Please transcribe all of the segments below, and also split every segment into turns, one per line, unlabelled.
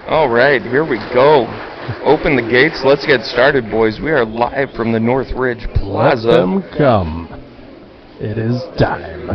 All right, here we go. Open the gates. Let's get started, boys. We are live from the North Ridge Plaza.
Let them come. It is time.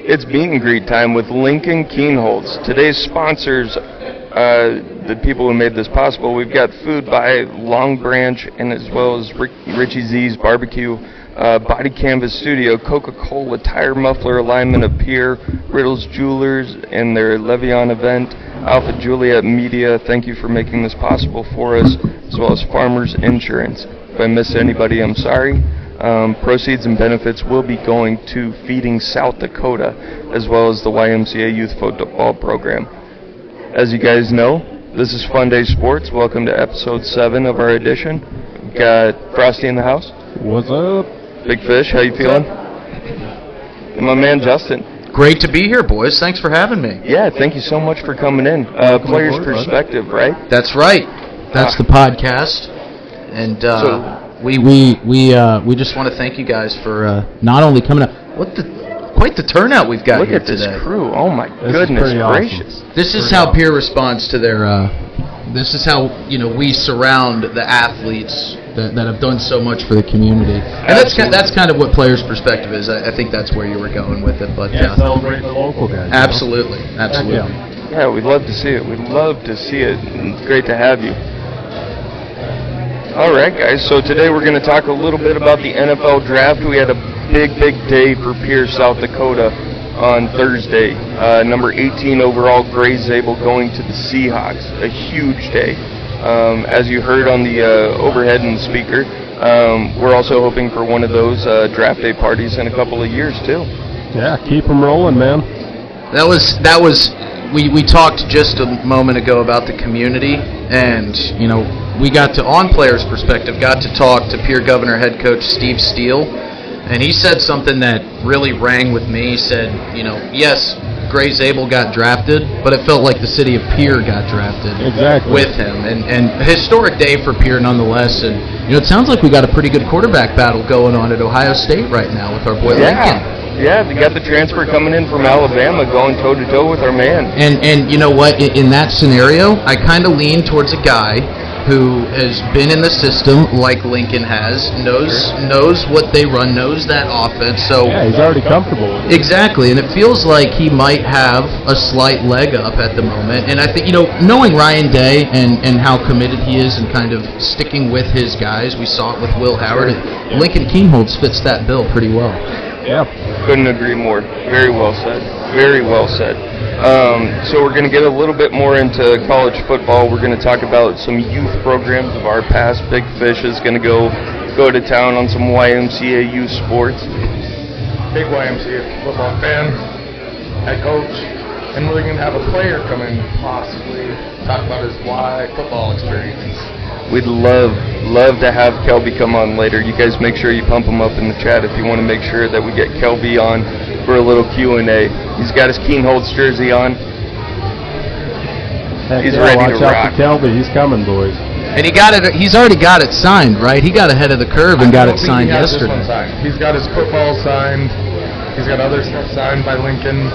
It's meet and greet time with Lincoln Kienholz. Today's sponsors, the people who made this possible, we've got food by Long Branch and as well as Richie Z's Barbecue, Body Canvas Studio, Coca-Cola Tire Muffler Alignment of Pierre, Riddle's Jewelers and their Levion event, Alpha Juliet Media, thank you for making this possible for us, as well as Farmers Insurance. If I missed anybody, I'm sorry. Proceeds and benefits will be going to Feeding South Dakota, as well as the YMCA Youth Football Program. As you guys know, this is Fundayz Sports. Welcome to episode 7 of our edition. We've got Frosty in the house.
What's up?
Big Fish, how you feeling? And my man Justin.
Great to be here, boys. Thanks for having me.
Yeah, thank you so much for coming in. Player's Perspective, right?
That's right. That's the podcast, and we just want to thank you guys for not only coming up. Quite the turnout we've got
Look
here
at this
today.
crew. Oh my goodness gracious!
Awesome. This is how Pierre responds to their. This is how we surround the athletes that have done so much for the community, and that's kind of what Player's Perspective is. I think that's where you were going with it, but
celebrate the local guys.
Absolutely.
Yeah, we'd love to see it. It's great to have you. All right, guys. So today we're going to talk a little bit about the NFL draft. We had a big day for Pierre, South Dakota on Thursday. Number 18 overall, Gray Zabel going to the Seahawks. A huge day. As you heard on the overhead and speaker, we're also hoping for one of those draft day parties in a couple of years too.
Yeah, keep them rolling, man.
That was. We talked just a moment ago about the community, and we got to, on Player's Perspective, got to talk to Pierre Governor head coach Steve Steele, and he said something that really rang with me. He said, yes, Gray Zabel got drafted, but it felt like the city of Pierre got drafted with him, and a historic day for Pierre nonetheless. And it sounds like we got a pretty good quarterback battle going on at Ohio State right now with our boy Lincoln.
Yeah, they got the transfer coming in from Alabama going toe-to-toe with our man.
And you know what? In that scenario, I kind of lean towards a guy who has been in the system like Lincoln has, knows what they run, knows that offense. So
yeah, he's already comfortable with it.
Exactly, and it feels like he might have a slight leg up at the moment. And I think, knowing Ryan Day and how committed he is and kind of sticking with his guys, we saw it with Will Howard. Lincoln Kienholz fits that bill pretty well.
Yeah, couldn't agree more. Very well said. Very well said. So we're going to get a little bit more into college football. We're going to talk about some youth programs of our past. Big Fish is going to go to town on some YMCA youth sports.
Big YMCA football fan, head coach, and we're going to have a player come in possibly talk about his Y football experience.
We'd love to have Kelby come on later. You guys make sure you pump him up in the chat if you want to make sure that we get Kelby on for a little Q&A. He's got his Kienholz jersey on. He's ready to rock.
Watch out for Kelby. He's coming, boys.
And he's already got it signed, right? He got ahead of the curve and got it signed yesterday.
He's got his football signed. He's got other stuff signed by Lincoln.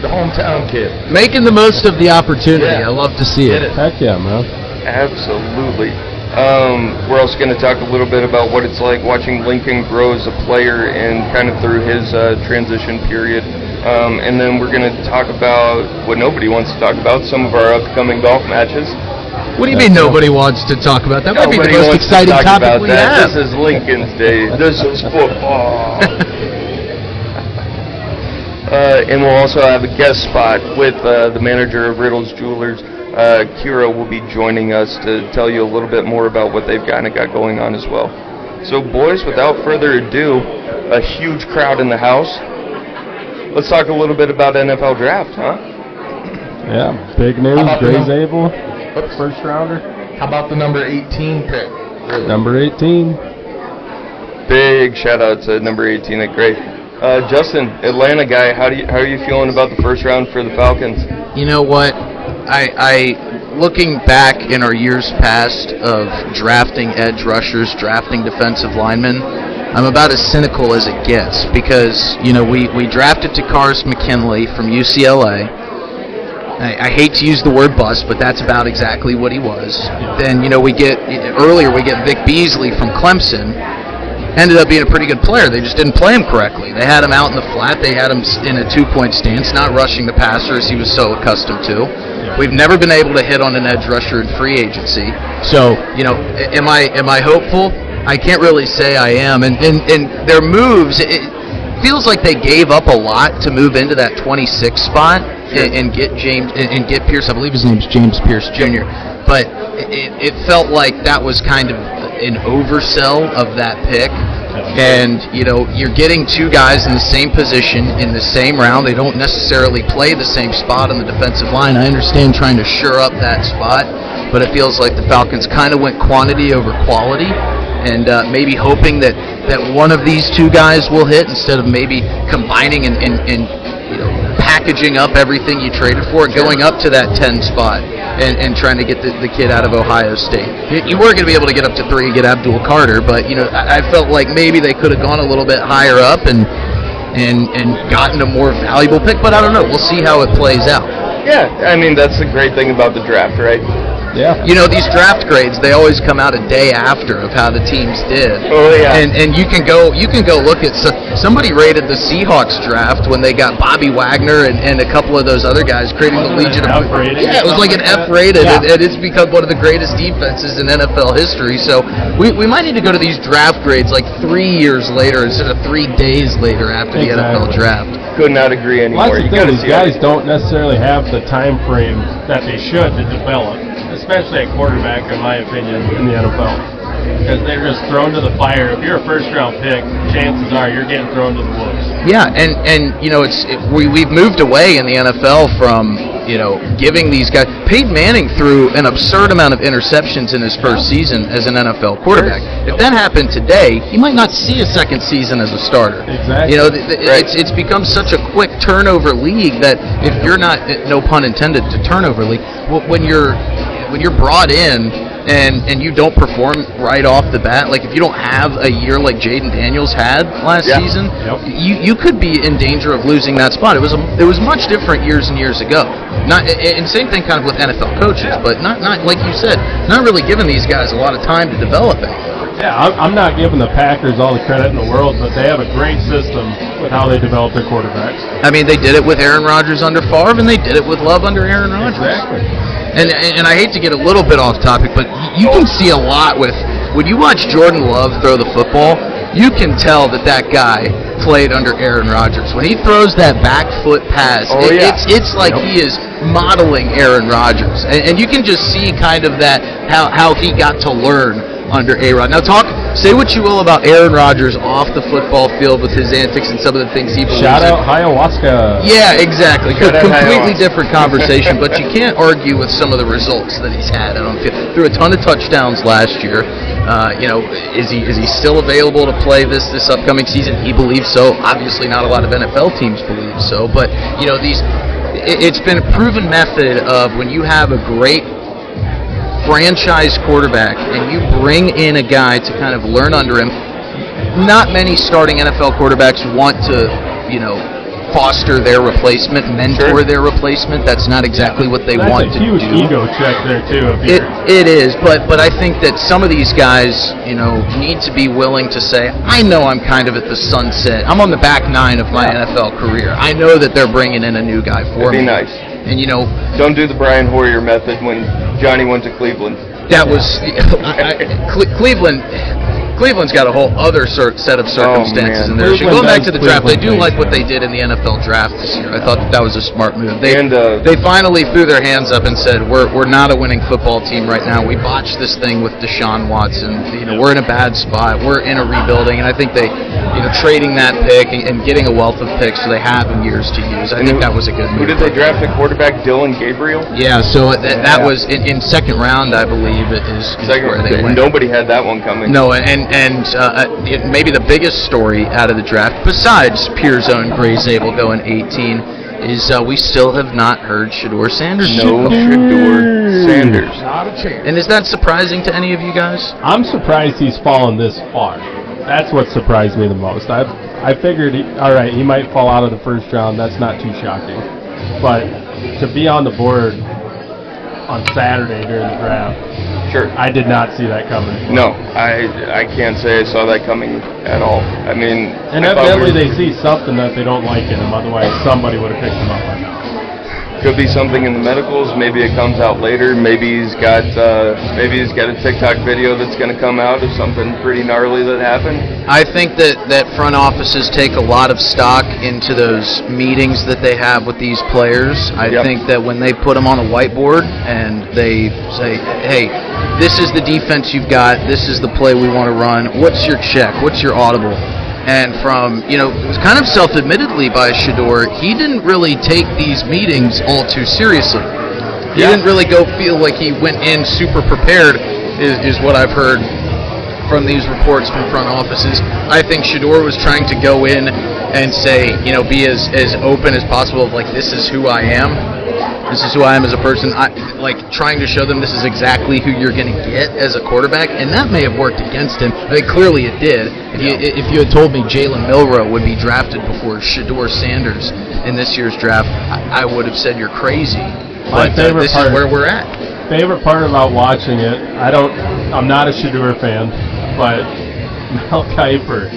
The hometown kid.
Making the most of the opportunity. Yeah. I love to see it.
Heck yeah, man.
Absolutely. We're also going to talk a little bit about what it's like watching Lincoln grow as a player and kind of through his transition period. And then we're going to talk about what nobody wants to talk about, some of our upcoming golf matches.
What do you mean nobody wants to talk about that? That might be the most exciting topic we have.
This is Lincoln's day. This is football. And we'll also have a guest spot with the manager of Riddle's Jewelers. Kira will be joining us to tell you a little bit more about what they've kind of got going on as well. So, boys, without further ado, a huge crowd in the house. Let's talk a little bit about NFL draft, huh?
Yeah, big news. Gray Zabel, first rounder.
How about the number 18 pick?
Number 18.
Big shout out to number 18 at Gray. Justin, Atlanta guy, how are you feeling about the first round for the Falcons?
You know what? I looking back in our years past of drafting edge rushers, drafting defensive linemen, I'm about as cynical as it gets because, we drafted Takars McKinley from UCLA. I hate to use the word bust, but that's about exactly what he was. Then, we get Vic Beasley from Clemson. Ended up being a pretty good player. They just didn't play him correctly. They had him out in the flat. They had him in a 2-point stance, not rushing the passer as he was so accustomed to. We've never been able to hit on an edge rusher in free agency. So, am I hopeful? I can't really say I am. And their moves, it feels like they gave up a lot to move into that 26 spot and get Pierce. I believe his name's James Pierce Jr. But it felt like that was kind of an oversell of that pick. And, you're getting two guys in the same position in the same round. They don't necessarily play the same spot on the defensive line. I understand trying to shore up that spot, but it feels like the Falcons kind of went quantity over quality, and maybe hoping that one of these two guys will hit instead of maybe combining and packaging up everything you traded for, going up to that 10 spot and trying to get the kid out of Ohio State. You were going to be able to get up to 3 and get Abdul Carter, but I felt like maybe they could have gone a little bit higher up and gotten a more valuable pick, but I don't know. We'll see how it plays out.
Yeah, I mean, that's the great thing about the draft, right?
Yeah.
These draft grades, they always come out a day after of how the teams did.
Oh yeah.
And you can go look at somebody rated the Seahawks draft when they got Bobby Wagner and a couple of those other guys, creating the Legion of it was like an F rated, and it's become one of the greatest defenses in NFL history. So we might need to go to these draft grades like 3 years later instead of 3 days later after the NFL draft.
Could not agree anymore.
Well, that's the thing, these guys don't necessarily have the time frame that they should to develop, especially at quarterback, in my opinion, in the NFL. Because they're just thrown to the fire. If you're a first-round pick, chances are you're getting thrown to the wolves.
Yeah, and we've moved away in the NFL from giving these guys. Peyton Manning threw an absurd amount of interceptions in his first season as an NFL quarterback. If that happened today, he might not see a second season as a starter.
Exactly.
It's become such a quick turnover league that if you're not, no pun intended, to turnover league, when you're brought in and you don't perform right off the bat, like if you don't have a year like Jaden Daniels had last season, you could be in danger of losing that spot. It was much different years and years ago. And same thing kind of with NFL coaches, but not like you said, not really giving these guys a lot of time to develop anything.
Yeah, I'm not giving the Packers all the credit in the world, but they have a great system with how they develop their quarterbacks.
I mean, they did it with Aaron Rodgers under Favre, and they did it with Love under Aaron Rodgers.
Exactly.
And I hate to get a little bit off topic, but you can see a lot with when you watch Jordan Love throw the football. You can tell that guy played under Aaron Rodgers. When he throws that back foot pass, it's like he is modeling Aaron Rodgers, and you can just see kind of that how he got to learn under A-Rod. Now say what you will about Aaron Rodgers off the football field with his antics and some of the things he believes
Shout
in.
out ayahuasca.
Yeah, exactly. Completely different conversation, but you can't argue with some of the results that he's had on field. Threw a ton of touchdowns last year. Is he still available to play this upcoming season? He believes so. Obviously, not a lot of NFL teams believe so, but it's been a proven method of when you have a great franchise quarterback and you bring in a guy to kind of learn under him. Not many starting NFL quarterbacks want to, foster their replacement, mentor their replacement. That's not exactly what they want to do.
That's a huge ego check there too.
It is, but I think that some of these guys, need to be willing to say, I know I'm kind of at the sunset. I'm on the back nine of my NFL career. I know that they're bringing in a new guy for me.
It'd be nice.
And
don't do the Brian Hoyer method when Johnny went to Cleveland.
That was Cleveland. Cleveland's got a whole other set of circumstances in there. Going back to the draft, they do like what they did in the NFL draft this year. I thought that was a smart move. They finally threw their hands up and said, "We're not a winning football team right now. We botched this thing with Deshaun Watson. We're in a bad spot. We're in a rebuilding." And I think they, trading that pick and getting a wealth of picks, so they have in years to use. I think that was a good move.
Who did they draft at quarterback? Dylan Gabriel.
Yeah, so that was in second round, I believe. Is where they went.
Nobody had that one coming.
No, and maybe the biggest story out of the draft, besides Pierre's own Gray Zabel going 18, is we still have not heard Shedeur Sanders.
No Shedeur Sanders.
Not a chance.
And is that surprising to any of you guys?
I'm surprised he's fallen this far. That's what surprised me the most. I figured, he might fall out of the first round. That's not too shocking. But to be on the board on Saturday during the draft,
Sure.
I did not see that coming.
No, I can't say I saw that coming at all. I mean,
And evidently they see something that they don't like in him. Otherwise, somebody would have picked him up by now.
could be something in the medicals. Maybe it comes out later. Maybe he's got a TikTok video that's going to come out of something pretty gnarly that happened.
I think that front offices take a lot of stock into those meetings that they have with these players. I think that when they put them on a whiteboard and they say, hey, this is the defense you've got, this is the play we want to run, what's your check, what's your audible? And from, it was kind of self-admittedly by Shedeur, he didn't really take these meetings all too seriously. He didn't really go feel like he went in super prepared, is what I've heard from these reports from front offices. I think Shedeur was trying to go in and say, be as open as possible of like, this is who I am. This is who I am as a person. Trying to show them this is exactly who you're going to get as a quarterback, and that may have worked against him. I mean, clearly it did. If you had told me Jalen Milroe would be drafted before Shedeur Sanders in this year's draft, I would have said you're crazy.
My
But
favorite
this
part,
is where we're at.
Favorite part about watching it, I'm not a Shedeur fan, but Mel Kiper,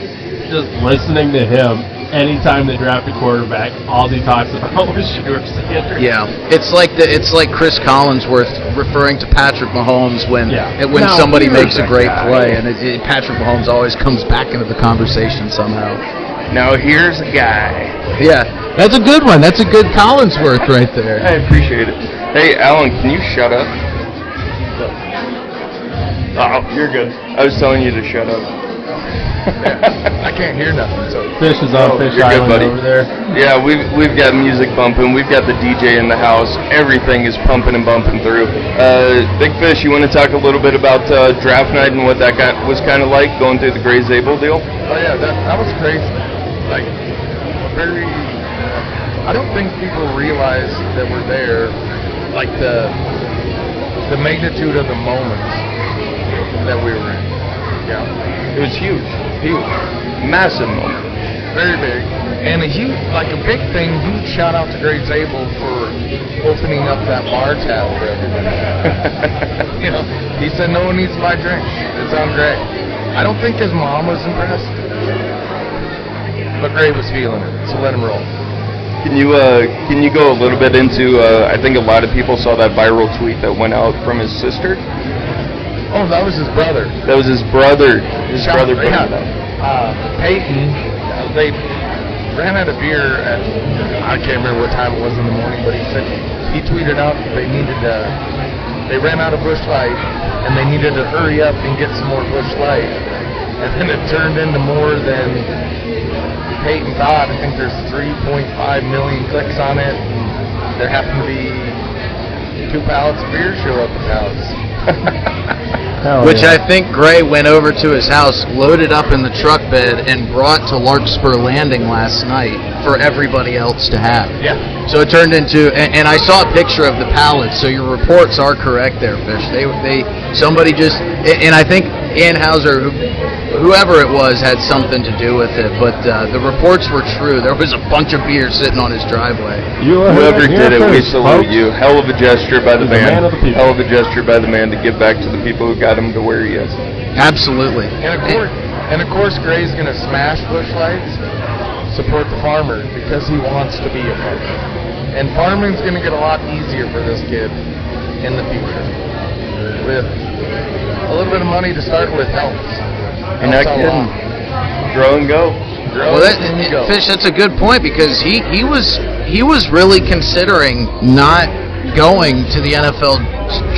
just listening to him. Anytime they draft a quarterback, all he talks about was Shedeur Sanders.
Yeah, it's like Chris Collinsworth referring to Patrick Mahomes when somebody makes a great play, and Patrick Mahomes always comes back into the conversation somehow.
Now here's a guy.
Yeah, that's a good one. That's a good Collinsworth right there.
I appreciate it. Hey, Alan, can you shut up? Oh, you're good. I was telling you to shut up.
I can't hear nothing. So
Fish is on Fish
you're
Island
good, buddy.
over there.
Yeah, we've got music bumping. We've got the DJ in the house. Everything is pumping and bumping through. Big Fish, you want to talk a little bit about draft night and what that was kind of like going through the Gray Zabel deal?
Oh yeah, that was crazy. I don't think people realize that we're there. Like the magnitude of the moment that we were in. Yeah.
It was huge, massive moment.
Very big. And a big thing, huge shout out to Gray Zabel for opening up that bar tab for everybody. He said no one needs to buy drinks. It sounds great. I don't think his mom was impressed. But Gray was feeling it, so let him roll.
Can you go a little bit into, I think a lot of people saw that viral tweet that went out from his sister?
Oh, that was his brother.
That was his brother. His brother put it out.
Peyton, they ran out of beer at, I can't remember what time it was in the morning, but he tweeted out that they ran out of Busch Light, and they needed to hurry up and get some more Busch Light. And then it turned into more than Peyton thought. I think there's 3.5 million clicks on it. And there happened to be 2 pallets of beer show up at the house.
Which I think Gray went over to his house, loaded up in the truck bed, and brought to Larkspur Landing last night for everybody else to have.
Yeah.
So it turned into, and I saw a picture of the pallets, so your reports are correct there, Fish. Somebody just, and I think Anheuser, whoever it was, had something to do with it, but the reports were true. There was a bunch of beer sitting on his driveway.
Whoever did it, we salute you. Hell of a gesture by the man.
Man of the people.
Hell of a gesture by the man to give back to the people who got him to where he is.
Absolutely.
And of course, Gray's going to smash Busch Lights, support the farmer, because he wants to be a farmer. And farming's going to get a lot easier for this kid in the future. With a little bit of money to start with helps.
You're not kidding. Grow and go.
Fish, that's a good point, because he was really considering not going to the NFL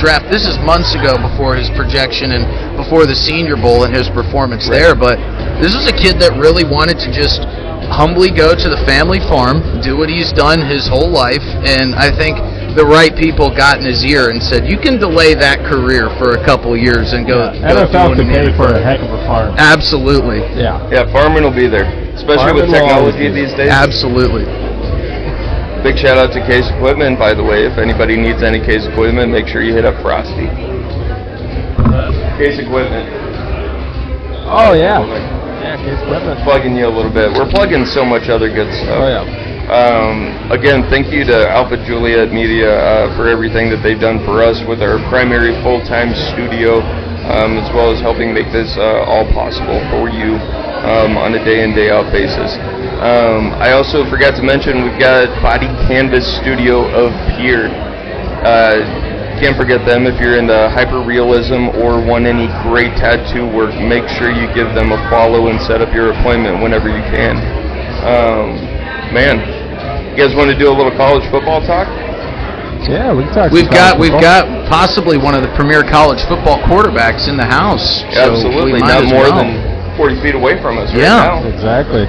draft. This is months ago before his projection and before the Senior Bowl and his performance there, but this was a kid that really wanted to just humbly go to the family farm, do what he's done his whole life, and I think the right people got in his ear and said, you can delay that career for a couple years and go.
NFL could pay for a heck of a farm.
Absolutely.
Yeah,
farming will be there, especially with technology these days.
Absolutely.
Big shout out to Case Equipment, by the way. If anybody needs any Case Equipment, make sure you hit up Frosty. Case Equipment.
Oh, yeah. Yeah, Case Equipment.
Plugging you a little bit. We're plugging so much other good stuff.
Oh, yeah.
Again, thank you to Alpha Juliet Media for everything that they've done for us with our primary full-time studio, as well as helping make this all possible for you on a day-in, day-out basis. I also forgot to mention we've got Body Canvas Studio of Pierre. Can't forget them. If you're into hyper-realism or want any great tattoo work, make sure you give them a follow and set up your appointment whenever you can. Man, you guys want to do a little college football talk?
Yeah, we can talk.
We've got possibly one of the premier college football quarterbacks in the house. So
Absolutely, not more than 40 feet away from us right now.
Exactly.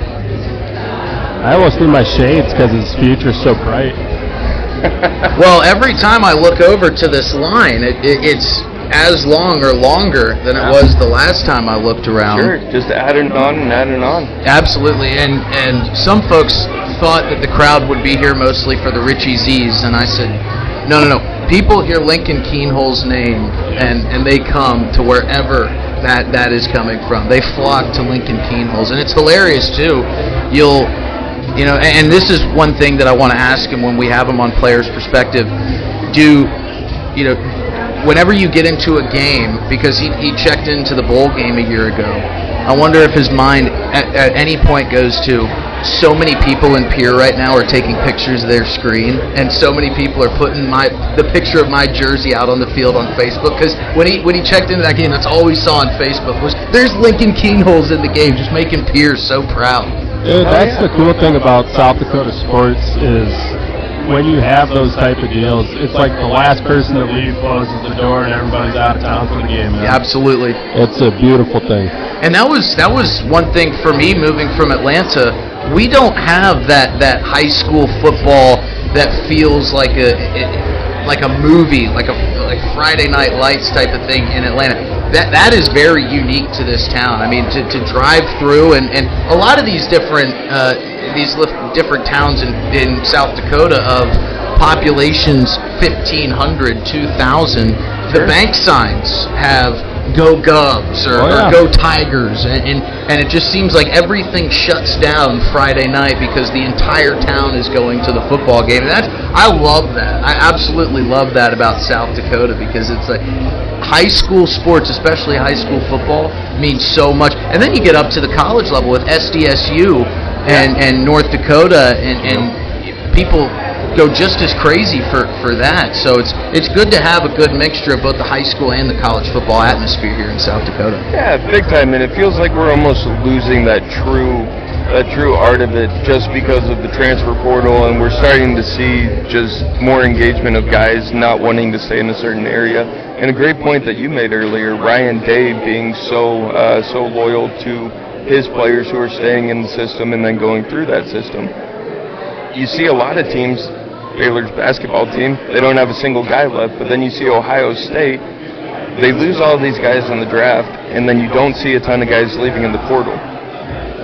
I almost need my shades because his future's so bright.
Well, every time I look over to this line, it's as long or longer than it was the last time I looked around.
Sure, just adding on and adding on.
Absolutely, and some folks thought that the crowd would be here mostly for the Richie Z's, and I said, no. People hear Lincoln Kienholz name, and they come to wherever that is coming from. They flock to Lincoln Kienholz, and it's hilarious too. You know, and this is one thing that I want to ask him when we have him on Players Perspective. Whenever you get into a game, because he checked into the bowl game a year ago, I wonder if his mind at any point goes to, so many people in Pierre right now are taking pictures of their screen, and so many people are putting the picture of my jersey out on the field on Facebook, because when he checked into that game, that's all we saw on Facebook was, there's Lincoln Kienholz in the game, just making Pierre so proud.
Dude, that's the cool thing about South Dakota sports is when you have those type of deals, it's like the last person to leave closes the door and everybody's out of town for the game. Man.
Yeah, absolutely.
It's a beautiful thing.
And that was one thing for me moving from Atlanta. We don't have that high school football that feels like a movie, like Friday Night Lights type of thing in Atlanta. That is very unique to this town. I mean, to drive through and a lot of these different towns in South Dakota of populations 1,500, 2,000. The bank signs have Go Govs or Go Tigers, and it just seems like everything shuts down Friday night because the entire town is going to the football game. And I love that. I absolutely love that about South Dakota because it's like high school sports, especially high school football, means so much. And then you get up to the college level with SDSU and North Dakota, and people go just as crazy for that. So it's good to have a good mixture of both the high school and the college football atmosphere here in South Dakota.
Yeah, big time, and it feels like we're almost losing that true art of it just because of the transfer portal, and we're starting to see just more engagement of guys not wanting to stay in a certain area. And a great point that you made earlier, Ryan Day being so loyal to his players who are staying in the system and then going through that system. You see a lot of teams, Baylor's basketball team, they don't have a single guy left, but then you see Ohio State, they lose all of these guys in the draft, and then you don't see a ton of guys leaving in the portal.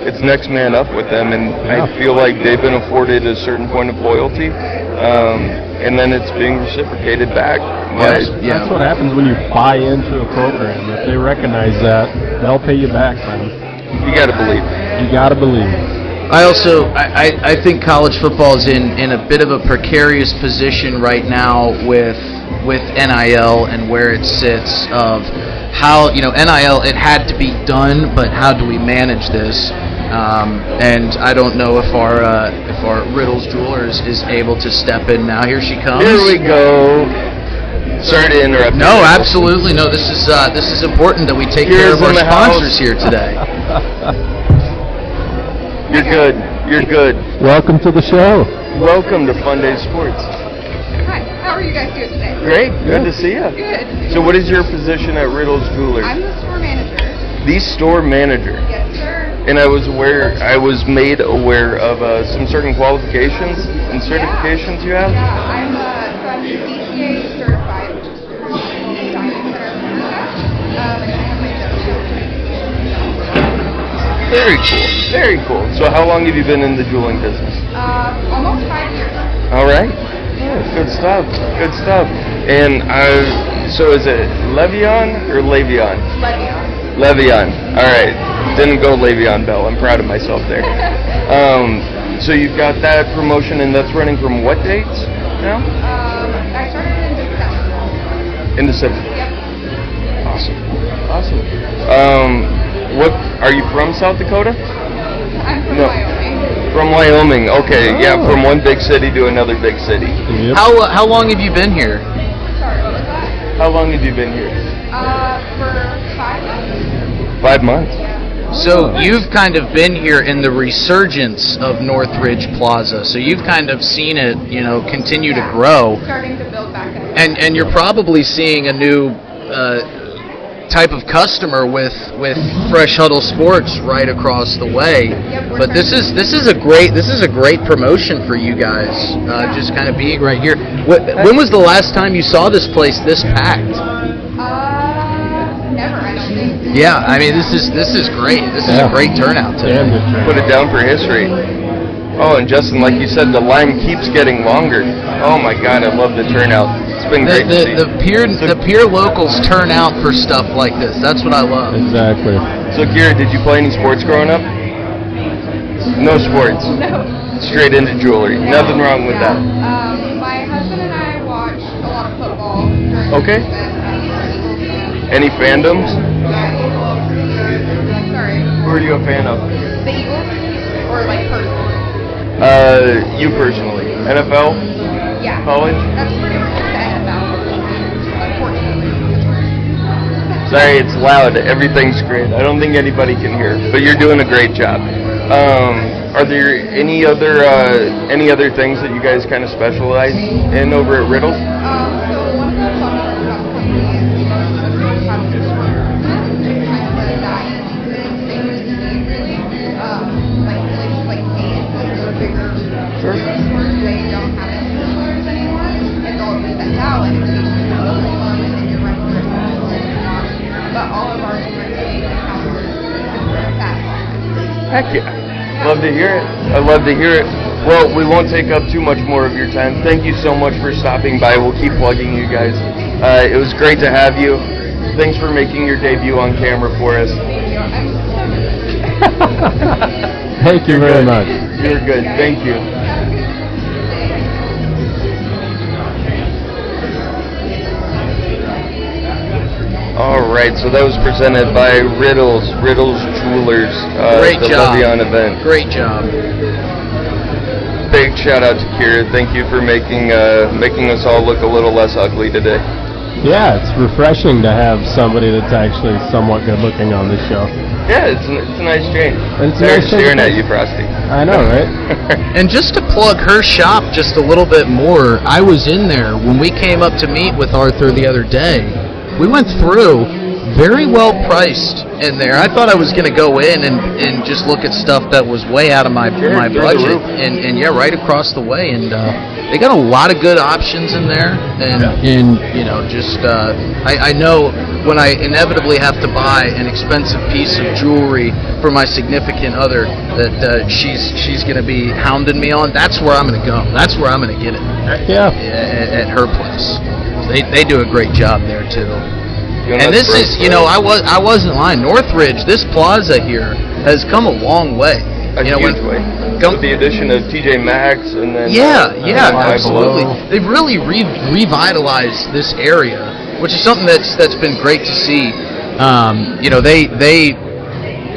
It's next man up with them, and I feel like they've been afforded a certain point of loyalty, and then it's being reciprocated back.
That's what happens when you buy into a program. If they recognize that, they'll pay you back, man.
You got to believe.
You got to believe.
I think college football is in a bit of a precarious position right now with NIL and where it sits of how, NIL, it had to be done, but how do we manage this? And I don't know if our Riddles jeweler is able to step in now. Here she comes.
Here we go. Sorry to interrupt.
No, absolutely no. This is important that we take care of our sponsors here today.
You're good. You're good.
Welcome to the show.
Welcome to Fundayz Sports.
Hi. How are you guys doing today?
Great. Good to see you.
Good.
So what is your position at Riddles Jewelers?
I'm the store manager.
The store manager.
Yes, sir.
And I was made aware of some certain qualifications and certifications you have.
Yeah, I'm DCA certified, which is Diamond Center and I have my
Very cool. Very cool. So how long have you been in the jeweling business?
almost 5 years.
All right. Yeah, good stuff. Good stuff. And so is it Le'Veon or Le'Veon?
Le'Veon.
All right. Didn't go Le'Veon Bell. I'm proud of myself there. So you've got that promotion, and that's running from what dates now?
I started in December.
In December.
Yep.
Awesome. What are you from, South Dakota?
I'm from
No.
Wyoming.
From Wyoming. Okay, yeah, from one big city to another big city.
Yep.
How long have you been here?
Sorry, what was that?
How long have you been here?
For 5 months.
5 months.
So you've kind of been here in the resurgence of North Ridge Plaza. So you've kind of seen it, continue to grow.
Starting to build back up.
And you're probably seeing a new type of customer with Fresh Huddle Sports right across the way.
Yep, we're
But this is a great promotion for you guys. Just kind of being right here. When was the last time you saw this place this packed?
Never, I don't think.
Yeah, I mean this is great. This is a great turnout today.
Damn good turnout.
Put it down for history. Oh, and Justin, like you said, the line keeps getting longer. Oh my God, I love the turnout. It's been great to see.
The Pierre locals turn out for stuff like this. That's what I love.
Exactly.
So, Kira, did you play any sports growing up? No sports.
No.
Straight into jewelry. Nothing wrong with that.
My husband and I watch a lot of football during
Okay.
the season.
Any fandoms?
Sorry.
Who are you a fan of?
The Eagles? Or like personally?
You personally. NFL?
Yeah.
College?
That's pretty much the NFL. Unfortunately.
Sorry, it's loud. Everything's great. I don't think anybody can hear, but you're doing a great job. Are there any other things that you guys kind of specialize in over at Riddle's?
So one of the functions about the company is most of the stores have this kind of a dying thing, same as Steve really. Like places like Kate, like the bigger stores, they don't have it in the stores anymore. It's all been sent out and it's just and then you're running your own. But all of our stores stay in Cowart and that.
Heck yeah. Love to hear it. I love to hear it. Well, we won't take up too much more of your time. Thank you so much for stopping by. We'll keep plugging you guys. It was great to have you. Thanks for making your debut on camera for us.
Thank you. I'm so
Thank you very much.
You're good. Thank you. All right, so that was presented by Riddle's Jewelers,
Great
the
job.
Le'Veon event.
Great job.
Big shout out to Kira. Thank you for making us all look a little less ugly today.
Yeah, it's refreshing to have somebody that's actually somewhat good looking on the show.
Yeah, it's a nice change.
It's a
Sorry,
nice
staring
change.
at you, Frosty.
I know, right?
And just to plug her shop just a little bit more, I was in there when we came up to meet with Arthur the other day. We went through, very well priced in there. I thought I was going to go in and just look at stuff that was way out of my
Sure, through the
budget.
roof.
And yeah, right across the way. And they got a lot of good options in there. And just I know when I inevitably have to buy an expensive piece of jewelry for my significant other that she's going to be hounding me on, that's where I'm going to go. That's where I'm going to get it.
Yeah.
At her place. They do a great job there too.
Doing
And
us
this
broke,
is,
bro.
I wasn't lying. North Ridge, this plaza here has come a long way.
A huge way. With the addition of TJ Maxx and then
Yeah,
Five
absolutely.
Below.
They've really revitalized this area, which is something that's been great to see. They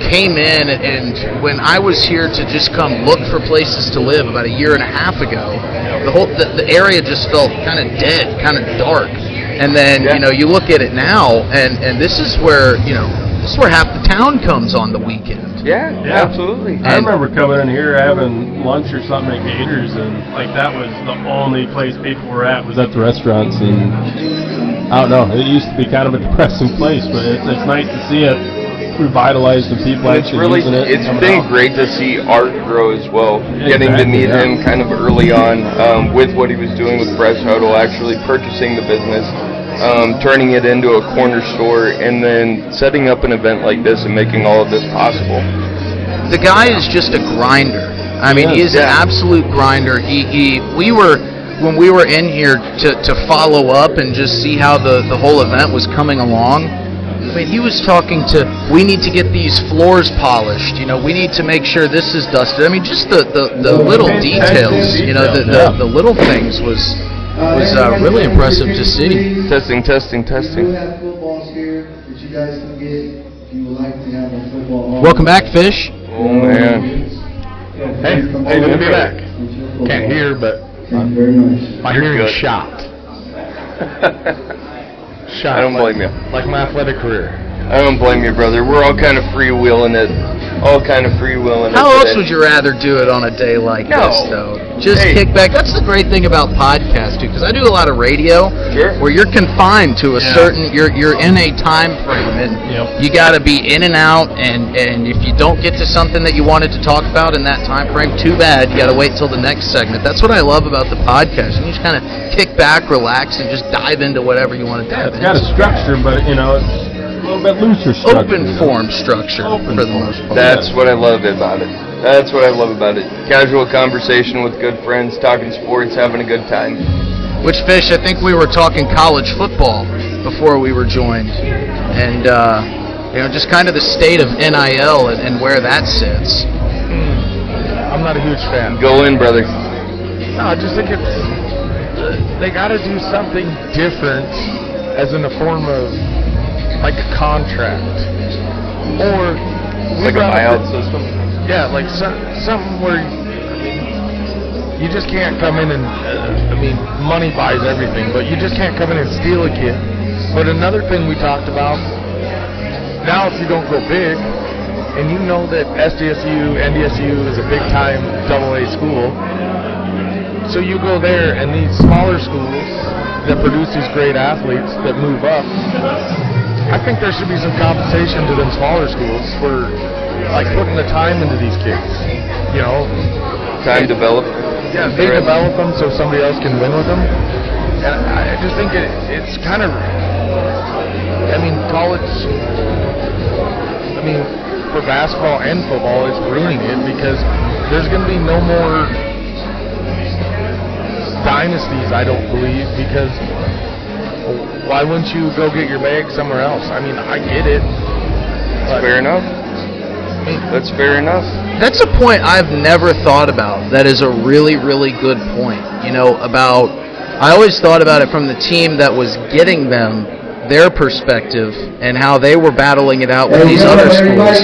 came in, and when I was here to just come look for places to live about a year and a half ago, the area just felt kind of dead, kind of dark. And then you look at it now, and this is where half the town comes on the weekend.
Yeah, absolutely.
I remember coming in here having lunch or something at Gators, and that was the only place people were at was at the restaurants. And I don't know, it used to be kind of a depressing place, but it's nice to see it revitalized and people actually using it.
It's been great to see Art grow as well. Getting to meet him kind of early on with what he was doing with Fresh Huddle, actually purchasing the business, turning it into a corner store, and then setting up an event like this and making all of this possible.
The guy is just a grinder. I mean, he is an absolute grinder. When we were in here to follow up and just see how the whole event was coming along, I mean, he was talking to, we need to get these floors polished. You know, we need to make sure this is dusted. I mean, just the little details. You know, the little things was really impressive to see.
Testing.
We have footballs here that you guys can get if you would like to have a football.
Welcome back, Fish.
Oh, man.
Hey, good to be back. Can't hear, but
Thank you very much.
my
You're
hearing
good.
shot. Shot.
I don't blame you.
Like my athletic career.
I don't blame you, brother. We're all kind of freewheeling it. How else
would you rather do it on a day like
No.
this, though? Just
Hey.
kick back. That's the great thing about podcasts, too, because I do a lot of radio
Sure.
where you're confined to a certain, you're in a time frame, and you got to be in and out, and if you don't get to something that you wanted to talk about in that time frame, too bad. You got to wait till the next segment. That's what I love about the podcast. You just kind of kick back, relax, and just dive into whatever you want to dive
It's got a
into.
structure, but, you know, it's a little bit looser structure.
Open form structure for the most part.
That's what I love about it. That's what I love about it. Casual conversation with good friends, talking sports, having a good time.
Which, Fish, I think we were talking college football before we were joined. And, you know, just kind of the state of NIL and where that sits.
I'm not a huge fan.
Go in, brother.
No, I just think it's they got to do something different, as in a form of like a contract, or
Like a buyout system.
Yeah, like something where you just can't come in and I mean, money buys everything, but you just can't come in and steal a kid. But another thing we talked about, now if you don't go big, and you know that SDSU, NDSU is a big-time AA school, so you go there, and these smaller schools that produce these great athletes that move up, I think there should be some compensation to them smaller schools for like putting the time into these kids, you know.
Time development.
Yeah, they develop them so somebody else can win with them. And I just think it's kind of, I mean, college, I mean, for basketball and football, it's ruining it because there's going to be no more dynasties, I don't believe, because why wouldn't you go get your bag somewhere else? I mean, I get it.
That's fair enough. That's fair enough.
That's a point I've never thought about. That is a really, really good point. You know, I always thought about it from the team that was getting them, their perspective, and how they were battling it out with these other schools,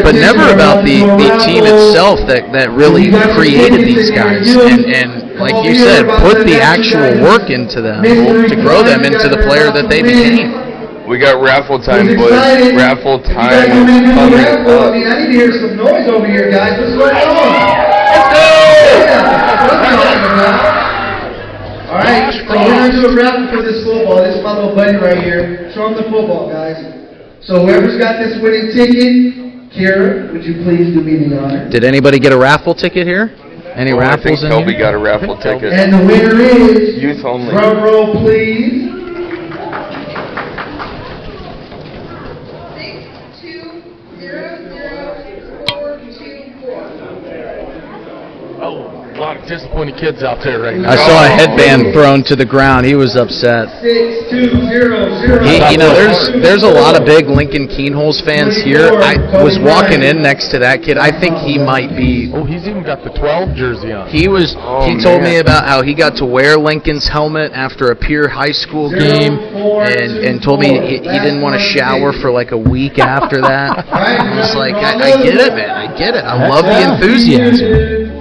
but never about the team itself that really created these guys and like you said, put the actual work into them to grow them into the player that they became.
We got raffle time, boys. Raffle time coming up.
I mean, I need to hear some noise over here, guys. What's going on? Let's go! All right, so we're going to do a raffle for this football. This is my little buddy right here. Show him the football, guys. So whoever's got this winning ticket, Kara, would you please do me the honor?
Did anybody get a raffle ticket here? Any raffles in
I think Toby
here?
got a raffle ticket.
And the winner is...
Youth only.
Drum roll, please.
6200424.
Oh, a lot of disappointed kids out there right now.
I saw a headband thrown to the ground. He was upset.
6200.
You know, there's a lot of big Lincoln Kienholz fans here. I was walking in next to that kid. I think he might be.
Oh, he's even got the 12 jersey on.
He told me about how he got to wear Lincoln's helmet after a Pierre high school game, and told me he didn't want to shower for like a week after that. I was like, I get it, man. I get it. I love the enthusiasm.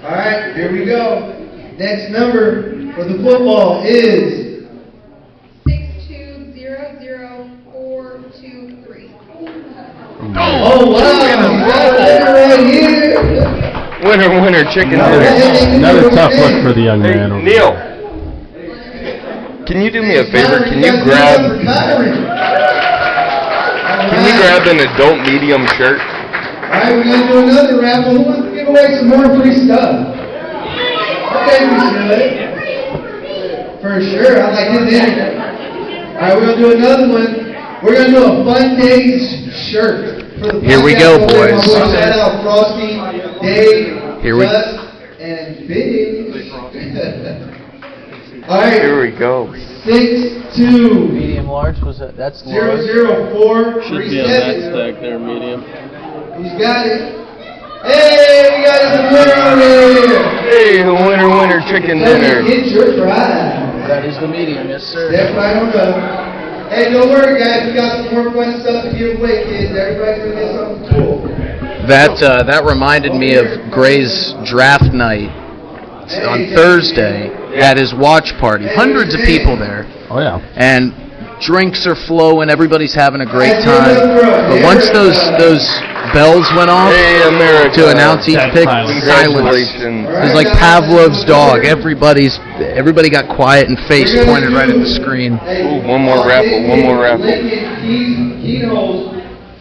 All right, here we go. Next number for the football is
6200423.
oh wow, right here.
Winner, chicken dinner.
Another tough look for the young man. over
Neil, can you do me a favor? Can you grab an adult medium shirt?
All right, we're gonna do another raffle. Who wants to give away some more free stuff? Okay, we should. For sure, I like his energy. All right, we're gonna do another one. We're gonna do a Fundayz shirt. For the
Here we go, boys.
Shout out Frosty, Dave,
Here we-
Gus, and Big. All right.
Here we go.
6200424.
large? Was that's
004
Should be on that stack there, medium.
Who's got it? Hey, we got us a winner over here.
Hey, the winner chicken dinner.
Get your prize.
That is the medium, yes sir.
Step right on up. Hey, don't worry, guys. We got some more fun stuff to give away, kids. Everybody's gonna get something cool.
That reminded me of Gray's draft night on Thursday at his watch party. Hundreds of people there.
Oh, yeah.
And drinks are flowing, everybody's having a great time. But once those bells went off
Hey, America.
to announce each pick, silence.
Congratulations.
It was like Pavlov's dog. Everybody got quiet and face pointed right at the screen.
Ooh, one more raffle.
Lincoln Kienholz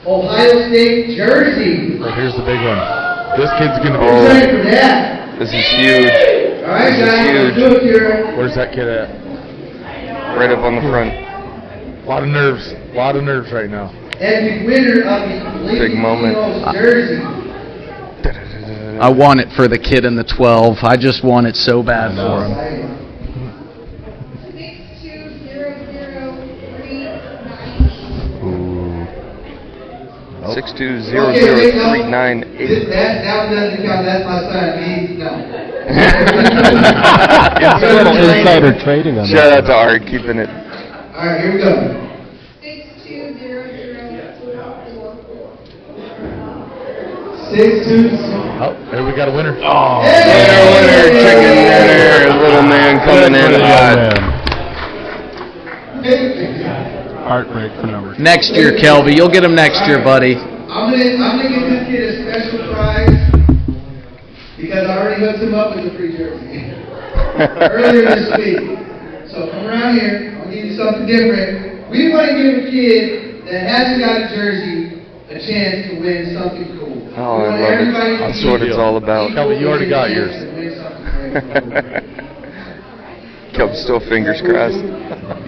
Ohio State jersey.
Right, here's the big one. This kid's gonna be.
Who's ready for that?
This is huge.
All right,
This is
guys,
huge.
let's do it, Pierre.
Where's that kid at?
Right up on the front.
A lot of nerves right now.
And the winner of the
Big
Lincoln
moment.
Kienholz jersey.
I want it for the kid in the 12. I just want it so bad for him.
6200398.
That doesn't count. That's my son. No.
A little insider trading on
Shout
that.
out to Art keeping it.
All right, here we go. 620.
Oh, there we got a winner.
Oh,
Winner, chicken dinner. Little man coming in hot.
Heartbreak for numbers.
Next year, Kelby. You'll get him next year, buddy.
I'm gonna give this kid a special prize because I already hooked him up with a free jersey earlier this week. So come around here. I'll give you something different. We want to give a kid that hasn't got a jersey a chance to win something cool.
Oh, I love it. That's what it's all about.
Kelby, you already got yours.
Kelby's still fingers crossed.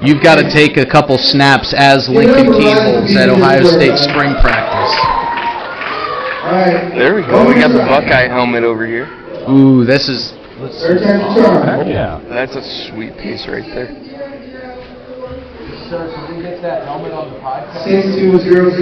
You've got to take a couple snaps as Lincoln Kienholz at Ohio State spring practice.
All right.
There we go. We got the Buckeye helmet over here.
Ooh, this is...
Third time's a charm.
Heck yeah.
That's a sweet piece right there.
Sir, so we get that helmet on the podcast?
6200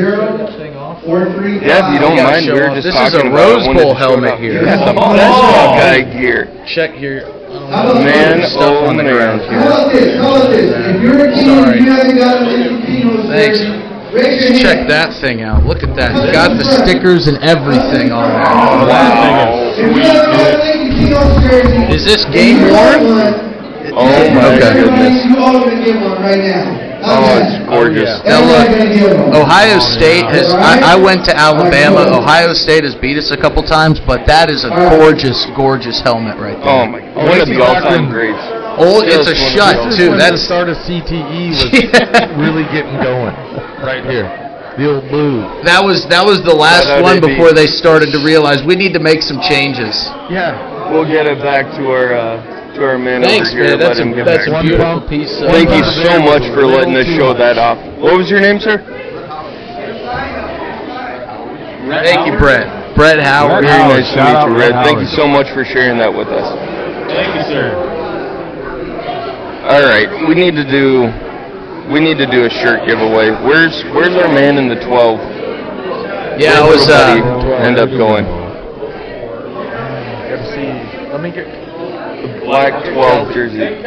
43.
Yeah, if you don't
gotta
mind,
show
we were
off.
just
This is
talking
a
about
Rose
I wanted
Bowl
to show
helmet
off.
here.
Yeah, that's Buckeye gear.
Check here.
Man,
Stuff
oh
on the ground
man.
here.
How about this? If you're a kid and you haven't got a Lincoln Kienholz
Thanks.
jersey, raise your hand.
Check that thing out. Look at that. It's got the stickers and everything on there.
Wow.
If you haven't got a Lincoln Kienholz jersey,
Is this game worn?
Oh my
Okay.
goodness.
You all gonna get one right now.
Oh, it's gorgeous.
Now look,
Everybody's gonna get one.
Ohio State has, I went to Alabama. Ohio State has beat us a couple times, but that is a gorgeous, gorgeous helmet right there.
Oh my, one of the all-time greats.
Oh, it's a
Just
shut
one of
too.
When
That's
the start of CTE was really getting going. Right here. The old blue.
that was the last
That
one
would be-
before they started to realize we need to make some changes.
Yeah.
We'll get it back to our man
Thanks,
over here.
man. That's
Let him get
a
back.
beautiful piece of.
Thank you so much for letting us show that off. What was your name, sir?
Thank you, Brett. Brett Howard.
Very
Howard.
nice to
Shout
meet
out
you,
Red
Red. Thank you
Howard.
so much for sharing that with us.
Thank you, sir.
All right, we need to do a shirt giveaway. Where's our man in the 12?
Yeah, I
Where'd
was.
everybody end up going.
Gotta see. Let me get.
The black 12 jersey.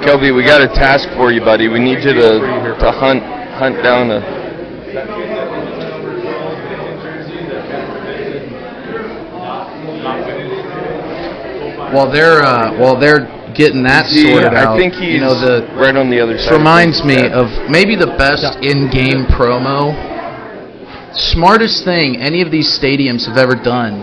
Kelby, we got a task for you, buddy. We need you to hunt down a.
While they're getting that sorted out,
I think he's
the
right on the other
this
side.
reminds me of maybe the best in-game promo. Smartest thing any of these stadiums have ever done,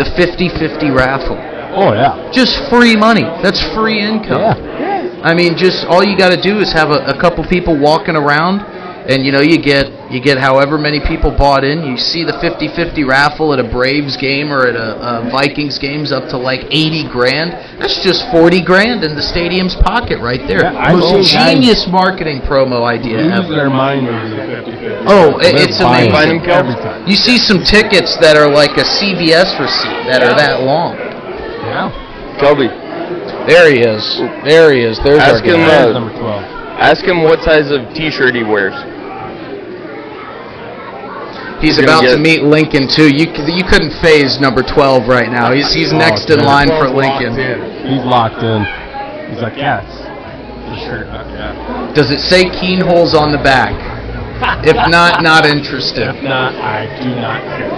the 50-50 raffle.
Oh, yeah.
Just free money. That's free income.
Yeah.
I mean, just all you got to do is have a couple people walking around, and you get however many people bought in. You see the 50-50 raffle at a Braves game or at a Vikings games up to like 80 grand. That's just 40 grand in the stadium's pocket right there.
Yeah, I
Most
know guys
genius marketing promo idea
Lose
ever.
their mind over the 50-50.
Oh,
They're
it's
buying
amazing.
it every time.
You see some tickets that are like a CVS receipt that are that long.
Yeah.
Kelby.
There he is. There he is. There's
Ask
our
him,
guy.
There's number 12.
Ask him what size of T-shirt he wears.
He's
gonna
about to
get-
meet Lincoln too. You couldn't phase number 12 right now. He's next in
dude.
line for
12's locked
Lincoln.
in.
He's locked in. He's like, yes. The shirt, yeah.
Does it say Kienholz on the back? If not interested.
If not, I do not care.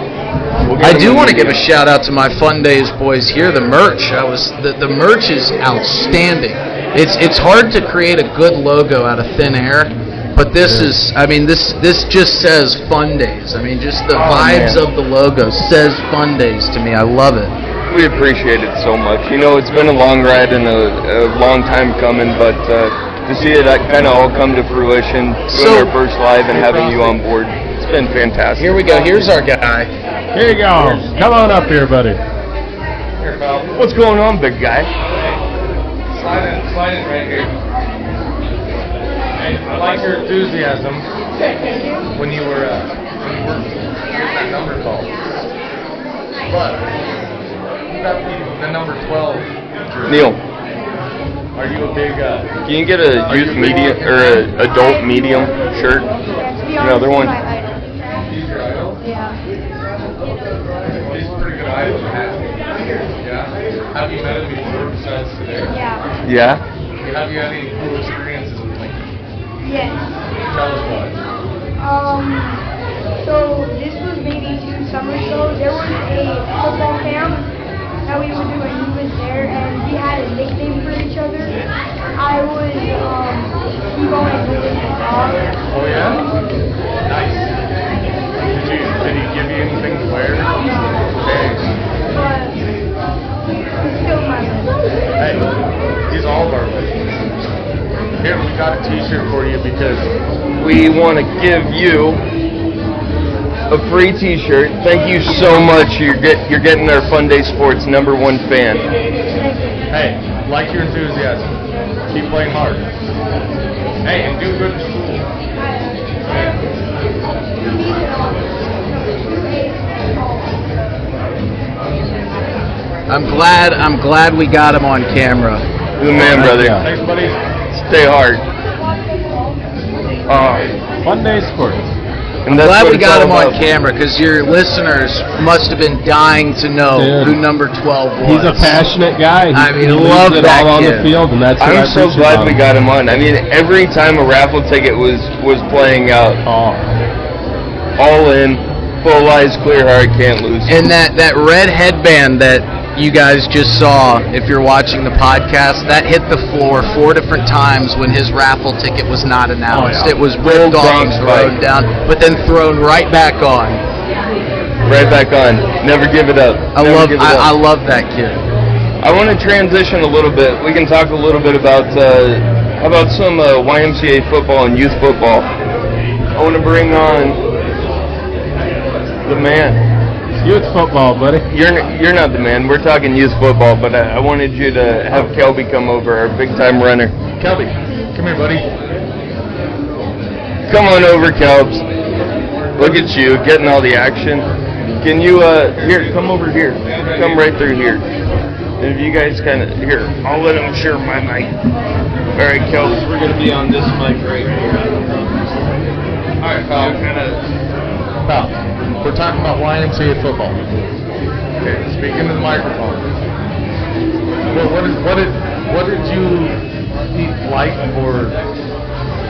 I do want to give a shout out to my Fundayz boys here. The merch, the merch is outstanding. It's hard to create a good logo out of thin air, but this is, I mean, this just says Fundayz. I mean, just the vibes
man.
of the logo says Fundayz to me. I love it.
We appreciate it so much. You know, it's been a long ride and a long time coming, but to see it kind of all come to fruition, doing our first live and having you on board, it's been fantastic.
Here we go. Here's our guy.
Here you go. Come on up here, buddy.
What's going on, big guy?
Slide in right here. Hey, I like your enthusiasm when you were getting that number call. But you got the number 12.
Neil,
Are you a big?
can you get a youth medium or a adult medium shirt? Another one.
He's your idol.
Yeah.
He's a pretty good idol. Yeah. Have you met him before besides today?
Yeah.
Yeah?
Have you had any cool experiences with Lincoln?
Yes.
Tell us what.
So this was maybe 2 summers ago. There was a football camp that we would do, and he was there, and we had a nickname for each other. I was T-Bone and he was the dog.
Oh yeah? Nice. Did he give you anything to wear? Okay.
But he's still my best.
Hey, he's all of our legends. Here, we got a t-shirt for you because
We want to give you a free T-shirt. Thank you so much. You're getting our Fundayz Sports #1 fan.
hey, like your enthusiasm. Keep playing hard. Hey, and do good in school.
I'm glad we got him on camera.
You're the man, brother.
Thanks, buddy.
Stay hard.
Fundayz Sports.
And
I'm glad
what
we
it's
got
all
him on
about.
camera because your listeners must have been dying to know
Dude.
who number 12 was.
He's a passionate guy.
I mean,
he
love
leaves it
that
all on
kid.
the field, and that's what I
I'm so
appreciate
glad
about
we
him.
got him on. I mean, every time a raffle ticket was playing out,
Oh,
all in, full eyes, clear heart, can't lose.
And that red headband that you guys just saw, if you're watching the podcast, that hit the floor 4 different times when his raffle ticket was not announced.
Oh, yeah.
It was ripped off and
Bronx
thrown
bike.
down, but then thrown right back on.
Right back on. Never give it up.
I
Never
love
give it up.
I love that kid.
I want to transition a little bit. We can talk a little bit about some YMCA football and youth football. I want to bring on the man.
youth football, buddy.
You're not the man. We're talking youth football, but I wanted you to have Kelby come over, our big-time runner.
Kelby, come here, buddy.
Come on over, Kelbs. Look at you, getting all the action. Can you, here, come over here. Come right through here. And if you guys kind of, here, I'll let him share my mic. All right, Kelbs, we're going to be on this mic right here.
All right, pal. Pal, we're talking about YMCA football. Okay, speak into the microphone. Well, what did you like for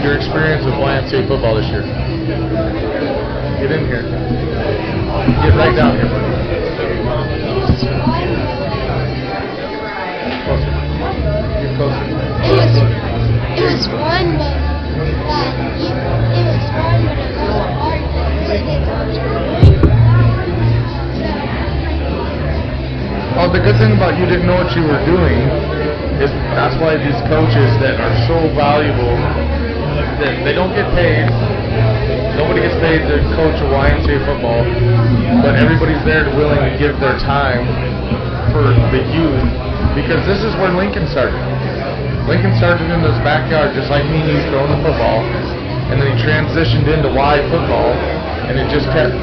your experience with YMCA football this year? Get in here. Get right down here, buddy. Closer. Get closer.
It was fun, but it was hard
Oh, the good thing about you didn't know what you were doing is that's why these coaches that are so valuable, they don't get paid. Nobody gets paid to coach a YMCA football, but everybody's there to willing to give their time for the youth because this is where Lincoln started. Lincoln started in his backyard just like me and you throwing the football, and then he transitioned into Y football, and it just kept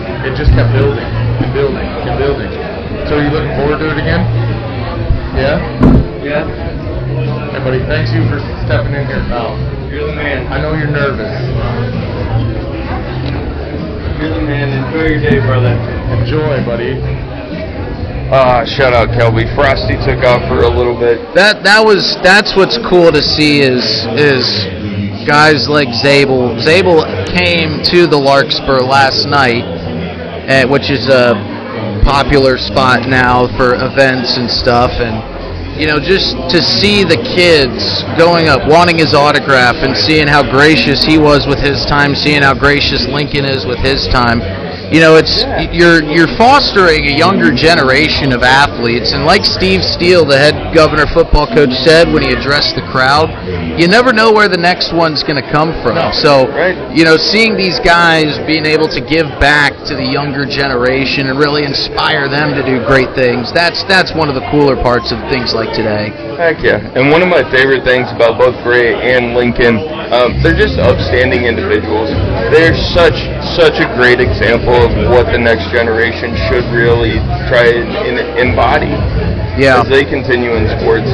building and building and building. So are you looking forward to it again? Yeah?
Yeah.
Hey, buddy, thanks you for stepping in here, pal.
You're the man.
I know you're nervous.
You're the man. Enjoy your day, brother.
Enjoy, buddy.
Shout out Kelby. Frosty took off for a little bit.
That's what's cool to see is guys like Zabel. Zabel came to the Larkspur last night, which is a popular spot now for events and stuff, and just to see the kids going up, wanting his autograph, and seeing how gracious he was with his time, seeing how gracious Lincoln is with his time. It's you're fostering a younger generation of athletes, and like Steve Steele, the head governor football coach, said when he addressed the crowd, you never know where the next one's going to come from. So, seeing these guys being able to give back to the younger generation and really inspire them to do great things, that's one of the cooler parts of things like today.
Heck yeah. And one of my favorite things about both Gray and Lincoln, they're just upstanding individuals. They're such a great example of what the next generation should really try and embody as they continue in sports.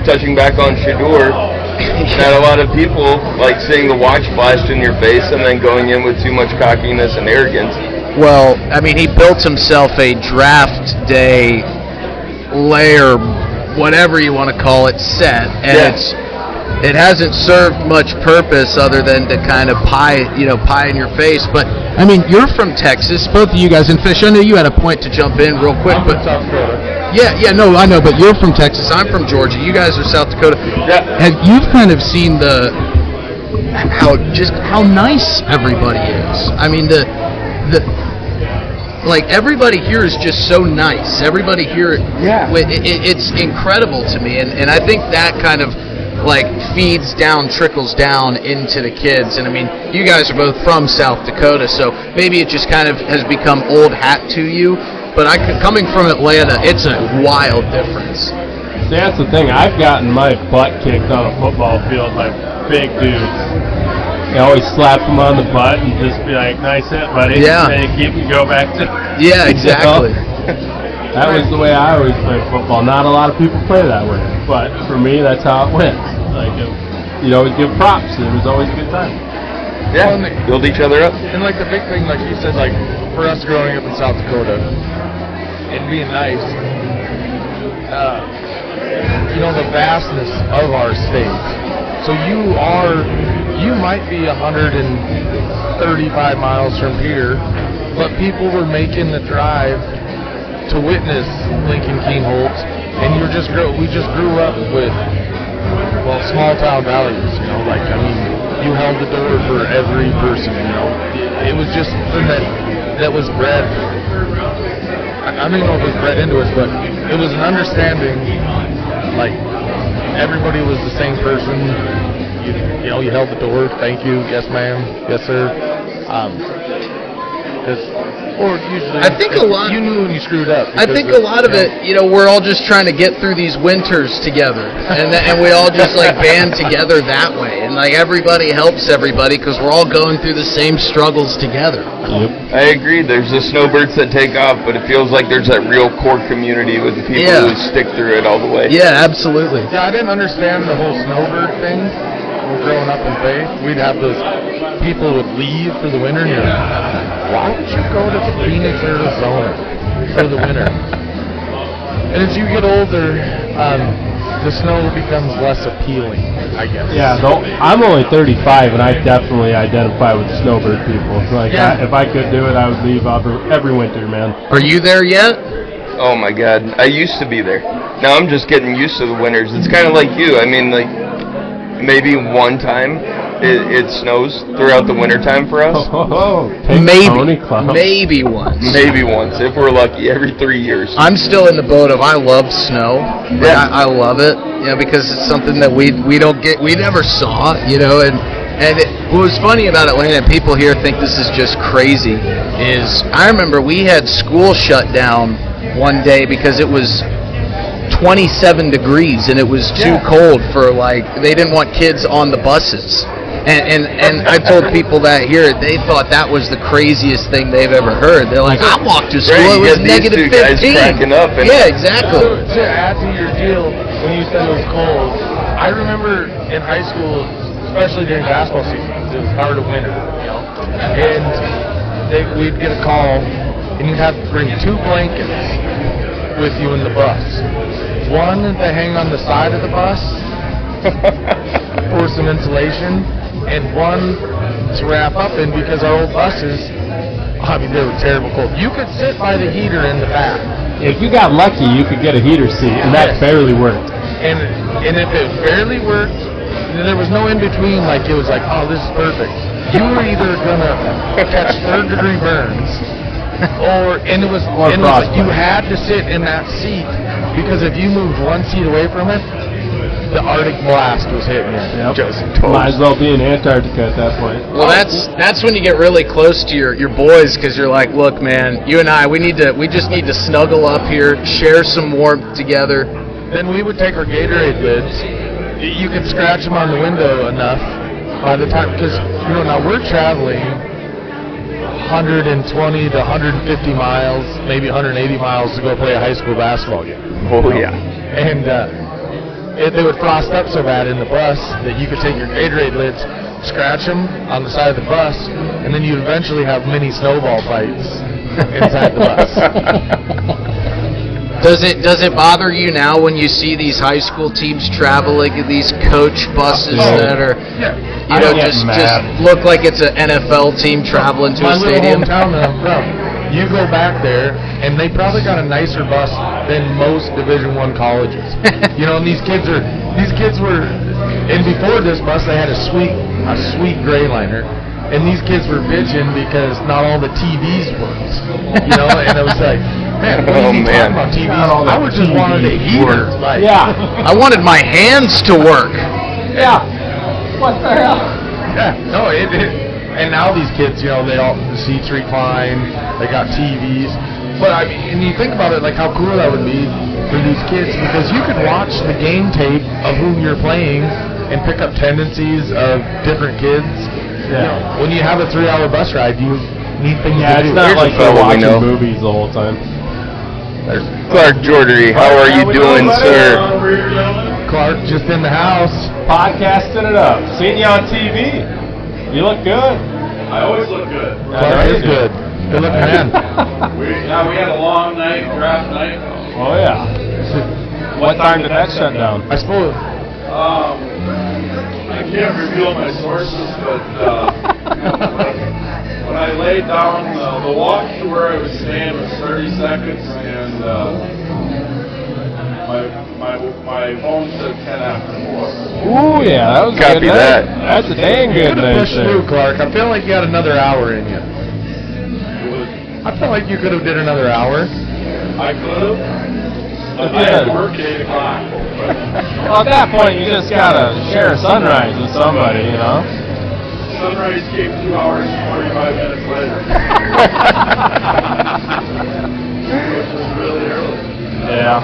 Touching back on Shador, not a lot of people like seeing the watch flashed in your face and then going in with too much cockiness and arrogance.
Well, I mean, he built himself a draft day layer, whatever you want to call it, set, and it hasn't served much purpose other than to kind of pie in your face. But I mean, you're from Texas, both of you guys, and Fish, I know you had a point to jump in real quick, but
South Dakota.
No, I know, but you're from Texas. I'm from Georgia. You guys are South Dakota.
Yeah.
You've kind of seen how nice everybody is. I mean, everybody here is just so nice. Everybody here, it's incredible to me, and I think that kind of trickles down into the kids. And I mean, you guys are both from South Dakota, so maybe it just kind of has become old hat to you. But coming from Atlanta, it's a wild difference.
See, that's the thing. I've gotten my butt kicked on a football field by big dudes. They always slap them on the butt and just be like, "Nice hit, buddy."
Yeah.
And keep them go back to.
Yeah, exactly.
That was the way I always played football. Not a lot of people play that way, but for me, that's how it went. You always give props. It was always a good time.
Yeah, build each other up.
And the big thing, like you said, for us growing up in South Dakota and being nice, the vastness of our state. So you might be 135 miles from here, but people were making the drive to witness Lincoln Kienholz, and we just grew up with small town values. You held the door for every person. It was just something that was bred. I don't even know if it was bred into us, but it was an understanding. Everybody was the same person. You held the door. Thank you. Yes, ma'am. Yes, sir. Or usually,
I think
you knew when you screwed up.
I think a lot of it, we're all just trying to get through these winters together, and we all just band together that way, and everybody helps everybody because we're all going through the same struggles together.
Yep.
I agree. There's the snowbirds that take off, but it feels like there's that real core community with the people who stick through it all the way.
Yeah, absolutely.
Yeah, I didn't understand the whole snowbird thing. Growing up in faith, we'd have those people would leave for the winter, and you're like, why would you go to Phoenix, Arizona for the winter? And as you get older, the snow becomes less appealing, I guess.
Yeah, I'm only 35, and I definitely identify with snowbird people. If I could do it, I would leave every winter, man.
Are you there yet?
Oh my God, I used to be there. Now I'm just getting used to the winters. It's kind of like you. I mean, maybe one time it snows throughout the wintertime for us.
Maybe once.
Maybe once, if we're lucky, every 3 years.
I'm still in the boat of I love snow.
Yeah.
I love it, because it's something that we never saw, and what was funny about Atlanta, and people here think this is just crazy, is I remember we had school shut down one day because it was 27 degrees and it was too cold for they didn't want kids on the buses. And I told people that here, they thought that was the craziest thing they've ever heard. They're like, I walked to school,
Right,
it was
you get these two guys
-15.
cracking up and-
Yeah, exactly.
To add to your deal, when you said it was cold, I remember in high school, especially during basketball season, it was hard to winter, you know, and we'd get a call, and you'd have to bring 2 blankets with you in the bus. One to hang on the side of the bus for some insulation, and one to wrap up in because our old buses, I mean, they were terrible cold. You could sit by the heater in the back.
If you got lucky, you could get a heater seat, and that barely worked.
And if it barely worked, there was no in between. Like it was like, oh, this is perfect. You were either gonna catch 3rd-degree burns, and it was like you had to sit in that seat because if you moved 1 seat away from it, the Arctic blast was hitting you.
Yep.
Just
Might as well be in Antarctica at that point.
Well, that's when you get really close to your boys because you're like, look, man, you and I, we just need to snuggle up here, share some warmth together.
Then we would take our Gatorade lids. You could scratch them on the window enough by the time, because now we're traveling 120 to 150 miles, maybe 180 miles to go play a high school basketball game.
Oh, yeah.
And they would frost up so bad in the bus that you could take your Gatorade lids, scratch them on the side of the bus, and then you'd eventually have mini snowball fights inside the bus.
Does it bother you now when you see these high school teams traveling in these coach buses that are, just look like it's an NFL team traveling to a stadium?
My little hometown that I'm from, you go back there, and they probably got a nicer bus than most Division I colleges. And these kids were, and before this bus, they had a sweet Greyliner, and these kids were bitching because not all the TVs worked. And it was like, man, what are you talking about TVs? I would just wanted a heater.
I wanted my hands to work.
Yeah. What the hell?
Yeah, no, and now these kids, the seats recline, they got TVs. But I mean, and you think about it, like how cool that would be for these kids, because you could watch the game tape of whom you're playing and pick up tendencies of different kids.
Yeah.
When you have a 3-hour bus ride, you need things to do.
It's not like they're
fellow we
watching
know.
movies the whole time.
There's Clark Jordery. How are you doing, sir?
Clark just in the house.
Podcasting it up. Seen you on TV. You look good.
I always look good.
Clark is good. Good looking man.
We had a long night, draft night.
Oh, yeah. What time did that shut down?
I suppose.
I can't reveal my sources, but when I laid down, the walk to where I was staying was 30 seconds, and my phone said 10 after 4.
Ooh, yeah, that was
Copy
good.
that.
That's a dang
You
good
could have
night
pushed
there.
through, Clark. I feel like you got another hour in you. I feel like you could have did another hour.
I could have. I had to work at 8 o'clock.
Well, at that point, you just gotta share a sunrise with somebody,
Sunrise came 2 hours and 45 minutes later. Which was really early.
Yeah.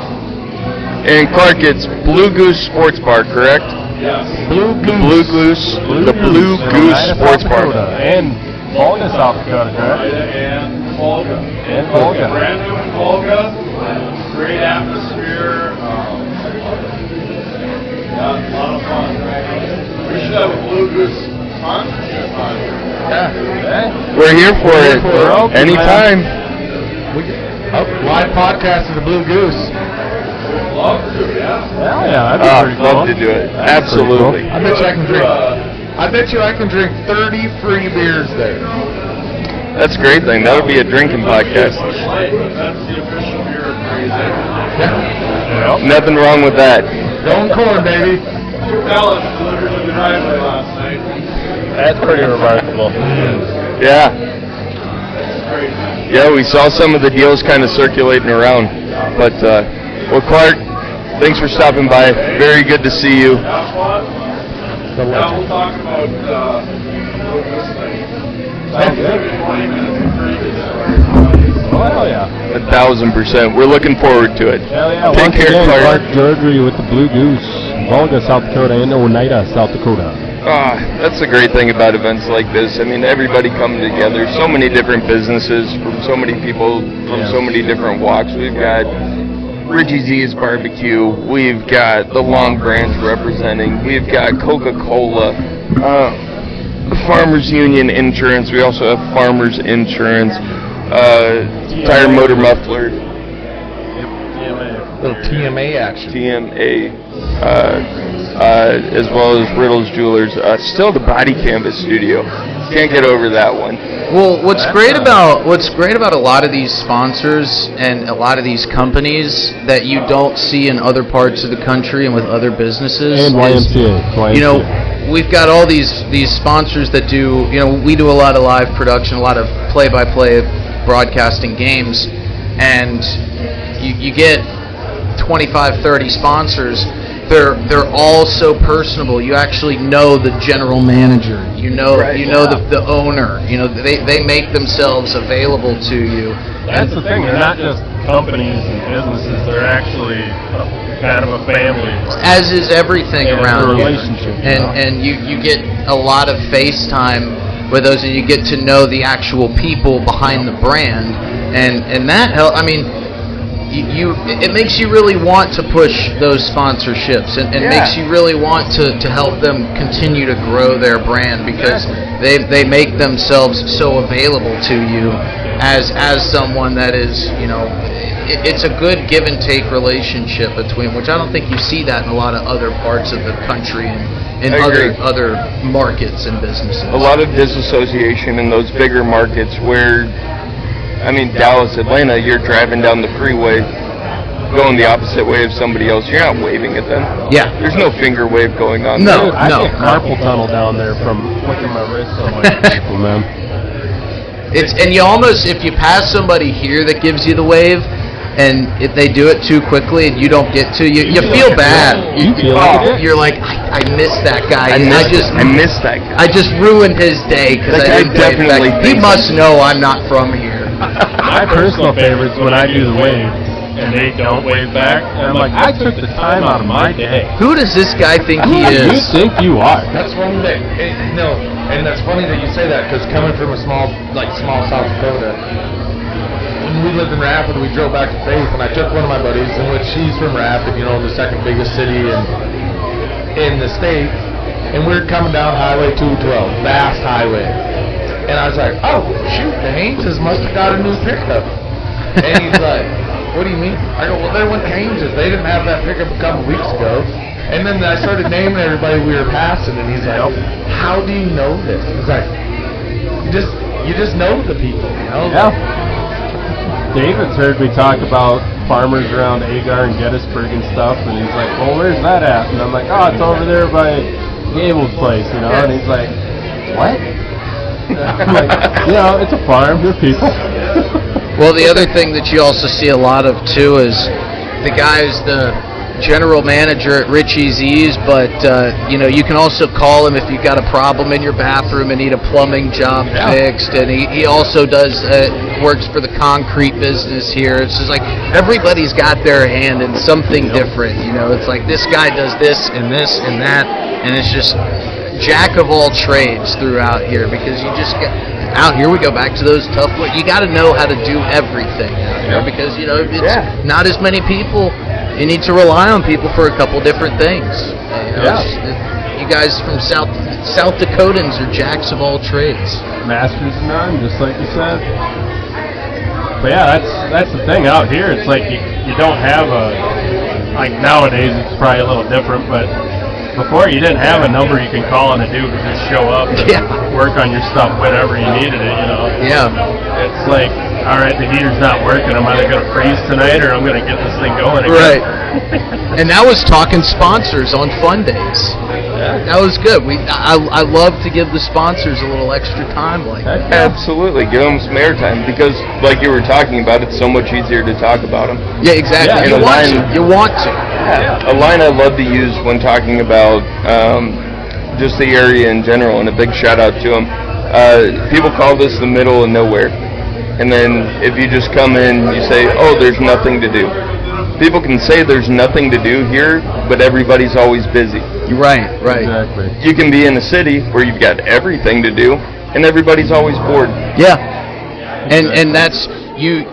And Clark, it's Blue Goose Sports Bar, correct?
Yes.
Blue Goose Sports Bar.
And Volga, South Dakota, correct?
And Volga.
And Volga.
Brand new in Volga. Great atmosphere. A lot of fun. We should have a Blue Goose sponsorship on here.
Yeah.
We're here for it.
We're open,
Anytime.
Live podcast of the Blue Goose.
Love to, yeah.
Hell yeah, that'd be pretty cool.
Love to do it. Absolutely.
I bet you I can drink. I bet you I can drink 30 free beers there.
That's a great thing. That would be a drinking podcast.
Bush Light, but that's the official beer of Crazy.
Nothing wrong with that.
Going corn, baby.
2 pallets delivered to the driveway last night.
That's pretty remarkable.
Yeah.
That's crazy.
Yeah, we saw some of the deals kind of circulating around. But, well, Clark, thanks for stopping by. Very good to see you.
Have fun. Now we'll talk about this thing.
Sounds good.
20 minutes of crazy.
Oh, hell yeah.
1,000%. We're looking forward to it.
Hell yeah.
Take
Once
care,
again,
Clark.
Clark Jordery with the Blue Goose, Volga, South Dakota, and Oneida, South Dakota.
That's the great thing about events like this. I mean, everybody coming together, so many different businesses from so many people from so many different walks. We've got Richie Z's Barbecue, we've got the Long Branch representing, we've got Coca-Cola, Farmers Union Insurance, we also have Farmers Insurance, Tire Motor Muffler,
Little TMA action.
TMA, as well as Riddle's Jewelers. Still the Body Canvas Studio. Can't get over that one.
Well, what's great about a lot of these sponsors and a lot of these companies that you don't see in other parts of the country and with other businesses
And YMCA.
you know, we've got all these sponsors that do, you know, we do a lot of live production, a lot of play-by-play broadcasting games, and you get 25, 30 sponsors. They're all so personable. You actually know the general manager. You know the owner. You know, they make themselves available to you.
That's the thing. They're not just companies and businesses. They're actually kind of a family.
As is everything around
here.
Relationship. And you get a lot of FaceTime with those, and you get to know the actual people behind the brand, and that helps. I mean, it makes you really want to push those sponsorships, and makes you really want to help them continue to grow their brand, because they make themselves so available to you as someone that is, you know, it's a good give and take relationship between, which I don't think you see that in a lot of other parts of the country and in other markets and businesses.
A lot of disassociation in those bigger markets where, I mean, Dallas, Atlanta, you're driving down the freeway, going the opposite way of somebody else. You're not waving at them.
Yeah.
There's no finger wave going on.
No,
I get carpal tunnel down there from flicking my wrist on my people, man.
And you almost, if you pass somebody here that gives you the wave, and if they do it too quickly and you don't get to, you feel bad. You're like, I missed that guy. I missed that guy. I just ruined his day because I didn't wave back. He must know I'm not from here.
My personal favorite is when I do the wave and they don't wave back, and I'm like, I took the time out of my day.
Who does this guy think he is?
Who do you think you are?
That's one thing. And that's funny that you say that, because coming from a small South Dakota, when we lived in Rapid, we drove back to Faith, and I took one of my buddies, in which she's from Rapid, you know, the second biggest city in the state, and we're coming down Highway 212, vast highway. And I was like, oh, shoot, the Hayneses must have got a new pickup. And he's like, what do you mean? I go, well, they're with Hayneses. They didn't have that pickup a couple weeks ago. And then I started naming everybody we were passing, and he's like, how do you know this? It's like, you just know the people, you know?
Yeah. David's heard me talk about farmers around Agar and Gettysburg and stuff, and he's like, well, where's that at? And I'm like, oh, it's over there by Gable's place, you know? And he's like, what? I'm like, you know, it's a farm, they're people.
Well, the other thing that you also see a lot of, too, is the guy's the general manager at Richie Z's, but, you know, you can also call him if you've got a problem in your bathroom and need a plumbing job fixed, and he also does, works for the concrete business here. It's just like everybody's got their hand in something different, you know. It's like this guy does this and that, and it's just jack of all trades throughout here, because you just get out here. We go back to those tough. You got to know how to do everything out here, because you know it's not as many people. You need to rely on people for a couple different things. You know, you guys from South Dakotans are jacks of all trades,
masters of none, just like you said. But yeah, that's the thing out here. It's like you don't have like nowadays it's probably a little different, but before you didn't have a number you can call and a dude would just show up and work on your stuff whenever you needed it, you know.
Yeah.
It's like, all right, the heater's not working. I'm either going to freeze tonight or I'm going to get this thing going again.
Right. And that was talking sponsors on Fundayz. That was good. I love to give the sponsors a little extra time like that.
Absolutely. Give them some airtime, because like you were talking about, it's so much easier to talk about them.
Yeah, exactly.
Yeah,
You want to.
A line I love to use when talking about just the area in general, and a big shout out to them. People call this the middle of nowhere. And then if you just come in, you say, oh, there's nothing to do. people can say there's nothing to do here, but everybody's always busy.
Right.
Exactly.
You can be in a city where you've got everything to do, and everybody's always bored.
Yeah. And that's you.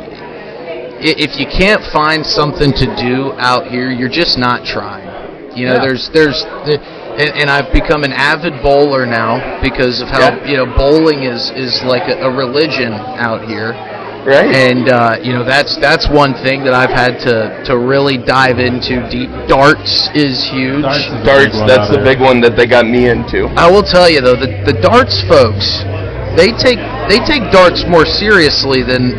If you can't find something to do out here, you're just not trying. You know, and I've become an avid bowler now because of how bowling is like a religion out here.
Right.
And that's one thing that I've had to really dive into deep. Darts is huge.
Darts, that's the big one that they got me into.
I will tell you though, the darts folks, they take darts more seriously than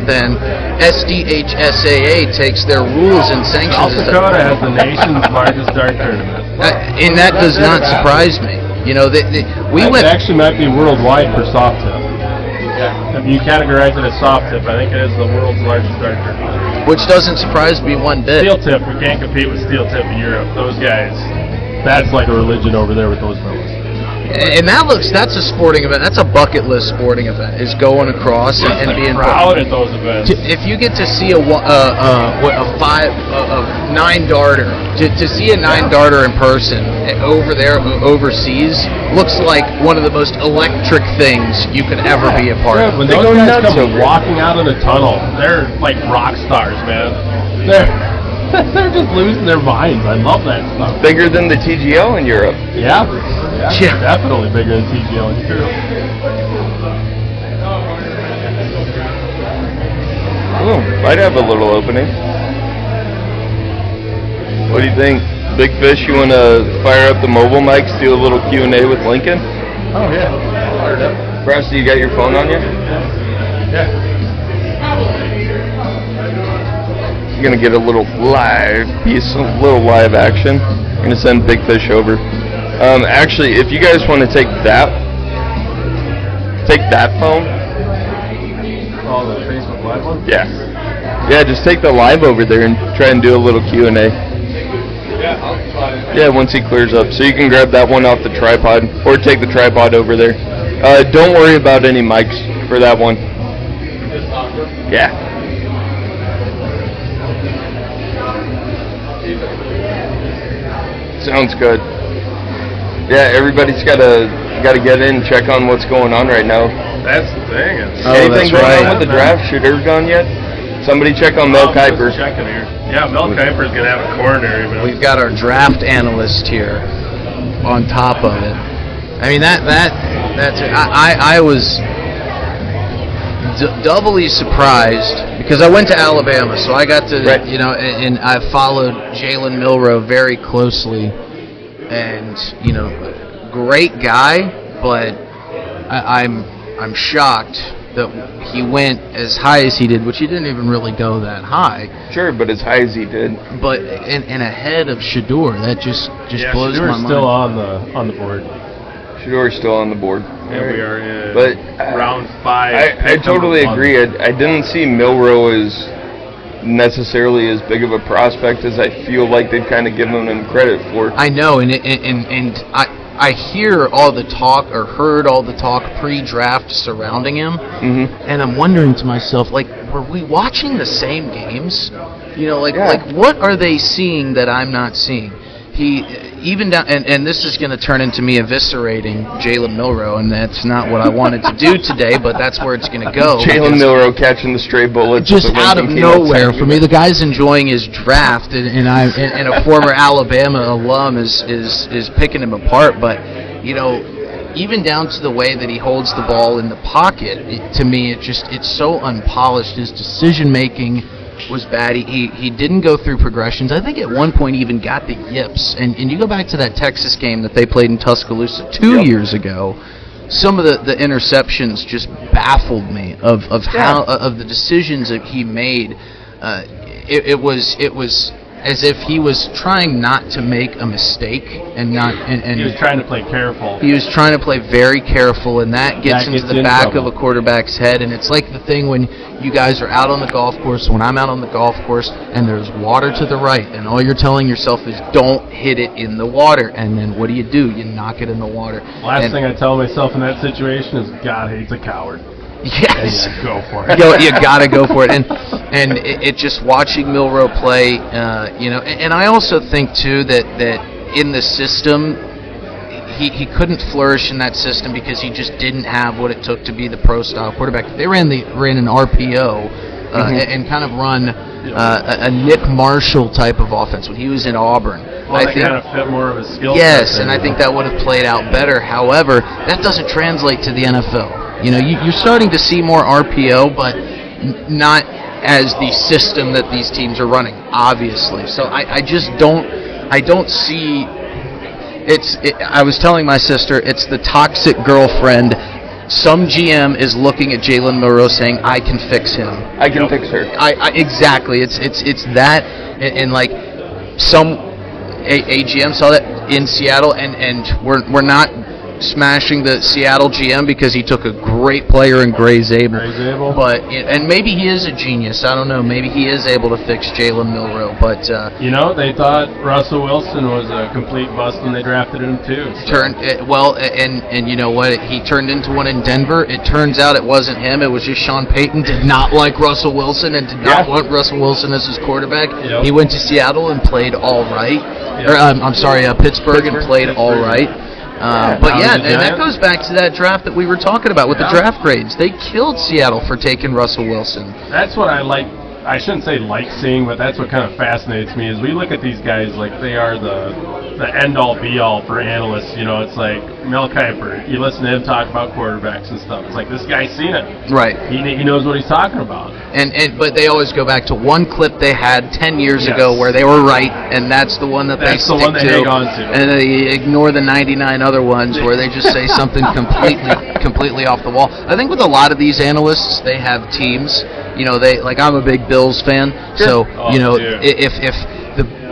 SDHSAA takes their rules and sanctions.
South Dakota has the nation's largest dart tournament.
And that does not surprise me. You know, we
It
went.
actually might be worldwide for soft tip. If you categorize it as soft tip, I think it is the world's largest dart tournament.
Which doesn't surprise me one bit.
Steel tip, we can't compete with steel tip in Europe. Those guys, that's like a religion over there with those fellas.
And that's a sporting event. That's a bucket list sporting event. Is going across and being
proud at those events.
If you get to see a 9-darter, to see a 9-darter in person over there overseas looks like one of the most electric things you could ever be a part of.
When those guys come walking out of the tunnel, they're like rock stars, man. They're just losing their minds. I love that stuff.
Bigger than the TGL in Europe.
Yeah. Definitely bigger than TGL in Europe.
Oh, might have a little opening. What do you think? Big Fish, you want to fire up the mobile mics, do a little Q&A with Lincoln?
Oh, yeah. Fired up.
Frosty, you got your phone on you?
Yeah.
You're going to get a little live piece, a little live action. I'm going to send Big Fish over. Actually, if you guys want to take that phone.
Oh, the Facebook Live one?
Yeah. Yeah, just take the live over there and try and do a little Q&A.
Yeah, I'll try it.
Yeah, once he clears up. So you can grab that one off the tripod or take the tripod over there. Don't worry about any mics for that one. Yeah. Sounds good. Yeah, everybody's got to get in and check on what's going on right now.
That's the thing.
Anything going on with the draft? Should it have gone yet? Somebody check on Mel Kiper.
Checking here. Yeah, Mel Kiper's gonna have a coronary.
We've got our draft analyst here on top of it. I mean I was doubly surprised because I went to Alabama, so I got to and I followed Jalen Milroe very closely. And great guy, but I'm shocked that he went as high as he did, which he didn't even really go that high.
Sure, but as high as he did.
But and ahead of Shador, that just blows my mind.
Shador's still on the board.
Shador's still on the board.
And we are in round 5.
I totally agree. I didn't see Milroe as necessarily as big of a prospect as I feel like they've kind of given him credit for.
I know, and I hear all the talk or heard all the talk pre-draft surrounding him, and I'm wondering to myself, like, were we watching the same games? Like what are they seeing that I'm not seeing? He even down, and this is going to turn into me eviscerating Jalen Milroe, and that's not what I wanted to do today, but that's where it's going to go.
Jalen Milroe catching the stray bullets.
Just out of nowhere for me. The guy's enjoying his draft, and a former Alabama alum is picking him apart, but, even down to the way that he holds the ball in the pocket, to me, it's so unpolished. His decision-making was bad. He didn't go through progressions. I think at one point he even got the yips. And you go back to that Texas game that they played in Tuscaloosa 2 years ago. Some of the interceptions just baffled me of how of the decisions that he made. It was as if he was trying not to make a mistake and he
was trying to play careful.
He was trying to play very careful, and that gets into the back of a quarterback's head. And it's like the thing when you guys are out on the golf course, when I'm out on the golf course, and there's water to the right, and all you're telling yourself is don't hit it in the water. And then what do? You knock it in the water.
Last thing I tell myself in that situation is God hates a coward.
Yes.
Yeah, go for it.
You gotta go for it. And And it just watching Milroe play, and I also think too that in the system, he couldn't flourish in that system because he just didn't have what it took to be the pro style quarterback. They ran an RPO and kind of run a Nick Marshall type of offense when he was in Auburn.
Well, I think kind of fit more of a skill set.
Yes, and I think that would have played out better. However, that doesn't translate to the NFL. You're starting to see more RPO, but not as the system that these teams are running, obviously. So I just don't see. I was telling my sister, it's the toxic girlfriend. Some GM is looking at Jalen Milroe saying, "I can fix him.
I can fix her."
Exactly. It's that, and like a GM saw that in Seattle, and we're not smashing the Seattle GM because he took a great player in Gray Zabel. But and maybe he is a genius. I don't know. Maybe he is able to fix Jalen Milroe. But
they thought Russell Wilson was a complete bust when they drafted him too. So.
And you know what? He turned into one in Denver. It turns out it wasn't him. It was just Sean Payton did not like Russell Wilson and did not want Russell Wilson as his quarterback.
Yep.
He went to Seattle and played all right. Yep. Pittsburgh and played all right. And that goes back to that draft that we were talking about with the draft grades. They killed Seattle for taking Russell Wilson.
That's what I like. I shouldn't say like seeing, but that's what kind of fascinates me is we look at these guys like they are the end-all, be-all for analysts. It's like Mel Kiper. You listen to him talk about quarterbacks and stuff. It's like this guy's seen it.
Right.
He knows what he's talking about.
But they always go back to one clip they had 10 years ago where they were right, and that's the one that they stick to.
Hang on to.
And they ignore the 99 other ones where they just say something completely off the wall. I think with a lot of these analysts, they have teams. I'm a big Bills fan, so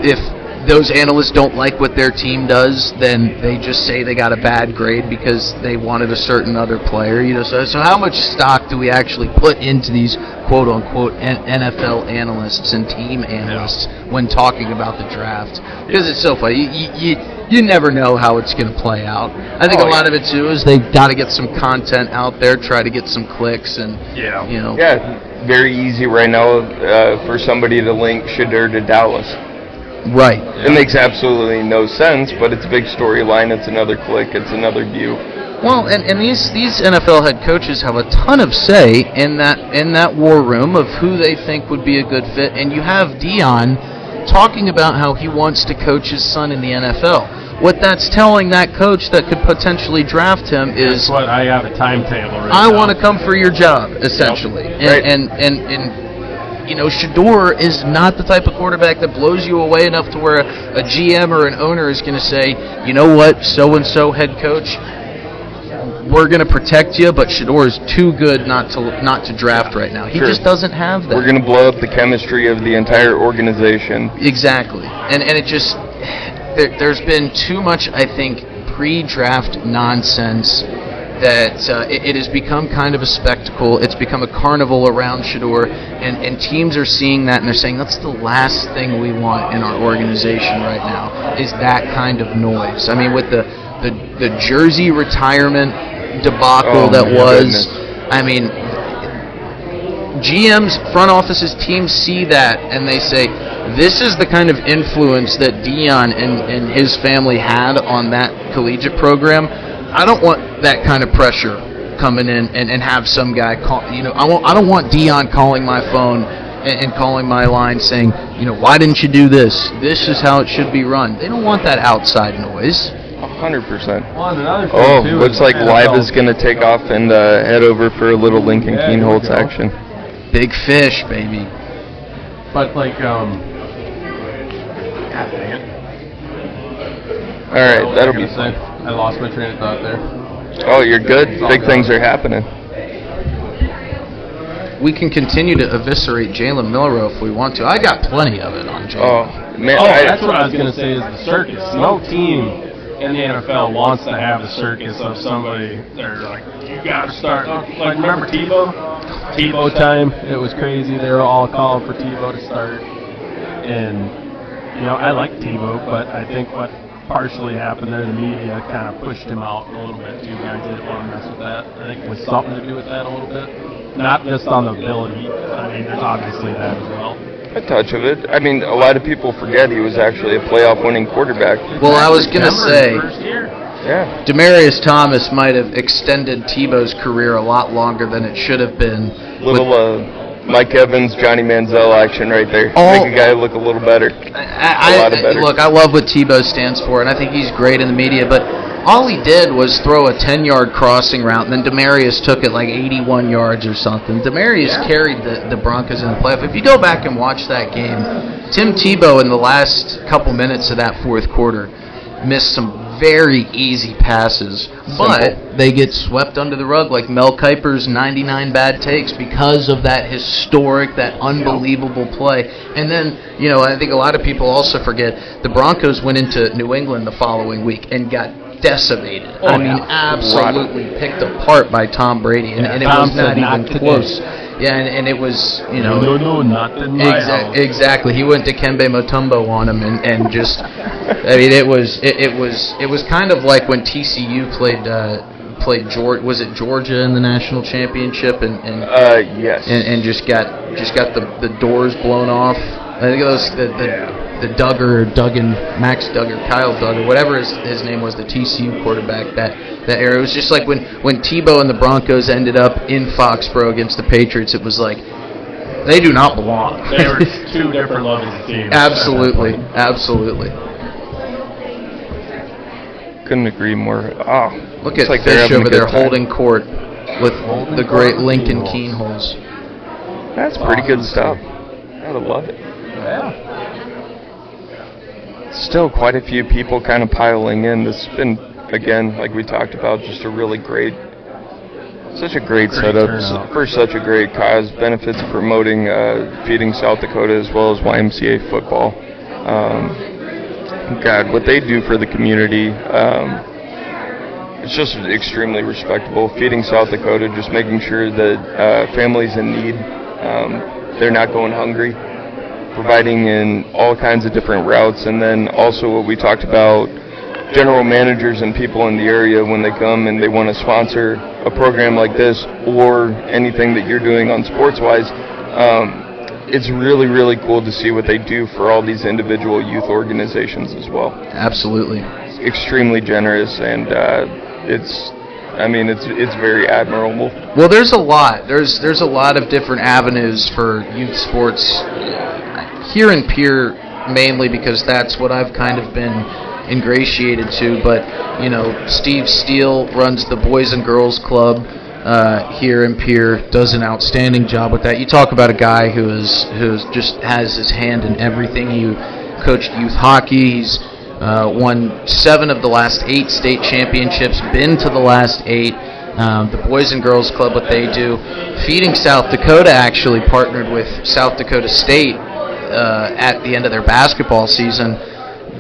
if those analysts don't like what their team does, then they just say they got a bad grade because they wanted a certain other player. So how much stock do we actually put into these quote unquote NFL analysts and team analysts when talking about the draft? Because it's so funny. You never know how it's going to play out. I think a lot of it too is they've got to get some content out there, try to get some clicks, and
very easy right now for somebody to link Shedeur to Dallas.
Right.
It makes absolutely no sense, but it's a big storyline. It's another click. It's another view.
Well, and these NFL head coaches have a ton of say in that war room of who they think would be a good fit. And you have Deion talking about how he wants to coach his son in the NFL. What that's telling that coach that could potentially draft him is,
what I have a timetable right
I
now.
want to come for your job, essentially.
Yep.
And Shedeur is not the type of quarterback that blows you away enough to where a GM or an owner is going to say, you know what, so-and-so head coach, we're going to protect you, but Shedeur is too good not to draft right now. He just doesn't have that.
We're going to blow up the chemistry of the entire organization.
Exactly. And it just, there's been too much, I think, pre-draft nonsense that it has become kind of a spectacle. It's become a carnival around Shedeur, and teams are seeing that, and they're saying that's the last thing we want in our organization right now is that kind of noise. I mean, with the jersey retirement debacle was, I mean, GMs, front offices, teams see that, and they say, this is the kind of influence that Deion and his family had on that collegiate program. I don't want that kind of pressure coming in and have some guy call. I don't want Deion calling my phone and calling my line saying, why didn't you do this? This is how it should be run. They don't want that outside noise.
100%.
Well, and another thing too
looks like Live is going to take off and head over for a little Lincoln Kienholz action.
Big fish, baby.
But God dang it.
All right, that'll be fun.
I lost my train of thought there.
Oh, you're good. Big things are happening.
We can continue to eviscerate Jalen Milroe if we want to. I got plenty of it on Jalen.
Oh, man.
That's what I was going to say is the circus. No team in the NFL wants to have the circus of somebody. They're like, you got to start. Like, remember Tebow? Tebow time. It was crazy. They were all calling for Tebow to start. And, I like Tebow, but I think what partially happened there, the media kind of pushed him out a little bit. You guys didn't want to mess with that. I think it was something to do with that a little bit.
not just on the ability. I mean, there's obviously that as well.
A touch of it. I mean, a lot of people forget he was actually a playoff-winning quarterback.
Well, I was going to say,
First year.
Yeah.
Demarius Thomas might have extended Tebow's career a lot longer than it should have been.
Little Mike Evans, Johnny Manziel action right there.
Oh.
Make a guy look a little better. A lot better.
Look, I love what Tebow stands for, and I think he's great in the media, but all he did was throw a 10-yard crossing route, and then Demarius took it like 81 yards or something. Demarius carried the Broncos in the playoff. If you go back and watch that game, Tim Tebow in the last couple minutes of that fourth quarter missed some very easy passes, but they get swept under the rug like Mel Kiper's 99 bad takes because of that historic, that unbelievable play. And then, I think a lot of people also forget the Broncos went into New England the following week and got decimated. Absolutely picked apart by Tom Brady, and it was not even close. Yeah, and it was,
No, not in my house.
Exactly. He went to Kembe Mutombo on him, and just, I mean, it was kind of like when TCU played Georgia in the national championship, and
yes,
and just got the doors blown off. I think it was the Max Duggar, Kyle Duggar, whatever his name was, the TCU quarterback that era. It was just like when Tebow and the Broncos ended up in Foxborough against the Patriots. It was like they do not belong.
They were two different levels of teams.
Absolutely.
Couldn't agree more. Oh,
Look at
like
Fish over there holding court with the great Lincoln Kienholz.
That's pretty good stuff. I would love it.
Yeah.
Still quite a few people kind of piling in. This has been, again, like we talked about, just a really great setup for such a great cause. Benefits promoting Feeding South Dakota as well as YMCA football. God, what they do for the community, it's just extremely respectable. Feeding South Dakota, just making sure that families in need, they're not going hungry. Providing in all kinds of different routes, and then also what we talked about, general managers and people in the area when they come and they want to sponsor a program like this or anything that you're doing on sports-wise. It's really, really cool to see what they do for all these individual youth organizations as well.
Absolutely.
It's extremely generous, and it's very admirable.
Well, there's a lot. There's a lot of different avenues for youth sports here in Pierre, mainly because that's what I've kind of been ingratiated to. But Steve Steele runs the Boys and Girls Club here in Pierre, does an outstanding job with that. You talk about a guy who's just has his hand in everything. He coached youth hockey. He's won 7 of the last 8 state championships, been to the last 8. The Boys and Girls Club, what they do. Feeding South Dakota actually partnered with South Dakota State at the end of their basketball season,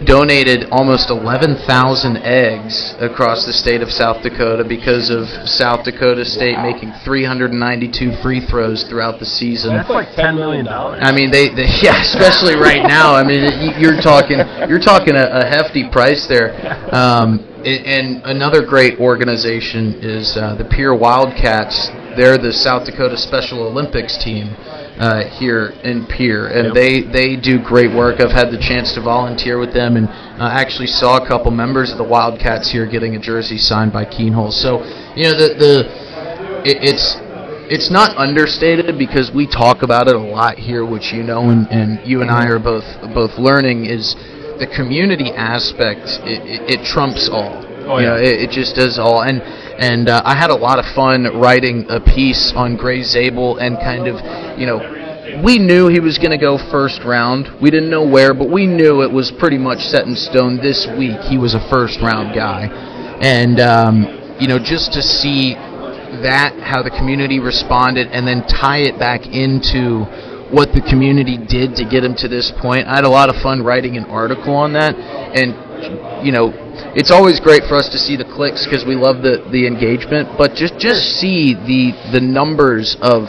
donated almost 11,000 eggs across the state of South Dakota because of South Dakota State making 392 free throws throughout the season.
That's like $10 million.
I mean, they especially right now. I mean, you're talking a hefty price there. And another great organization is the Pierre Wildcats. They're the South Dakota Special Olympics team here in Pierre, and they do great work. I've had the chance to volunteer with them, and actually saw a couple members of the Wildcats here getting a jersey signed by Kienholz. So, it's not understated because we talk about it a lot here, which and you and I are both learning is the community aspect. It trumps all. Oh, yeah. It just does all. And I had a lot of fun writing a piece on Gray Zabel and kind of, we knew he was going to go first round. We didn't know where, but we knew it was pretty much set in stone this week. He was a first round guy. And, just to see that, how the community responded, and then tie it back into what the community did to get him to this point. I had a lot of fun writing an article on that. And, it's always great for us to see the clicks because we love the engagement, but just see the numbers of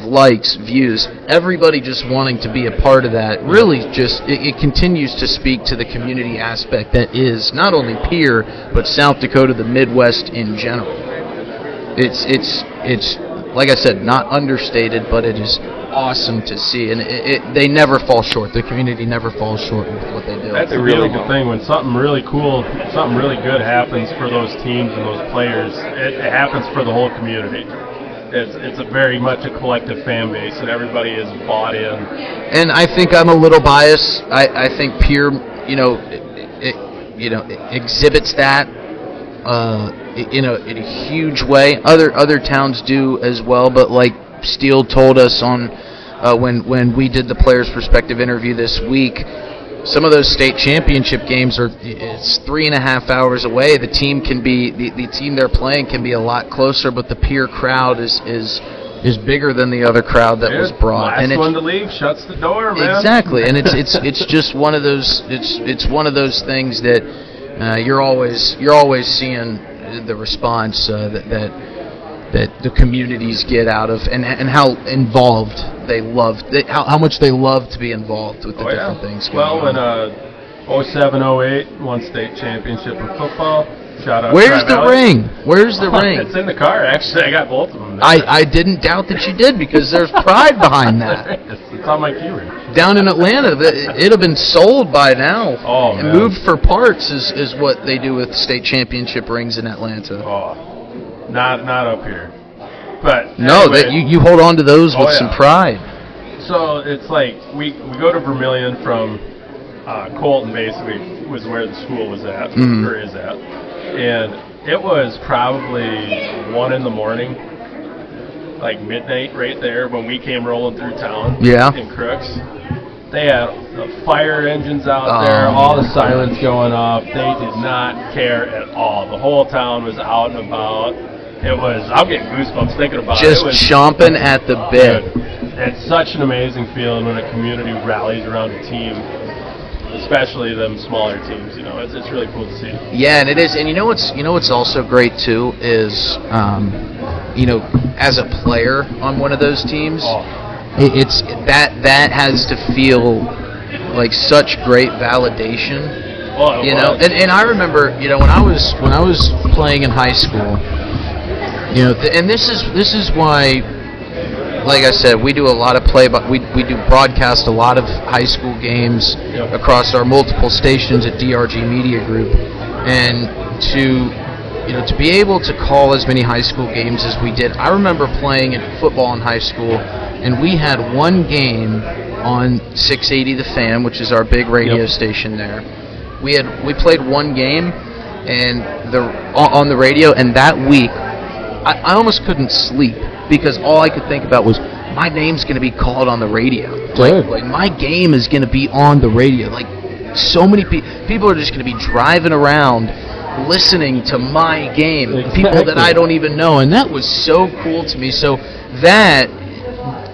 likes, views, everybody just wanting to be a part of that. Really just it continues to speak to the community aspect that is not only Pierre but South Dakota, the Midwest in general. It's like I said, not understated, but it is awesome to see, and they never fall short. The community never falls short with what they do.
That's the beautiful thing. When something really cool, something really good happens for those teams and those players, it happens for the whole community. It's a very much a collective fan base, and everybody is bought in.
And I think I'm a little biased. I think Pierre, exhibits that in a huge way. Other towns do as well, but like Steele told us on when we did the Players Perspective interview this week, some of those state championship games it's 3.5 hours away. The team the team they're playing can be a lot closer, but the Pierre crowd is bigger than the other crowd that was brought.
Last one to leave shuts the door, man.
Exactly, and it's just one of those it's one of those things that you're always seeing the response that the communities get out of, and how involved how much they love to be involved with the different things going on.
When 07-08 won state championship in football. Shout out.
Where's the ring? Where's the ring?
It's in the car, actually. I got both of them there.
I didn't doubt that you did, because there's pride behind that.
It's on my key ring.
Down in Atlanta, it'd have been sold by now.
Oh,
and
man.
moved for parts is what they do with state championship rings in Atlanta.
Oh, not up here. But
no,
anyway,
that you hold on to those with some pride.
So it's like we go to Vermilion from Colton, basically, was where the school was at, or is at. And it was probably 1 in the morning, like midnight right there, when we came rolling through town in Crooks. They had the fire engines out there, all the sirens going off. They did not care at all. The whole town was out and about. I'm getting goosebumps thinking about it.
Just chomping at the bit.
It's such an amazing feeling when a community rallies around a team, especially them smaller teams. It's really cool to see.
Yeah, and it is. And you know what's also great too is, as a player on one of those teams, it's that has to feel like such great validation. And I remember, when I was playing in high school, and this is why, like I said, we do a lot of we do broadcast a lot of high school games across our multiple stations at DRG Media Group, and to be able to call as many high school games as we did. I remember playing in football in high school, and we had one game on 680 The Fan, which is our big radio station there. We played one game and on the radio, and that week I almost couldn't sleep, because all I could think about was, my name's going to be called on the radio. Like my game is going to be on the radio. Like, so many people are just going to be driving around listening to my game. People that I don't even know. And that was so cool to me. So that,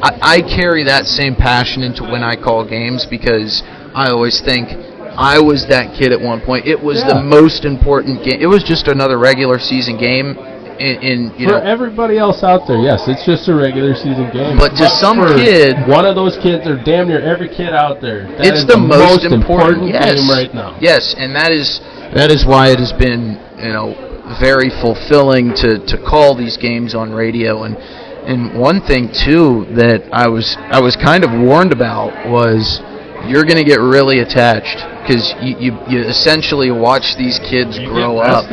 I carry that same passion into when I call games, because I always think, I was that kid at one point. It was the most important game. It was just another regular season game. For
everybody else out there, yes, it's just a regular season game.
But to some kid,
one of those kids, or damn near every kid out there,
it's the most important
game right now.
Yes, and that is why it has been very fulfilling to call these games on radio. And one thing too that I was kind of warned about was, you're going to get really attached, because you essentially watch these kids grow up.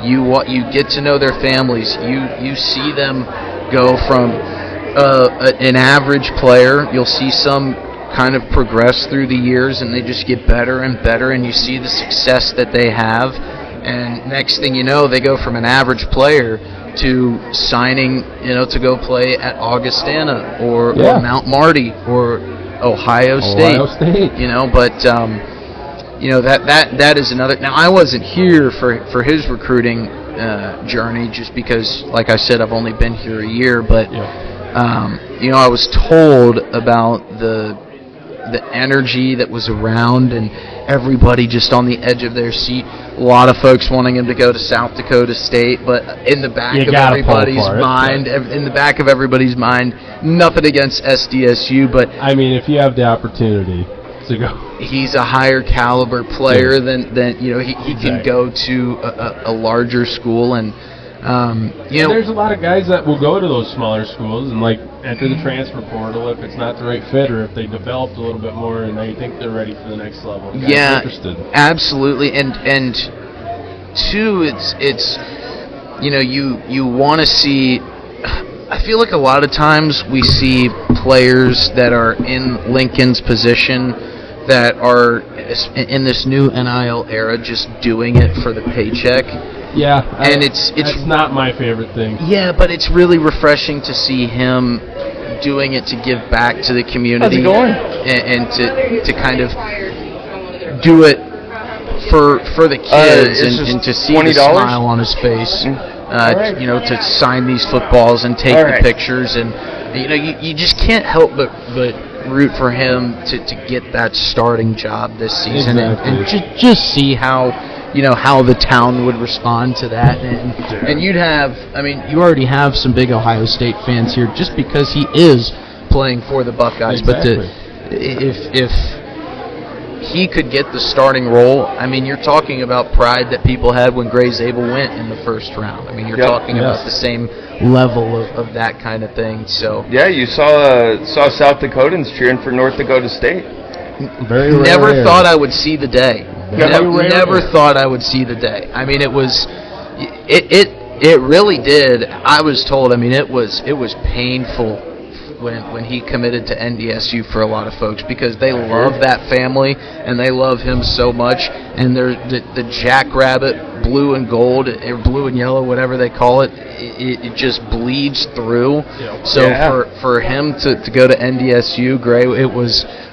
You get to know their families. You see them go from an average player. You'll see some kind of progress through the years, and they just get better and better, and you see the success that they have. And next thing you know, they go from an average player to signing, to go play at Augustana or Mount Marty or Ohio State. But that is another. Now, I wasn't here for his recruiting journey, just because, like I said, I've only been here a year. But I was told about the energy that was around, and everybody just on the edge of their seat. A lot of folks wanting him to go to South Dakota State, but in the back of everybody's mind, nothing against SDSU, but
I mean, if you have the opportunity to go,
he's a higher caliber player than he can go to a larger school, and
There's a lot of guys that will go to those smaller schools and like enter the transfer portal if it's not the right fit or if they developed a little bit more and they think they're ready for the next level. Guys
Yeah,
interested.
absolutely. And two, it's you want to see. I feel like a lot of times we see players that are in Lincoln's position that are in this new NIL era just doing it for the paycheck.
Yeah,
and
it's not my favorite thing.
Yeah, but it's really refreshing to see him doing it to give back to the community.
How's it going?
And to kind of do it for the kids and to see
$20?
the smile on his face.
Right.
To sign these footballs and take the pictures, and you just can't help but root for him to get that starting job this season, and just see how the town would respond to that, and you already have some big Ohio State fans here just because he is playing for the Buckeyes,
exactly.
but if he could get the starting role, you're talking about pride that people had when Gray Zabel went in the first round. You're talking about the same level of that kind of thing. So
yeah, you saw South Dakotans cheering for North Dakota State.
Very
never
rare.
thought I would see the day. Never thought I would see the day. It really did. I was told. It was painful when he committed to NDSU for a lot of folks because they love that family and they love him so much, and the Jackrabbit blue and gold or blue and yellow, whatever they call it, it just bleeds through. So for him to go to NDSU, Gray,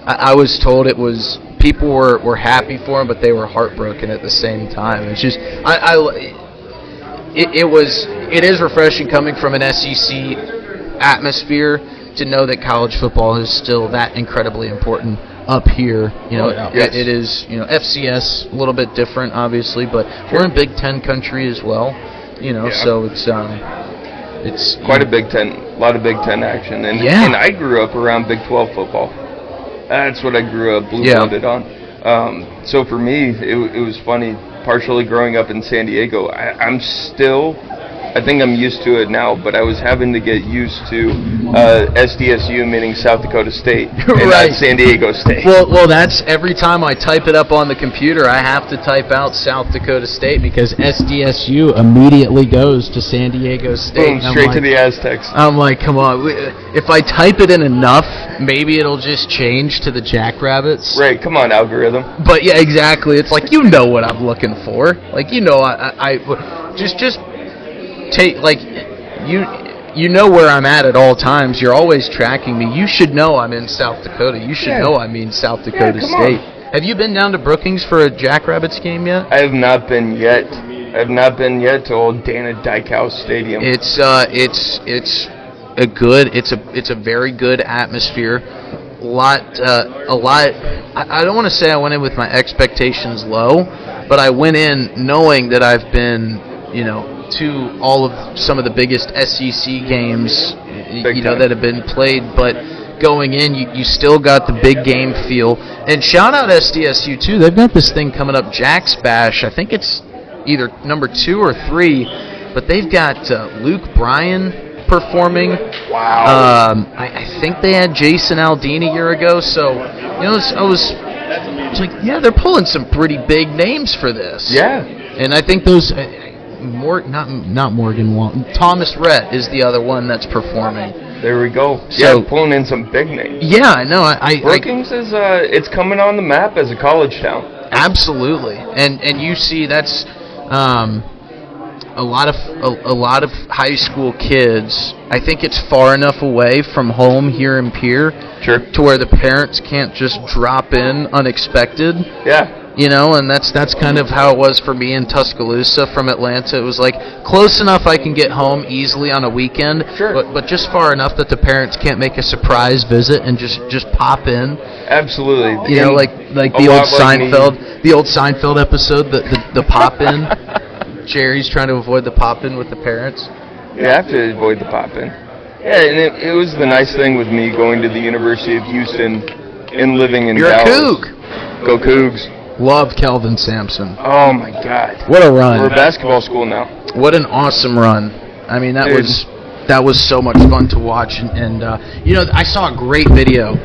I was told it was, people were happy for him, but they were heartbroken at the same time. It's just it is refreshing coming from an SEC atmosphere to know that college football is still that incredibly important up here. It is, FCS a little bit different, obviously, but we're in Big Ten country as well. So it's
quite a Big Ten, a lot of Big Ten action, and I grew up around Big 12 football. That's what I grew up blue-blooded on. So for me, it was funny. Partially growing up in San Diego, I think I'm used to it now, but I was having to get used to SDSU, meaning South Dakota State, and not San Diego State.
Well, that's every time I type it up on the computer, I have to type out South Dakota State because SDSU immediately goes to San Diego State.
Boom, straight to the Aztecs.
I'm like, come on. If I type it in enough, maybe it'll just change to the Jackrabbits.
Right, come on, algorithm.
But yeah, exactly. It's like, what I'm looking for. Like, I just take, like, you know where I'm at all times. You're always tracking me. You should know I'm in South Dakota. You should know I'm in South Dakota State. Have you been down to Brookings for a Jackrabbits game yet?
I have not been yet. I have not been yet to old Dana Dykhouse Stadium.
It's a very good atmosphere. A lot. I don't want to say I went in with my expectations low, but I went in knowing that I've been, to all of some of the biggest SEC games, that have been played, but going in, you still got the big game feel. And shout out SDSU too. They've got this thing coming up, Jack's Bash. I think it's either number 2 or 3, but they've got Luke Bryan performing.
Wow.
I think they had Jason Aldean a year ago. So I was like, they're pulling some pretty big names for this.
Yeah.
And I think those. Not Morgan Walton. Thomas Rhett is the other one that's performing.
There we go.
So,
pulling in some big names.
Yeah, I know.
Brookings is it's coming on the map as a college town.
Absolutely, and you see that's a lot of high school kids. I think it's far enough away from home here in Pierre, to where the parents can't just drop in unexpected.
Yeah.
And that's kind of how it was for me in Tuscaloosa from Atlanta. It was like close enough I can get home easily on a weekend, but just far enough that the parents can't make a surprise visit and just pop in.
Absolutely.
Like the old Seinfeld episode, the pop in. Jerry's trying to avoid the pop in with the parents.
You have to avoid the pop in. Yeah, and it was the nice thing with me going to the University of Houston and living in Dallas.
You're a Coug.
Go Cougs.
Love Kelvin Sampson.
Oh my God.
What a run.
We're a basketball school now.
What an awesome run. I mean, that was so much fun to watch. And I saw a great video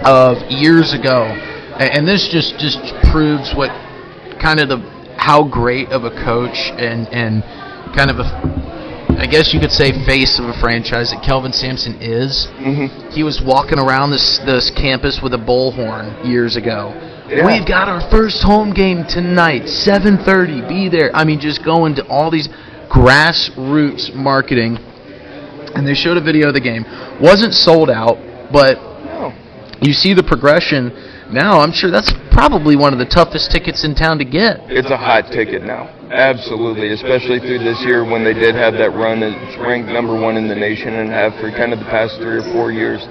of years ago, and this just proves what kind of how great of a coach and kind of I guess you could say face of a franchise that Kelvin Sampson is.
Mm-hmm.
He was walking around this campus with a bullhorn years ago.
Yeah.
We've got our first home game tonight, 7:30. Be there. I mean, just going to all these grassroots marketing. And they showed a video of the game. Wasn't sold out, but you see the progression. Now, I'm sure that's probably one of the toughest tickets in town to get.
It's a hot ticket now. Absolutely, especially through this year when they did have that run. It's ranked #1 in the nation and have for kind of the past 3 or 4 years.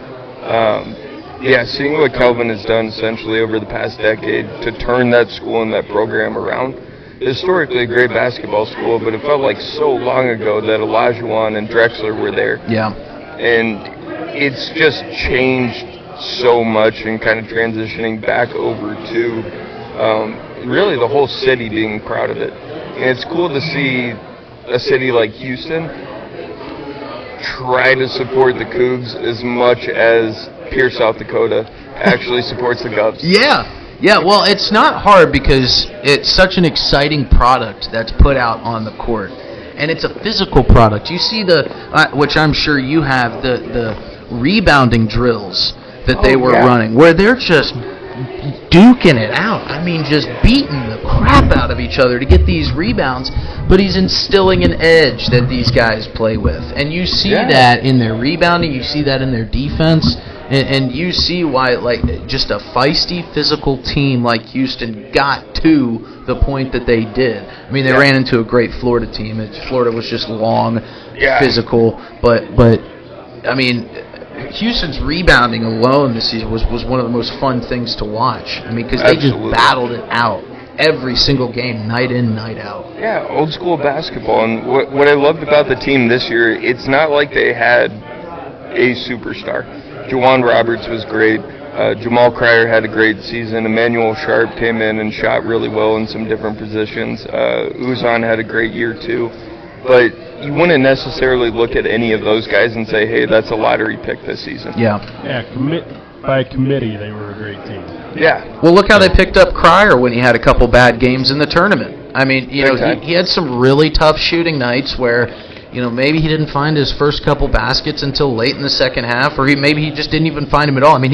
Seeing what Kelvin has done essentially over the past decade to turn that school and that program around. Historically a great basketball school, but it felt like so long ago that Olajuwon and Drexler were there.
Yeah.
And it's just changed so much and kind of transitioning back over to really the whole city being proud of it. And it's cool to see a city like Houston try to support the Cougs as much as Pierre, South Dakota actually supports the Govs.
Yeah, well, it's not hard because it's such an exciting product that's put out on the court. And it's a physical product. You see which I'm sure you have, the rebounding drills that they were running, where they're just duking it out. I mean, just beating the crap out of each other to get these rebounds. But he's instilling an edge that these guys play with. And you see that in their rebounding. You see that in their defense. And you see why, like, just a feisty physical team like Houston got to the point that they did. I mean, they ran into a great Florida team. Florida was just long, physical. But I mean, Houston's rebounding alone this season was one of the most fun things to watch. I mean, because they just battled it out every single game, night in, night out. Yeah,
old school basketball. And what I loved about the team this year, it's not like they had a superstar. Juwan Roberts was great. Jamal Cryer had a great season. Emmanuel Sharp came in and shot really well in some different positions. Uzan had a great year too. But you wouldn't necessarily look at any of those guys and say, hey, that's a lottery pick this season.
Yeah,
by committee, they were a great team.
Yeah.
Well, look how they picked up Cryer when he had a couple bad games in the tournament. I mean, he had some really tough shooting nights where, maybe he didn't find his first couple baskets until late in the second half, or maybe he just didn't even find him at all. I mean,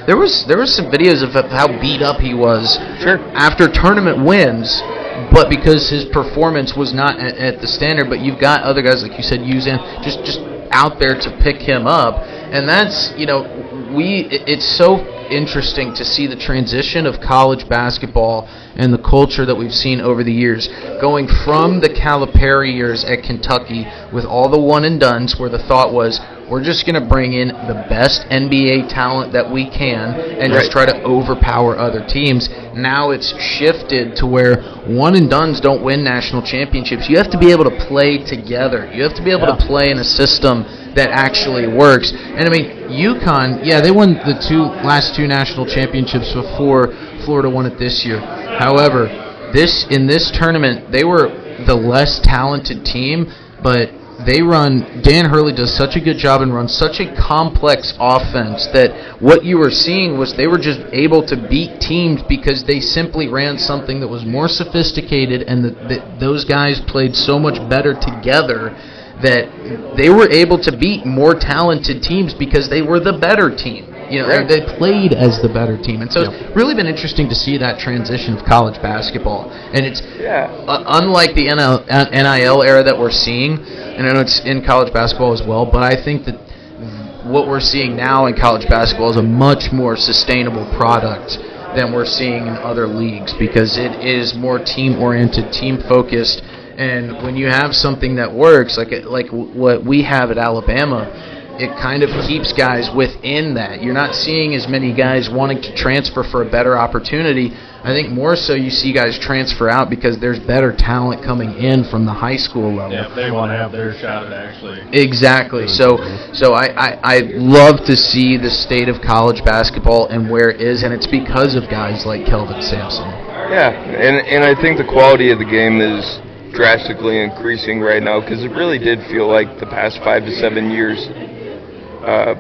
there was some videos of how beat up he was after tournament wins, but because his performance was not at the standard. But you've got other guys, like you said, Uzan, just out there to pick him up, and that's it's so interesting to see the transition of college basketball and the culture that we've seen over the years, going from the Calipari years at Kentucky with all the one-and-dones where the thought was, we're just going to bring in the best NBA talent that we can and just try to overpower other teams. Now it's shifted to where one-and-dones don't win national championships. You have to be able to play together. You have to be able to play in a system that actually works. And I mean, UConn, they won the last two national championships before Florida won it this year. However, in this tournament, they were the less talented team, but Dan Hurley does such a good job and runs such a complex offense that what you were seeing was they were just able to beat teams because they simply ran something that was more sophisticated, and those guys played so much better together that they were able to beat more talented teams because they were the better team. They played as the better team. And so it's really been interesting to see that transition of college basketball. And it's unlike the NIL era that we're seeing, and I know it's in college basketball as well, but I think that what we're seeing now in college basketball is a much more sustainable product than we're seeing in other leagues because it is more team-oriented, team-focused. And when you have something that works, like what we have at Alabama, it kind of keeps guys within that. You're not seeing as many guys wanting to transfer for a better opportunity. I think more so you see guys transfer out because there's better talent coming in from the high school level.
Yeah, they want to have their shot at actually.
Exactly. So I love to see the state of college basketball and where it is, and it's because of guys like Kelvin Sampson.
Yeah, and I think the quality of the game is drastically increasing right now because it really did feel like the past 5 to 7 years.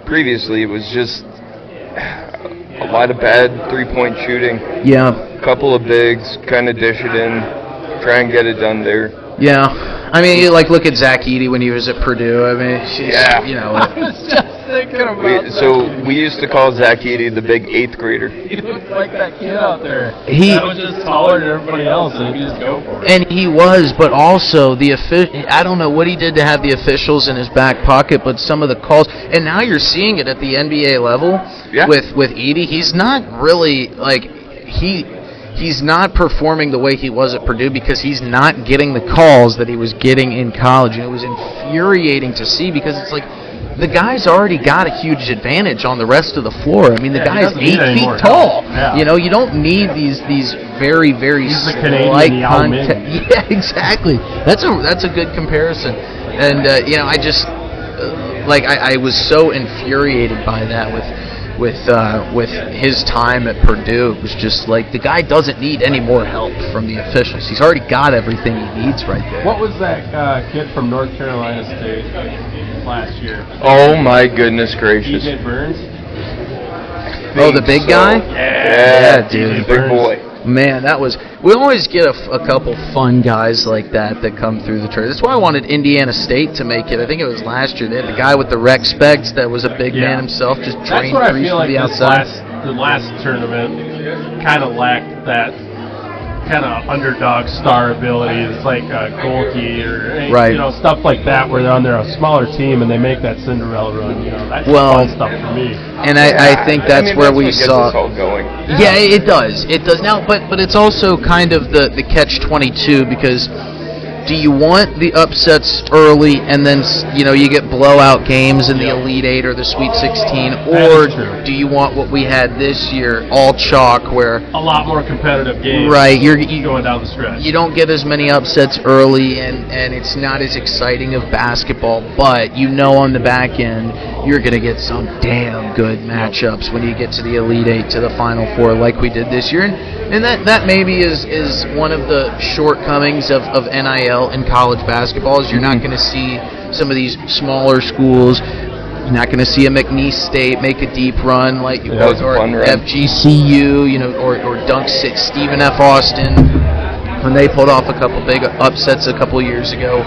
Previously, it was just a lot of bad three-point shooting.
Yeah.
A couple of bigs, kind of dish it in, try and get it done there.
Yeah. I mean, you look at Zach Edey when he was at Purdue. I mean, you know.
I was just thinking about that.
So we used to call Zach Edey the big 8th grader.
He looked like that kid out there.
He
was just taller than everybody else, and he could just go for it.
And he was, but also I don't know what he did to have the officials in his back pocket, but some of the calls, and now you're seeing it at the NBA level with Edey. He's not really he's not performing the way he was at Purdue because he's not getting the calls that he was getting in college. And it was infuriating to see because it's like the guy's already got a huge advantage on the rest of the floor. I mean, the guy's 8 feet tall.
Yeah.
You know, you don't need these very, very slight contact. Yeah, exactly. That's a good comparison. And you know, I just I was so infuriated by that with his time at Purdue. It was just like the guy doesn't need any more help from the officials. He's already got everything he needs right there.
What was that kid from North Carolina State last year?
Oh my goodness gracious!
DJ Burns.
Oh, the big guy?
Yeah,
dude.
Big boy.
Man, we always get a couple fun guys like that come through the tournament. That's why I wanted Indiana State to make it. I think it was last year. They had the guy with the rec specs that was a big man himself, just drained threes from the outside.
The last tournament kind of lacked that kind of underdog star ability. It's like Golke or stuff like that, where they're on a smaller team and they make that Cinderella run. You know, that's fun stuff for me.
And I think that's where we saw.
Going.
Yeah, it does. It does now, but it's also kind of the catch-22 because do you want the upsets early and then you get blowout games in the Elite Eight or the Sweet 16, or do you want what we had this year, all chalk, where
a lot more competitive games?
Right, you're
going down the stretch.
You don't get as many upsets early, and it's not as exciting of basketball. But on the back end, you're going to get some damn good matchups when you get to the Elite Eight, to the Final Four, like we did this year, and that maybe is one of the shortcomings of NIL in college basketball is you're not going to see some of these smaller schools. You're not going to see a McNeese State make a deep run or FGCU, or Dunk City, Stephen F. Austin when they pulled off a couple big upsets a couple years ago.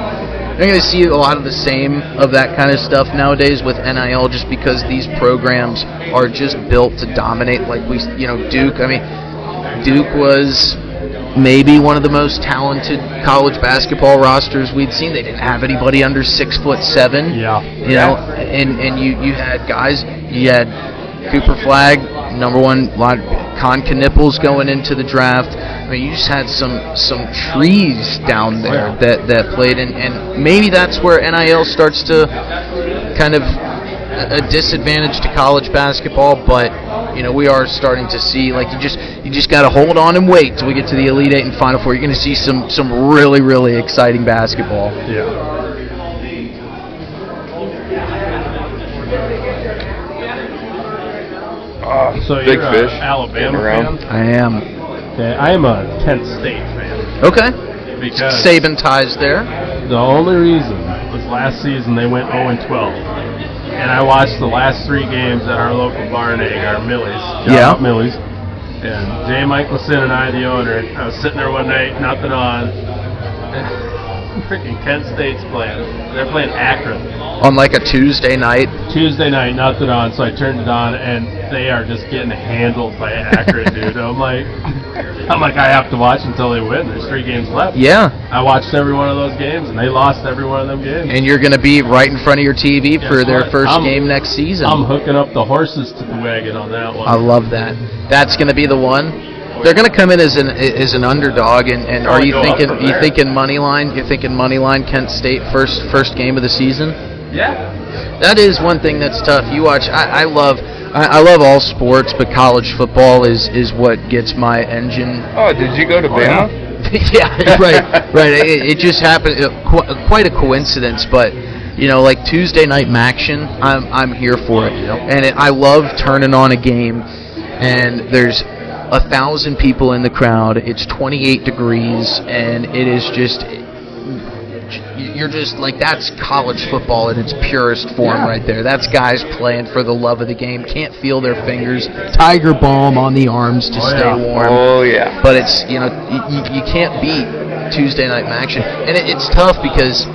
You're going to see a lot of the same of that kind of stuff nowadays with NIL, just because these programs are just built to dominate. Like Duke. I mean, Duke was maybe one of the most talented college basketball rosters we'd seen. They didn't have anybody under 6'7".
Yeah.
And you had guys. You had Cooper Flagg, number one, Con Knipples going into the draft. I mean, you just had some trees down there that played, and maybe that's where NIL starts to kind of a disadvantage to college basketball, but we are starting to see, like, you just got to hold on and wait till we get to the Elite Eight and Final Four. You're going to see some really, really exciting basketball.
Yeah. So
Big
you're
fish.
an Alabama fan?
I am.
Okay, I am a Kent State fan.
Okay.
Because
Saban ties there.
The only reason was last season they went 0-12. And I watched the last 3 games at our local bar and egg, our Millie's. Shout out Millie's. And Jay Michelson and I, the owner, I was sitting there one night, nothing on. Freaking Kent State's playing. They're playing Akron.
On like a Tuesday night?
Tuesday night, nothing on, so I turned it on, and they are just getting handled by Akron, dude. I'm like, I have to watch until they win. There's 3 games left.
Yeah.
I watched every one of those games, and they lost every one of them games.
And you're going to be right in front of your TV for their first game next season.
I'm hooking up the horses to the wagon on that one.
I love that. That's going to be the one. They're going to come in as an underdog, and are you thinking money line? You're thinking money line Kent State first game of the season?
Yeah.
That is one thing that's tough. You watch. I love all sports, but college football is what gets my engine.
Oh, did you go to Bama?
Yeah, right. It just happened. Quite a coincidence, but like Tuesday night Maction, I'm here for it.
Yep.
And I love turning on a game, and there's 1,000 people in the crowd. It's 28 degrees, and it is just, you're just like, that's college football in its purest form right there. That's guys playing for the love of the game, can't feel their fingers, Tiger Balm on the arms to stay warm.
Oh, yeah.
But it's, you can't beat Tuesday night action. And it's tough because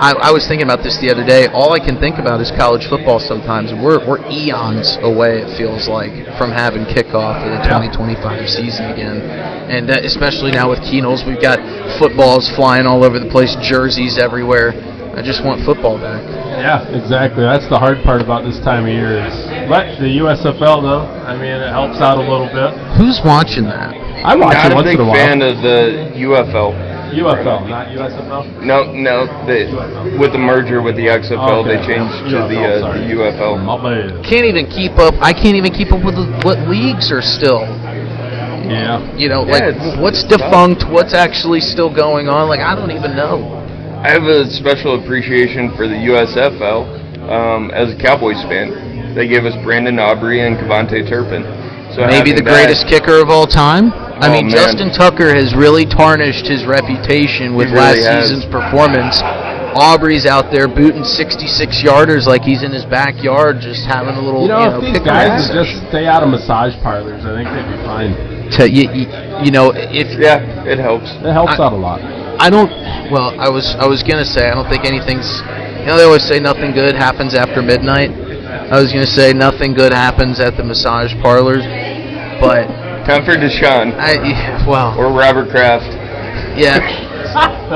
I was thinking about this the other day. All I can think about is college football sometimes. We're eons away, it feels like, from having kickoff of the 2025 season again. And especially now with Kienholz, we've got footballs flying all over the place, jerseys everywhere. I just want football back.
Yeah, exactly. That's the hard part about this time of year is let the USFL, though. I mean, it helps out a little bit.
Who's watching that?
I'm watching once in a while.
Not a big fan of the UFL.
UFL, not USFL?
No, with the merger with the XFL, they changed to the UFL.
Can't even keep up. I can't even keep up with what leagues are still.
Yeah.
What's defunct, what's actually still going on? Like, I don't even know.
I have a special appreciation for the USFL as a Cowboys fan. They gave us Brandon Aubrey and Cavante Turpin. So
maybe the greatest kicker of all time? I mean, Justin Tucker has really tarnished his reputation with last season's performance. Aubrey's out there booting 66-yarders like he's in his backyard just having a little,
if these guys would just stay out of massage parlors, I think they'd be fine.
It helps.
It helps out a lot.
I was going to say, I don't think anything's, they always say nothing good happens after midnight. I was going to say nothing good happens at the massage parlors, but...
Time for Deshaun. Or Robert Kraft.
Yeah.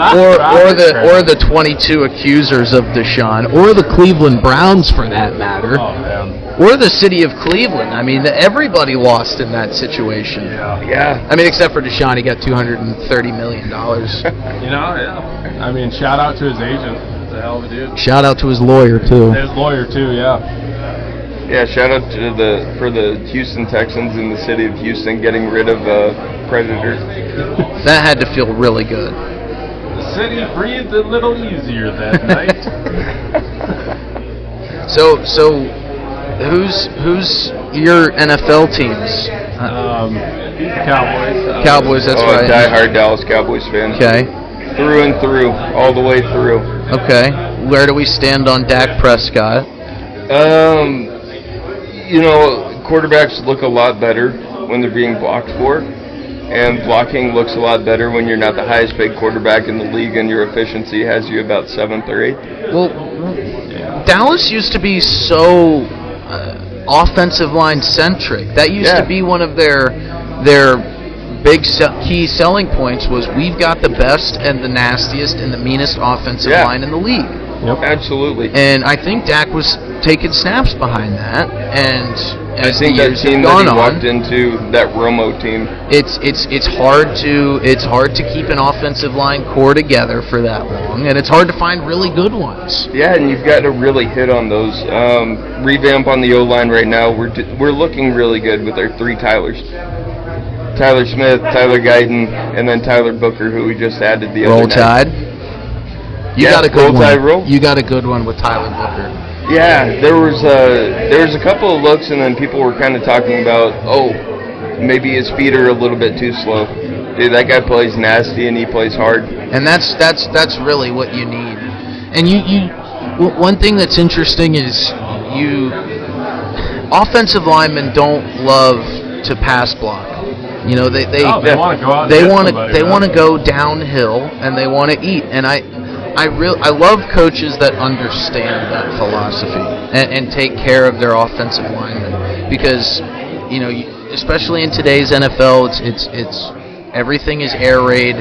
or the 22 accusers of Deshaun, or the Cleveland Browns for that matter.
Oh, man.
Or the city of Cleveland. I mean, everybody lost in that situation.
Yeah.
I mean, except for Deshaun, he got $230 million.
I mean, shout out to his agent. That's a hell of a dude.
Shout out to his lawyer, too.
His lawyer, too, yeah.
Yeah, shout out to the Houston Texans in the city of Houston getting rid of Predator.
That had to feel really good.
The city breathed a little easier that night.
So who's your NFL teams?
Cowboys.
Cowboys, that's right.
Die-hard Dallas Cowboys fan.
Okay.
Through and through, all the way through.
Okay. Where do we stand on Dak Prescott?
Quarterbacks look a lot better when they're being blocked for, and blocking looks a lot better when you're not the highest paid quarterback in the league and your efficiency has you about 7th or 8th.
Well, Dallas used to be so offensive line centric. That used to be one of their big key selling points was we've got the best and the nastiest and the meanest offensive line in the league.
Yep. Absolutely.
And I think Dak was taking snaps behind that, and as
I think
the years
that team
have gone
that he
on,
walked into, that Romo team,
it's hard to keep an offensive line core together for that long, and it's hard to find really good ones.
Yeah, and you've got to really hit on those. Revamp on the O-line right now. We're looking really good with our 3 Tylers. Tyler Smith, Tyler Guyton, and then Tyler Booker, who we just added the other night.
Roll Tide. You got a good
Roll
one.
Tide roll.
You got a good one with Tyler Booker.
Yeah, there was a couple of looks, and then people were kind of talking about, maybe his feet are a little bit too slow. Dude, that guy plays nasty and he plays hard.
And that's really what you need. And one thing that's interesting is offensive linemen don't love to pass block. They want
to go out.
They want to go downhill and they want to eat. And I love coaches that understand that philosophy and take care of their offensive linemen because especially in today's NFL, it's everything is air raid.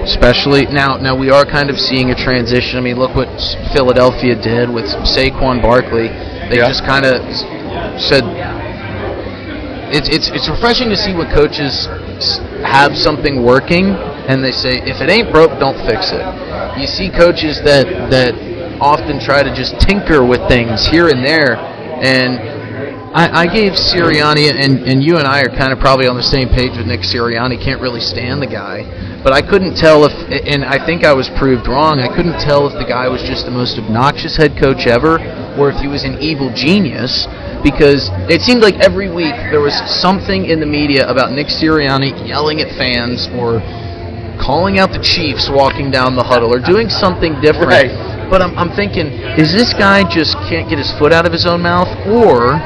Especially now we are kind of seeing a transition. I mean, look what Philadelphia did with Saquon Barkley. They just kind of said. It's refreshing to see when coaches have something working and they say, if it ain't broke, don't fix it. You see coaches that often try to just tinker with things here and there, and I gave Sirianni, and you and I are kind of probably on the same page with Nick Sirianni, can't really stand the guy, but I couldn't tell if, and I think I was proved wrong, I couldn't tell if the guy was just the most obnoxious head coach ever, or if he was an evil genius. because it seemed like every week there was something in the media about Nick Sirianni yelling at fans or calling out the Chiefs walking down the huddle or doing something different.
Right.
But I'm thinking, is this guy just can't get his foot out of his own mouth, or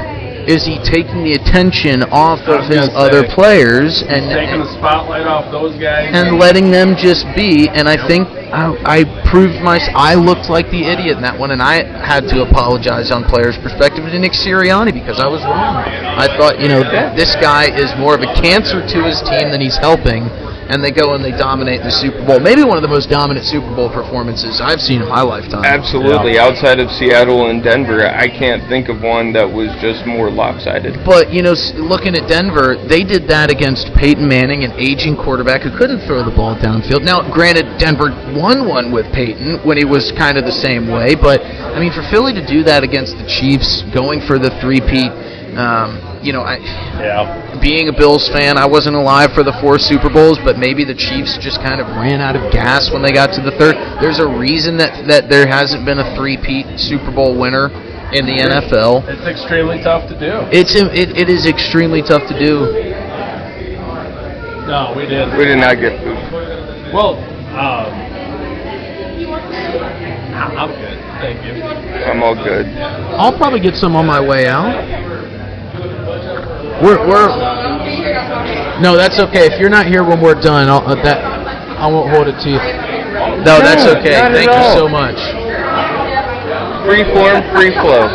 is he taking the attention off of his other players and
taking the spotlight off those guys
and letting them just be? And I think I proved I looked like the idiot in that one, and I had to apologize on players' perspective to Nick Sirianni because I was wrong. I thought, this guy is more of a cancer to his team than he's helping. And they go and they dominate the Super Bowl. Maybe one of the most dominant Super Bowl performances I've seen in my lifetime.
Absolutely. Yeah. Outside of Seattle and Denver, I can't think of one that was just more lopsided.
But, looking at Denver, they did that against Peyton Manning, an aging quarterback who couldn't throw the ball downfield. Now, granted, Denver won one with Peyton when he was kind of the same way. But, for Philly to do that against the Chiefs, going for the three-peat, being a Bills fan, I wasn't alive for the 4 Super Bowls, but maybe the Chiefs just kind of ran out of gas when they got to the third. There's a reason that there hasn't been a three-peat Super Bowl winner in the NFL.
It's extremely tough to do.
It is extremely tough to do.
No, we didn't.
We did not get food.
Well, I'm good. Thank you.
I'm all good.
I'll probably get some on my way out. No, that's okay. If you're not here when we're done, I won't hold it to you. No, that's okay. Thank you so much.
Free form, free flow.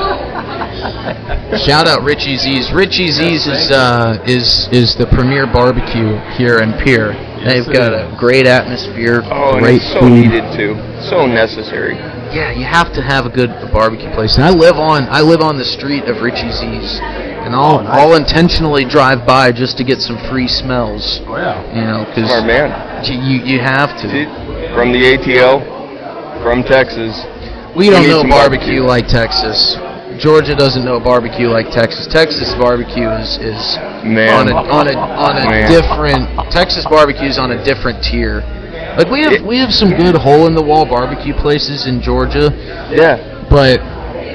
Shout out Richie Z's. Richie Z's is the premier barbecue here in Pierre. They've got a great atmosphere.
Oh,
great
and it's so
food.
needed too. So necessary.
Yeah, you have to have a good barbecue place. And I live on the street of Richie Z's. And I'll intentionally drive by just to get some free smells.
Oh, yeah.
Because
Smart man.
You have to.
From the ATL, from Texas.
We don't know barbecue like Texas. Georgia doesn't know barbecue like Texas. Texas barbecue is
Man.
on a different. Texas barbecue is on a different tier. Like we have some good hole in the wall barbecue places in Georgia.
Yeah.
But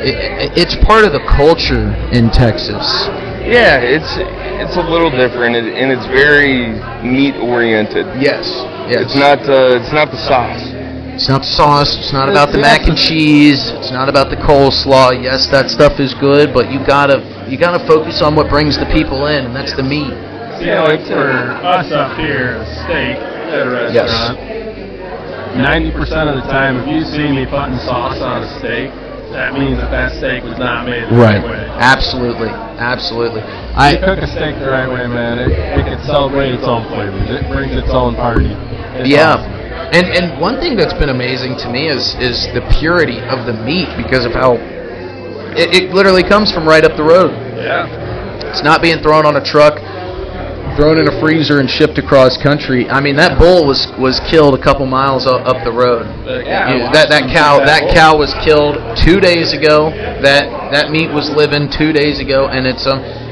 it's part of the culture in Texas.
Yeah, it's a little different, and it's very meat oriented.
Yes.
It's not the sauce.
It's not the sauce. It's not about the mac and cheese. It's not about the coleslaw. Yes, that stuff is good, but you gotta focus on what brings the people in, and that's the meat.
Like for us up here, a steak at a restaurant. 90% of the time, if you see me putting sauce on a steak, that means that steak was not made the right way.
Absolutely.
You cook a steak the right way, man. It can celebrate its own flavors. It brings its own party. It's awesome.
And one thing that's been amazing to me is the purity of the meat because of how it literally comes from right up the road.
Yeah.
It's not being thrown on a truck, thrown in a freezer and shipped across country. I mean, that bull was killed a couple miles up the road. That cow was killed 2 days ago. That meat was living 2 days ago, and it's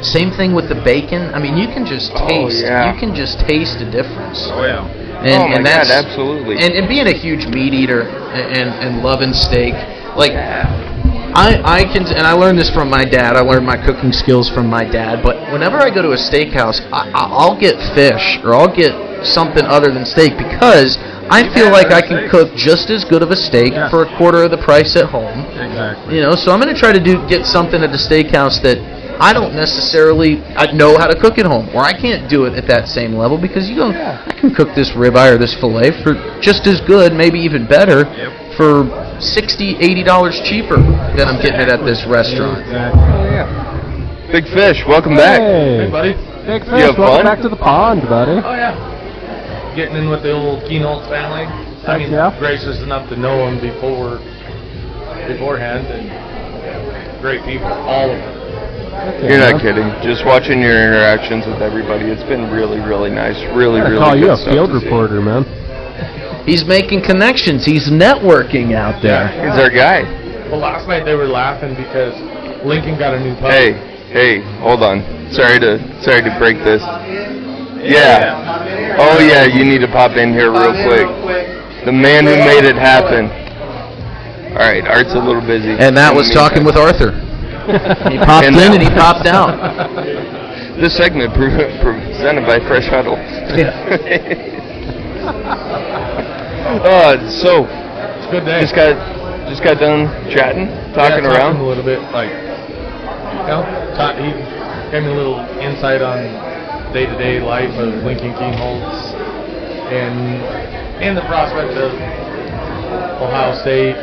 same thing with the bacon. I mean, you can just taste. You can just taste a difference.
Oh yeah.
And
God, absolutely.
And being a huge meat eater and loving steak, like I learned this from my dad. I learned my cooking skills from my dad. But whenever I go to a steakhouse, I'll get fish or I'll get something other than steak because I feel like I can cook just as good of a steak for a quarter of the price at home.
Exactly.
So I'm going to try to get something at the steakhouse that I don't necessarily know how to cook at home, or I can't do it at that same level because I can cook this ribeye or this fillet for just as good, maybe even better, for $60, $80 cheaper than I'm getting it at this restaurant.
Exactly.
Big Fish, welcome back.
Hey, buddy.
Big
You have
Fish, welcome
fun?
back to the pond, buddy.
Oh, yeah. Getting in with the old Kienholz family. Gracious enough to know them beforehand, and great people, all of them.
You're not kidding. Just watching your interactions with everybody, it's been really, really nice. Really, really
call
good
you a
stuff
field
to see.
reporter, man.
He's making connections. He's networking out there.
He's our guy.
Well, last night they were laughing because Lincoln got a new puppy.
Hey, hold on. Sorry to break this. Yeah. Oh yeah, you need to pop in here real quick. The man who made it happen. All right, Art's a little busy.
And that was talking with Arthur. He popped in and he popped out.
This segment presented by Fresh Huddle. So
It's a good day.
just got done chatting, talking around.
a little bit, like, he gave me a little insight on day-to-day life of Lincoln Kienholz and the prospect of Ohio State,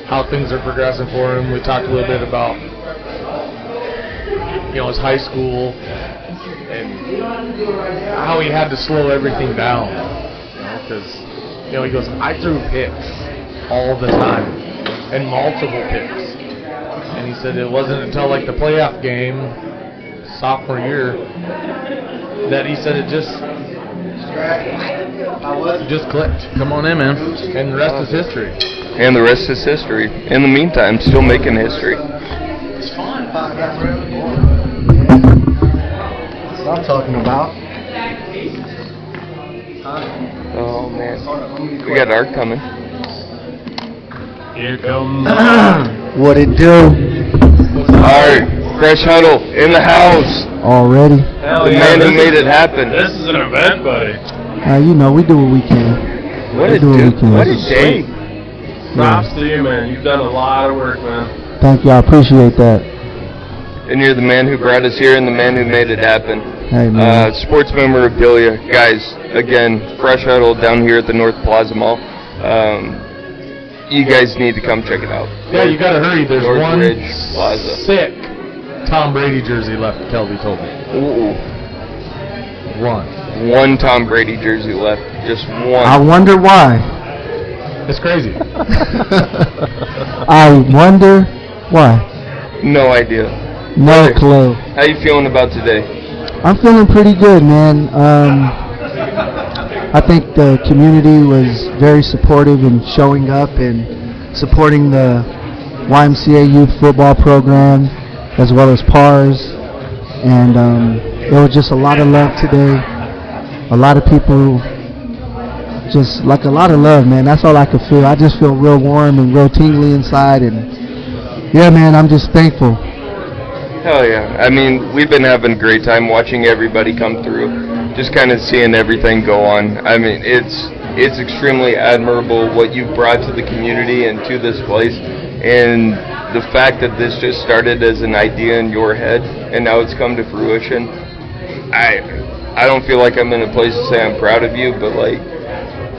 how things are progressing for him. We talked a little bit about, his high school and how he had to slow everything down, because, he goes, I threw picks all the time, and multiple picks. And he said it wasn't until, like, the playoff game, sophomore year, that he said it just clicked.
Come on in, man.
And the rest is history.
And the rest is history. In the meantime, still making history.
It's fun. That's what I'm talking about.
Oh, man. We got Art coming.
Here comes.
What it do?
Art, Fresh Huddle, in the house.
Already?
Hell
The
yeah,
man who
this
made
is-
it happen.
This is an event, buddy.
We do what we can.
What a
do what we
dude.
can.
What a day.
Props to you, man. You've done a lot of work, man.
Thank you. I appreciate that.
And you're the man who brought us here and the man who made it happen.
Hey, man.
Sports memorabilia. Guys, again, Fresh Huddle down here at the North Plaza Mall. You guys need to come check it out.
Yeah, you got to hurry. There's
North
one
Ridge Plaza.
sick Tom Brady jersey left, Kelby told me.
Ooh.
One.
Tom Brady jersey left. Just one.
I wonder why.
It's crazy.
I wonder why.
No idea.
No
Okay.
clue.
How you feeling about today?
I'm feeling pretty good, man. I think the community was very supportive in showing up and supporting the YMCA youth football program as well as PARS. And there was just a lot of love today. A lot of people, just like a lot of love, man. That's all I could feel. I just feel real warm and real tingly inside. And yeah, man, I'm just thankful.
Hell yeah. I mean, we've been having a great time watching everybody come through. Just kind of seeing everything go on. I mean, it's extremely admirable what you've brought to the community and to this place. And the fact that this just started as an idea in your head and now it's come to fruition, I don't feel like I'm in a place to say I'm proud of you, but like,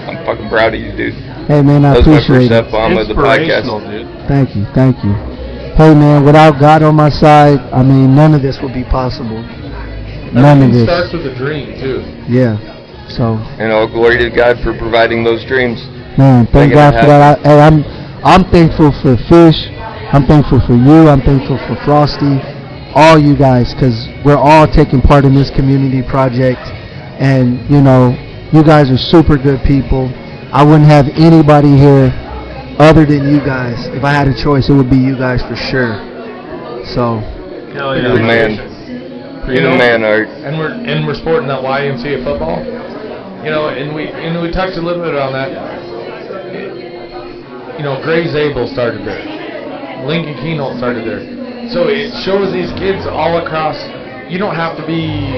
I'm fucking proud of you, dude.
Hey, man, I
That was my
appreciate
first
it.
F-bomb of the podcast.
Inspirational, dude.
Thank you. Hey, man, without God on my side, I mean, none of this would be possible. None of
Everything
this.
starts with a dream, too.
Yeah. So,
And all glory to God for providing those dreams.
man, thank
Making
God
it
for that. I'm thankful for Fish. I'm thankful for you. I'm thankful for Frosty. All you guys, because we're all taking part in this community project. And, you guys are super good people. I wouldn't have anybody here other than you guys. If I had a choice, it would be you guys for sure. So,
Hell
You're the
yeah.
man. You're the man, Art.
And we're sporting that YMCA football. And we touched a little bit on that. Gray Zabel started there. Lincoln Kienholz started there. So it shows these kids all across. You don't have to be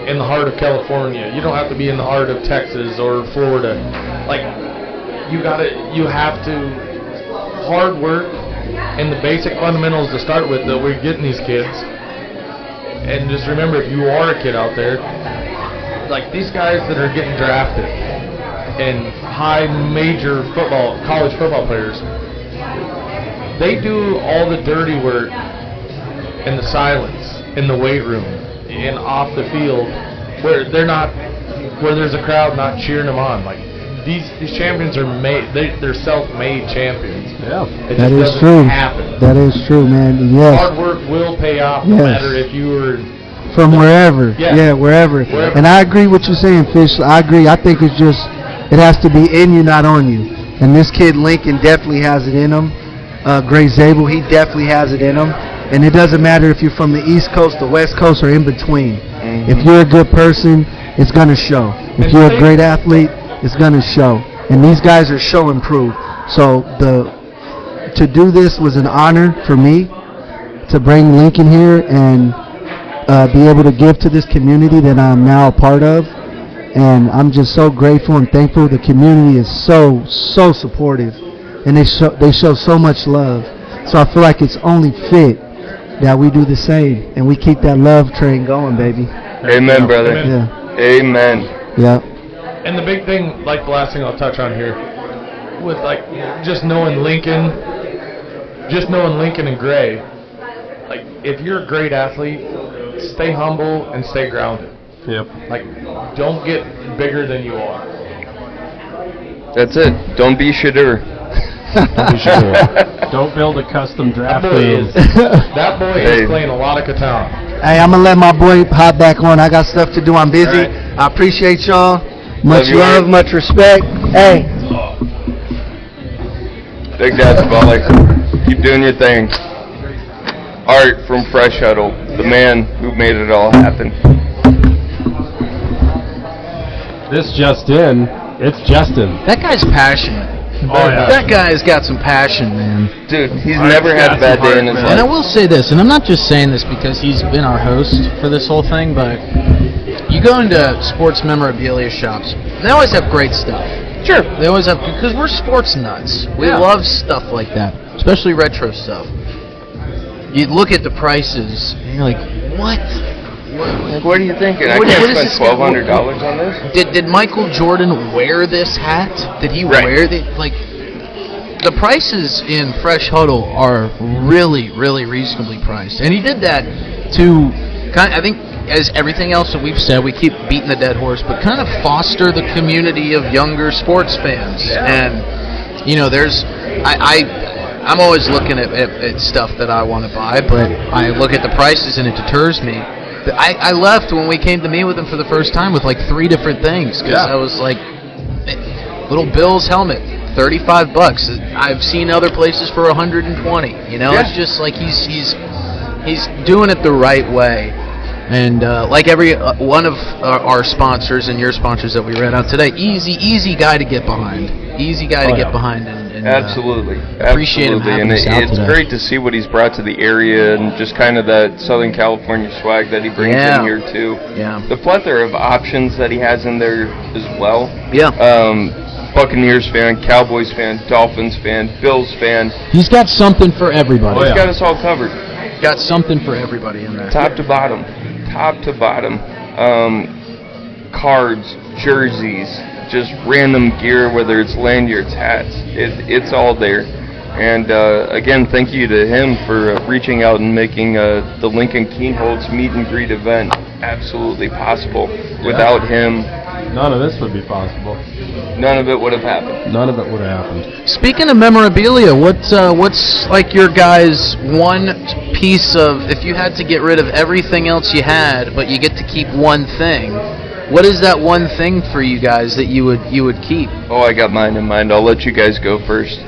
in the heart of California. You don't have to be in the heart of Texas or Florida. Like, you have to hard work and the basic fundamentals to start with that we're getting these kids. And just remember, if you are a kid out there, like these guys that are getting drafted and high major college football players, they do all the dirty work in the silence, in the weight room, and off the field, where there's a crowd not cheering them on. Like these champions are they're self-made champions.
Yeah.
It
that
just
is
doesn't
true.
happen.
That is true, man. Yes.
Hard work will pay off, no
Yes.
matter if you were.
From wherever.
Yeah.
Wherever.
Wherever.
And I agree with you saying, Fish. I agree. I think it has to be in you, not on you. And this kid, Lincoln, definitely has it in him. Gray Zabel, he definitely has it in him. And it doesn't matter if you're from the East Coast, the West Coast, or in between.
Mm-hmm.
If you're a good person, it's going to show. If you're a great athlete, it's going to show. And these guys are show and prove. So to do this was an honor for me, to bring Lincoln here and be able to give to this community that I'm now a part of. And I'm just so grateful and thankful. The community is so supportive, and they show so much love. So I feel like it's only fit that we do the same and we keep that love train going, baby.
Amen, brother.
Yeah.
Amen.
Yeah.
And the big thing, like the last thing I'll touch on here, with like just knowing Lincoln and Gray, like if you're a great athlete, stay humble and stay grounded.
Yep.
Like, don't get bigger than you are.
That's it. Don't be shadur.
Don't build a custom draft
That boy is playing a lot of Catan.
Hey, I'm going to let my boy hop back on. I got stuff to do. I'm busy.
Right.
I appreciate y'all. Much
you,
love,
Art.
much respect. Hey.
Big Dad's Volley. Keep doing your thing. Art from Fresh Huddle, the man who made it all happen.
This just in, it's Justin.
That guy's passionate.
Oh, yeah.
That guy's got some passion, man.
Dude, he's never had a bad day in his
And I
life.
will say this, and I'm not just saying this because he's been our host for this whole thing, but you go into sports memorabilia shops, they always have great stuff.
Sure.
They always have, because we're sports nuts. We love stuff like that, especially retro stuff. You look at the prices, and you're like, what?
What are you thinking? I
What
can't
is
spend
this?
$1,200 on this?
Did Michael Jordan wear this hat? Did he
Right.
wear the the prices in Fresh Huddle are really, really reasonably priced, and he did that to I think, as everything else that we've said, we keep beating the dead horse, but kind of foster the community of younger sports fans. And I'm always looking at stuff that I want to buy, but I look at the prices and it deters me. I left when we came to meet with him for the first time with like 3 different things, because I was like, little Bill's helmet, $35. I've seen other places for $120. It's just like he's doing it the right way. And like every one of our sponsors and your sponsors that we read out today, easy guy to get behind. Easy guy to get behind. And
Absolutely.
appreciate him having
And
us out
it's
today.
great to see what he's brought to the area and just kind of that Southern California swag that he brings in here too.
Yeah.
The plethora of options that he has in there as well.
Yeah.
Buccaneers fan, Cowboys fan, Dolphins fan, Bills fan.
He's got something for everybody.
He's got us all covered.
Got something for everybody in there.
Top to bottom. Cards, jerseys, just random gear, whether it's lanyards, hats. It's all there. And again, thank you to him for reaching out and making the Lincoln Kienholz Meet and Greet event absolutely possible. Without him,
None of this would be possible.
none of it would have happened.
None of it would have happened.
Speaking of memorabilia, what's like your guys' one piece of, if you had to get rid of everything else you had, but you get to keep one thing, what is that one thing for you guys that you would keep?
Oh, I got mine in mind. I'll let you guys go first.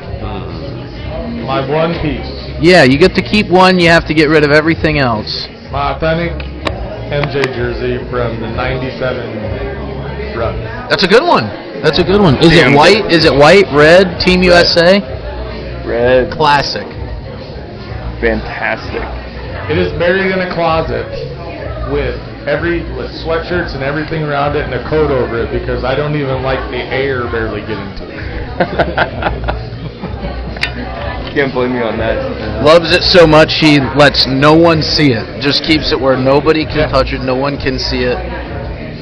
My one piece.
Yeah, you get to keep one, you have to get rid of everything else.
My authentic MJ jersey from the 97 run.
That's a good one. Is
Damn.
it white? Is it white, red, Team USA?
Red.
Classic.
Fantastic.
It is buried in a closet with sweatshirts and everything around it and a coat over it because I don't even like the air barely getting to it.
Can't blame you on that.
Loves it so much he lets no one see it. Just keeps it where nobody can touch it, no one can see it.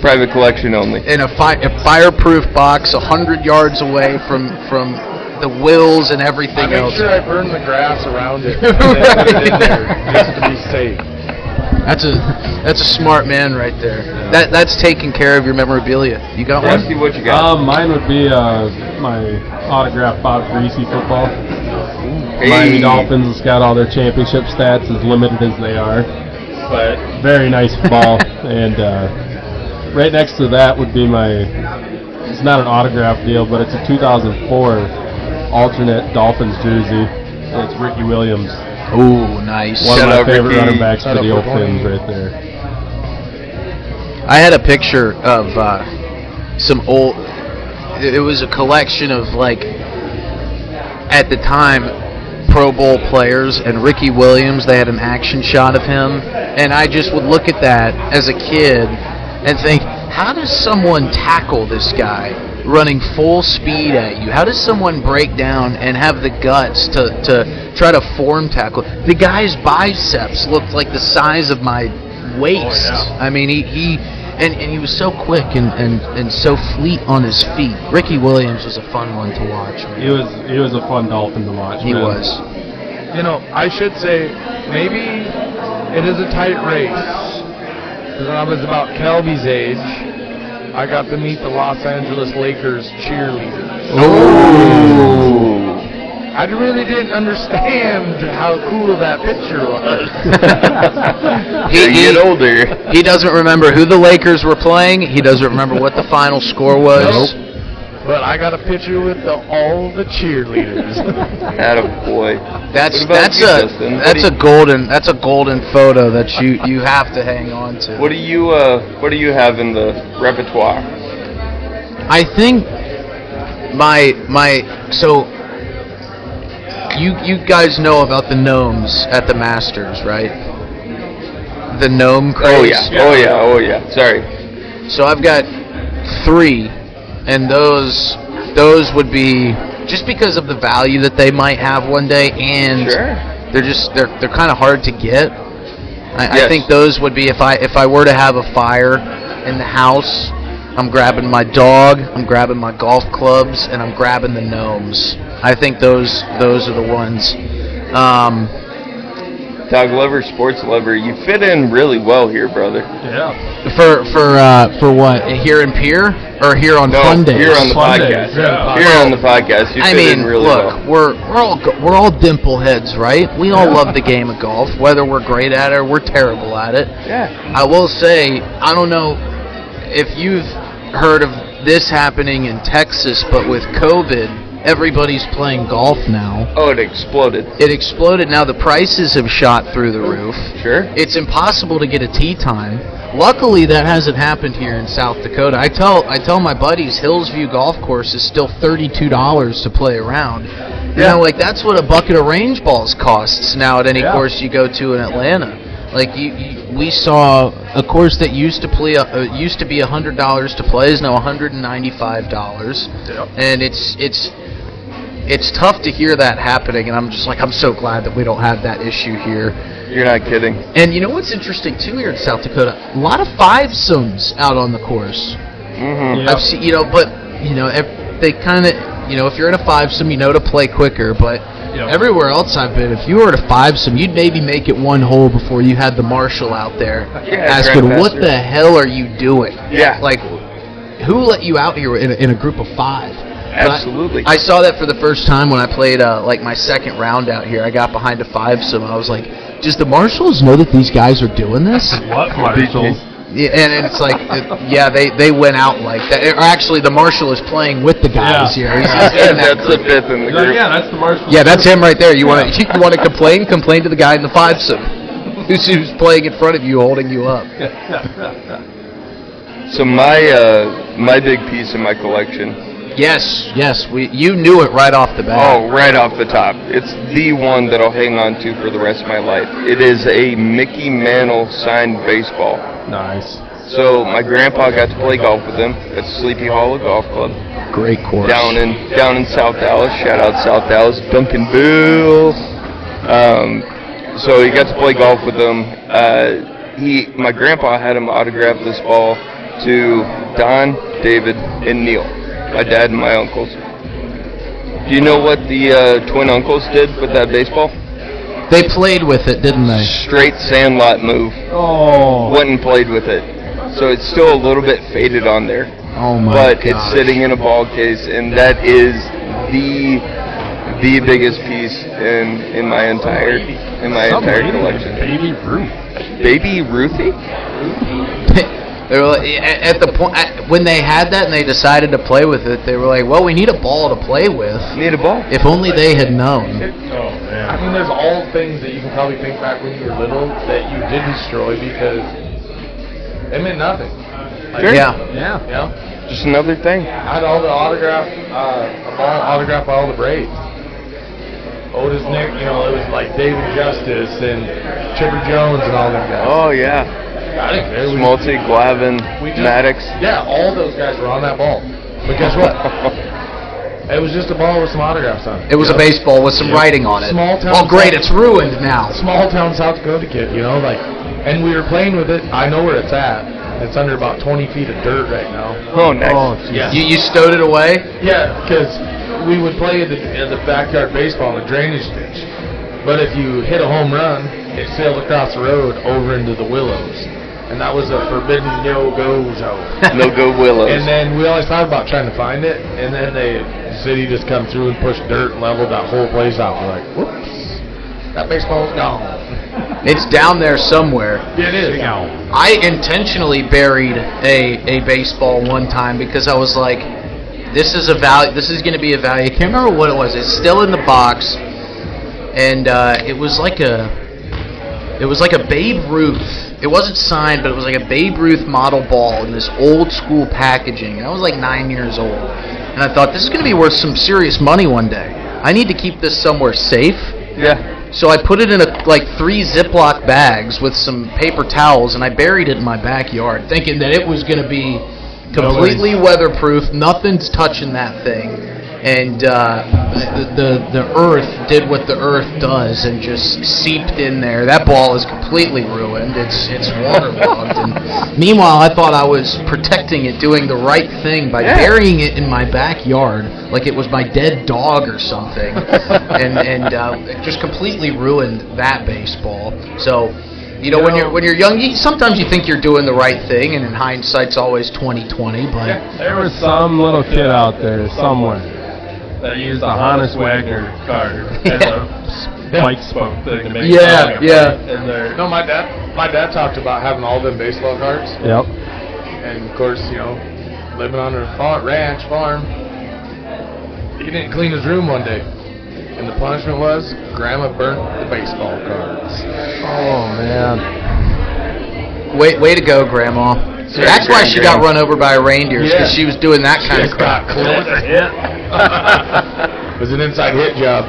Private collection only.
In a fireproof box 100 yards away from the wills and everything
I make
else.
sure I burn the grass around it and then put it in there just to be safe.
That's a smart man right there. That's taking care of your memorabilia. You got one?
Frosty, what you got?
Mine would be my autographed Bob Greasy football.
Hey.
Miami Dolphins. It's got all their championship stats, as limited as they are, but very nice ball. And right next to that would be it's not an autograph deal, but it's a 2004 alternate Dolphins jersey. And it's Ricky Williams.
Ooh, nice.
One of
Shout
my
out
favorite
Ricky.
running backs for
Shout
the
out
old
for
Fins right there.
I had a picture of some old. It was a collection of, like, at the time, Pro Bowl players, and Ricky Williams, they had an action shot of him, and I just would look at that as a kid and think, how does someone tackle this guy running full speed at you? How does someone break down and have the guts to try to form tackle? The guy's biceps looked like the size of my waist.
Oh, yeah.
I mean, he was so quick and so fleet on his feet. Ricky Williams was a fun one to watch. Man.
He was a fun Dolphin to watch.
He
man.
was.
I should say maybe it is a tight race. Because when I was about Kelby's age, I got to meet the Los Angeles Lakers cheerleaders.
Ooh.
I really didn't understand how cool that picture was.
You get older.
He doesn't remember who the Lakers were playing. He doesn't remember what the final score was.
Nope. But I got a picture with all the cheerleaders.
Attaboy.
That's
Justin?
a golden photo that you have to hang on to.
What do you have in the repertoire?
I think so you guys know about the gnomes at the Masters, right? The gnome craze.
Oh yeah. Sorry.
So I've got 3, and those would be just because of the value that they might have one day, and
Sure.
they're kind of hard to get. I
Yes.
think those would be if I were to have a fire in the house, I'm grabbing my dog, I'm grabbing my golf clubs, and I'm grabbing the gnomes. I think those are the ones.
Dog lover, sports lover, you fit in really well here, brother.
Yeah.
For what? Here in Pierre or here on Fundayz?
Here on the
Fundayz,
podcast.
yeah.
Here on the podcast, you fit in really
look,
well.
we're all dimple heads, right? We all love the game of golf, whether we're great at it or we're terrible at it.
Yeah.
I will say, I don't know if you've heard of this happening in Texas, but with COVID, everybody's playing golf now.
Oh, it exploded.
It exploded. Now the prices have shot through the roof.
Sure.
It's impossible to get a tee time. Luckily, that hasn't happened here in South Dakota. I tell my buddies, Hillsview Golf Course is still $32 to play around. You know, like that's what a bucket of range balls costs now at any course you go to in Atlanta. Like we saw a course that used to be $100 to play is now $195, and it's tough to hear that happening. And I'm just like, I'm so glad that we don't have that issue here.
You're not kidding.
And you know what's interesting too here in South Dakota? A lot of fivesomes out on the course.
Mm-hmm.
I've seen, but they kind of, if you're in a fivesome, to play quicker, but.
Yep.
Everywhere else I've been, if you were at a fivesome, you'd maybe make it one hole before you had the marshal out there asking, "What the hell are you doing?"
Yeah.
Like, who let you out here in a group of 5?
Absolutely.
I saw that for the first time when I played my second round out here. I got behind a fivesome. I was like, "Does the marshals know that these guys are doing this?"
What marshals?
Yeah, and it's like, they went out like that. Or actually, the marshal is playing with the guys here. He's in that
That's the fifth in the group.
Yeah, that's the marshal.
Yeah, that's him right there. You want to complain? Complain to the guy in the fivesome who's playing in front of you, holding you up.
So my big piece in my collection.
Yes, you knew it right off the bat.
Oh, right off the top. It's the one that I'll hang on to for the rest of my life. It is a Mickey Mantle signed baseball.
Nice.
So my grandpa got to play golf with him at Sleepy Hollow Golf Club
Great course.
down in South Dallas. Shout out South Dallas, Duncan Bill. So he got to play golf with him. My grandpa had him autograph this ball to Don, David, and Neil, my dad and my uncles. Do you know what the twin uncles did with that baseball?
They played with it, didn't they?
Straight sandlot move.
Oh.
Went and played with it. So it's still a little bit faded on there.
Oh my
But
gosh.
it's sitting in a ball case, and that is the biggest piece in my entire collection.
Baby Ruth.
Baby Ruthie?
They were like, at the point when they had that and they decided to play with it, they were like, "Well, we need a ball to play with."
Need a ball.
If only they had known.
Oh, man.
I mean, there's all things that you can probably think back when you were little that you did destroy because it meant nothing. Like,
Sure.
Yeah.
Just another thing.
I had all the autograph, a ball autographed by all the Braves. Otis Nick, you know, it was like David Justice and Chipper Jones and all them guys.
Oh, yeah.
I didn't care.
Smolty, Glavin, Maddox.
Yeah, all those guys were on that ball. But guess what? It was just a ball with some autographs on it.
It was a baseball with some writing on it.
Small town.
Oh, great! It's ruined now.
Small town South Dakota kid, you know, like, and we were playing with it. I know where it's at. It's under about 20 feet of dirt right now.
Oh, nice.
Oh,
Yeah.
You stowed it away?
Yeah, because we would play in the backyard baseball in the drainage ditch. But if you hit a home run, it sailed across the road over into the willows. And that was a forbidden no-go zone.
No-go willows.
And then we always thought about trying to find it, and then the city just come through and pushed dirt and leveled that whole place out. We're like, whoops, that baseball's gone.
It's down there somewhere.
It is.
I intentionally buried a baseball one time because I was like, this is going to be a value. I can't remember what it was. It's still in the box, and it was like a Babe Ruth. It wasn't signed, but it was like a Babe Ruth model ball in this old school packaging. And I was like 9 years old, and I thought, this is going to be worth some serious money one day. I need to keep this somewhere safe.
Yeah.
So I put it in like 3 Ziploc bags with some paper towels, and I buried it in my backyard, thinking that it was going to be completely weatherproof. Nothing's touching that thing. And the earth did what the earth does and just seeped in there. That ball is completely ruined. It's waterlogged. And meanwhile, I thought I was protecting it, doing the right thing by burying it in my backyard like it was my dead dog or something, and it just completely ruined that baseball. So, you know, when you're young, sometimes you think you're doing the right thing, and in hindsight, it's always 20/20. But
there was some little kid out there somewhere that used a Hannes Wagner card as a white spoke thing to make
yeah.
in there.
No, my dad talked about having all them baseball cards.
Yep.
And of course, you know, living on a ranch farm, he didn't clean his room one day, and the punishment was Grandma burnt the baseball cards.
Oh man.
Way to go, Grandma. That's why she got run over by a reindeer, because she was doing that kind of crap.
It was an inside hit job.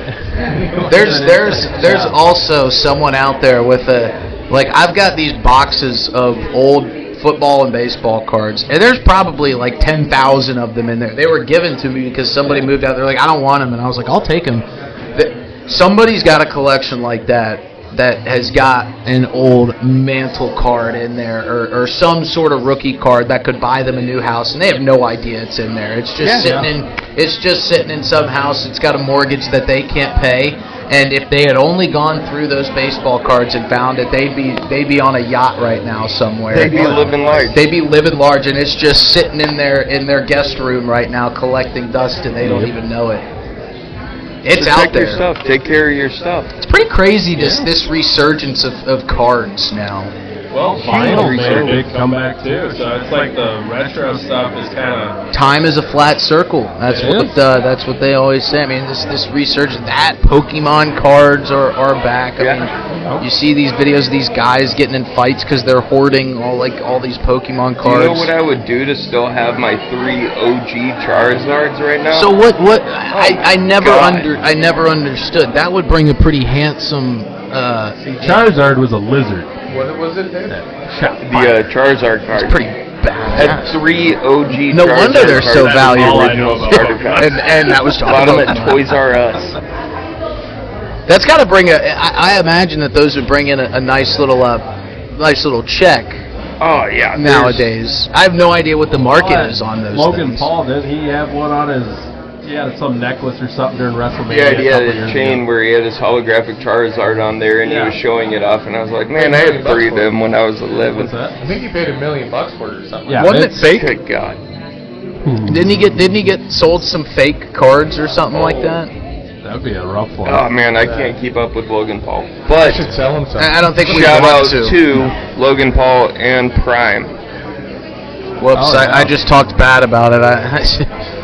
There's also someone out there with I've got these boxes of old football and baseball cards, and there's probably like 10,000 of them in there. They were given to me because somebody moved out. They're like, I don't want them, and I was like, I'll take them. Somebody's got a collection like that has got an old mantle card in there, or some sort of rookie card that could buy them a new house, and they have no idea it's in there. It's just sitting in some house. It's got a mortgage that they can't pay, and if they had only gone through those baseball cards and found it, they'd be on a yacht right now somewhere.
They'd be living large.
They'd be living large, and it's just sitting in their guest room right now collecting dust, and they don't even know it. It's
Protect
out there.
your stuff. Take care of your stuff.
It's pretty crazy, this resurgence of cards now.
Well, vinyl made a big comeback too, so it's like the retro stuff is kind of...
Time is a flat circle. That's what they always say. I mean, this resurgence, that Pokemon cards are back. I mean, you see these videos of these guys getting in fights because they're hoarding all these Pokemon cards.
Do you know what I would do to still have my 3 OG Charizards right now?
So I never understood. That would bring a pretty handsome...
Charizard was a lizard.
What was it there?
The Charizard card.
It's pretty bad.
Had 3 OG
No
Charizard
wonder they're
cards.
so
That's
valuable.
all I know about
and that was
bought them at Toys R Us.
That's got to bring I imagine that those would bring in a nice little check.
Oh yeah.
Nowadays, I have no idea what the market is on those.
Logan
things.
Paul, didn't he have one on his? He had some necklace or something during WrestleMania.
Yeah, he had a chain where he had his holographic Charizard on there, and he was showing it off, and I was like, man, I had 3 of them when I was 11.
What's that?
I think he paid $1 million for it or something.
Yeah,
Wasn't it fake?
Good God.
Didn't he get sold some fake cards or something like that?
That'd be a rough one.
Oh man, I can't keep up with Logan Paul. But
I should sell him something.
I don't think we
shout out
want
to Logan Paul and Prime.
Whoops, I just talked bad about it.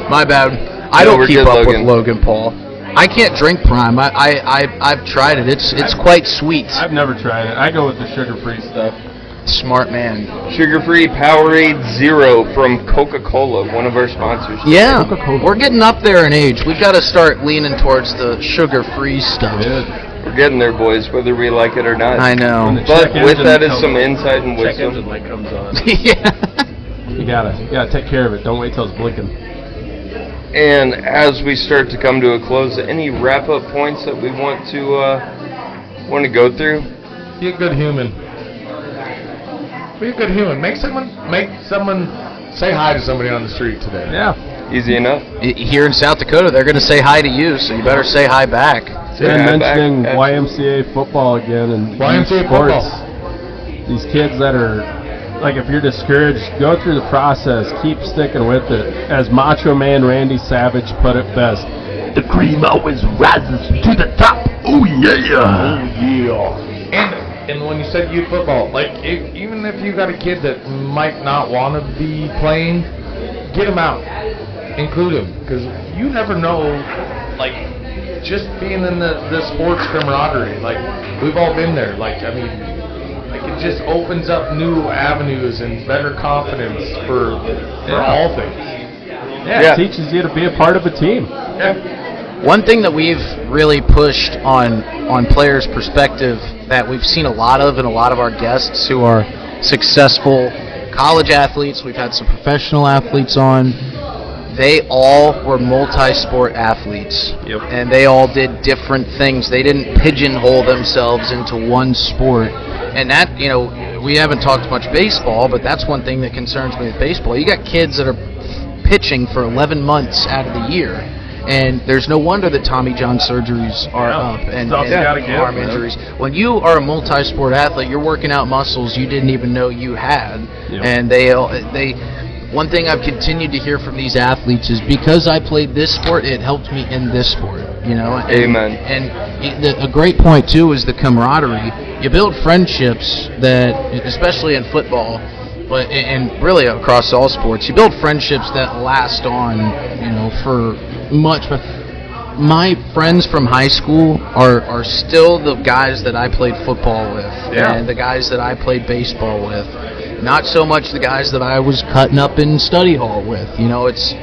My bad. I don't keep up with Logan Paul. I can't drink Prime. I've tried it. It's quite sweet.
I've never tried it. I go with the sugar-free stuff.
Smart man.
Sugar-free Powerade Zero from Coca-Cola, one of our sponsors.
Yeah, we're getting up there in age. We've got to start leaning towards the sugar-free stuff.
We're getting there, boys, whether we like it or not.
I know.
But with that is some insight and
Check
wisdom.
engine light comes on.
Yeah.
You gotta take care of it. Don't wait till it's blinking.
And as we start to come to a close, any wrap-up points that we want to go through?
Be a good human. Be a good human. Make someone say hi to somebody on the street today.
Yeah.
Easy enough.
Here in South Dakota, they're going to say hi to you, so you better say hi back.
And mentioning YMCA football again and
YMCA
sports.
football.
These kids that are, like, if you're discouraged, go through the process. Keep sticking with it. As Macho Man Randy Savage put it best, the cream always rises to the top. Oh, yeah.
Oh, yeah. And when you said youth football, like, even if you got a kid that might not want to be playing, get him out. Include him. Because you never know, like, just being in the sports camaraderie. Like, we've all been there. Like, I mean, like, it just opens up new avenues and better confidence for all things.
Yeah, it teaches you to be a part of a team.
Yeah.
One thing that we've really pushed on players' perspective that we've seen a lot of in a lot of our guests who are successful college athletes, we've had some professional athletes on, they all were multi-sport athletes.
Yep.
And they all did different things. They didn't pigeonhole themselves into one sport. And that, you know, we haven't talked much baseball, but that's one thing that concerns me with baseball. You got kids that are pitching for 11 months out of the year. And there's no wonder that Tommy John surgeries are up and arm injuries. When you are a multi-sport athlete, you're working out muscles you didn't even know you had.
Yep.
And they one thing I've continued to hear from these athletes is because I played this sport, it helped me in this sport. You know.
Amen.
And a great point too is the camaraderie. You build friendships that, especially in football, but and really across all sports, you build friendships that last on, you know, for much. My friends from high school are still the guys that I played football with, and the guys that I played baseball with. Not so much the guys that I was cutting up in study hall with. You know, it's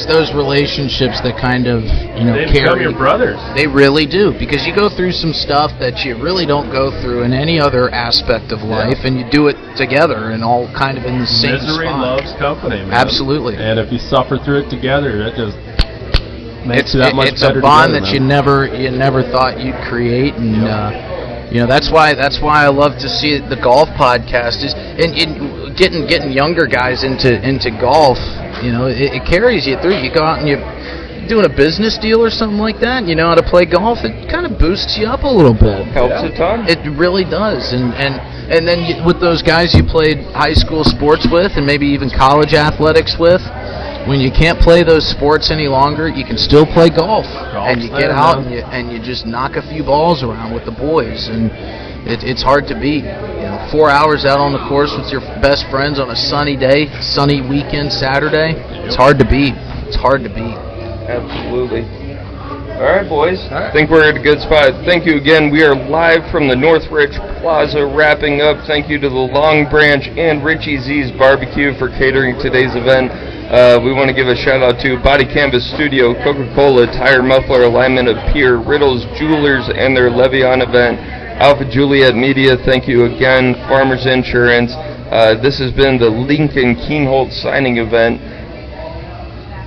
those relationships that kind of, you know,
They
carry.
become your brothers.
They really do, because you go through some stuff that you really don't go through in any other aspect of life, and you do it together and all kind of in the same
Misery
spot.
loves company, man.
Absolutely.
And if you suffer through it together, it just makes you that much
it's
better
a bond
together,
that you never thought you'd create, and you know, that's why I love to see the golf podcast is and getting younger guys into golf. You know, it carries you through. You go out and you're doing a business deal or something like that, you know how to play golf, it kind of boosts you up a little bit.
Helps a ton.
It really does. And then with those guys you played high school sports with and maybe even college athletics with, when you can't play those sports any longer, you can still play golf. And you get out and you just knock a few balls around with the boys. And it's hard to beat. You know, 4 hours out on the course with your best friends on a sunny day, sunny weekend, Saturday. It's hard to beat. It's hard to beat.
Absolutely. All right, boys. I think we're at a good spot. Thank you again. We are live from the North Ridge Plaza, wrapping up. Thank you to the Long Branch and Richie Z's Barbecue for catering today's event. We want to give a shout-out to Body Canvas Studio, Coca-Cola, Tire Muffler Alignment of Pierre, Riddles Jewelers, and their Levion event. Alpha Juliet Media, thank you again. Farmers Insurance. This has been the Lincoln Kienholz signing event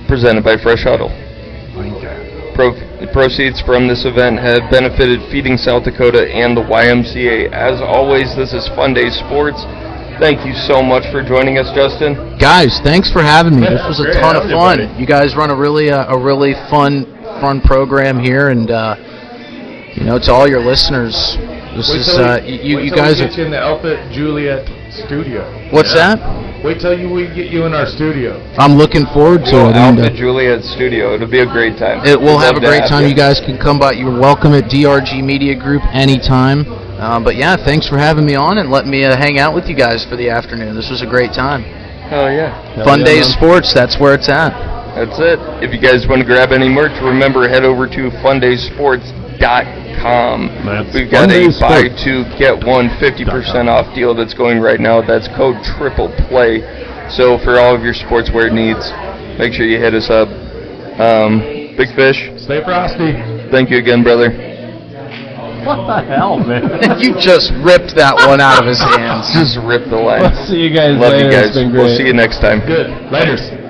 presented by Fresh Huddle. Proceeds from this event have benefited Feeding South Dakota and the YMCA. As always, this is Fundayz Sports. Thank you so much for joining us, Justin.
Guys, thanks for having me. This was a ton of fun. You guys run a really fun program here, and you know, to all your listeners, this is you guys
get you in the Alpha Juliet studio.
What's that?
Wait till we get you in our studio.
I'm looking forward to it.
Alpha Juliet studio. It'll be a great time.
We'll have a great time. You guys can come by. You're welcome at DRG Media Group anytime. But yeah, thanks for having me on and letting me hang out with you guys for the afternoon. This was a great time.
Hell yeah.
Fundayz Sports, that's where it's at.
That's it. If you guys want to grab any merch, remember, head over to fundayzsports.com. Fundayz.com. We've got a
Fundayz
buy
Sports.
2 get 1 50% off deal that's going right now. That's code TRIPLEPLAY. So for all of your sportswear needs, make sure you hit us up. Big Fish,
Stay frosty.
thank you again, brother.
What the hell, man?
You just ripped that one out of his hands.
Just rip the line.
We'll see you guys
Love
later.
you guys.
It's been
We'll
great.
see you next time.
Good. Laters.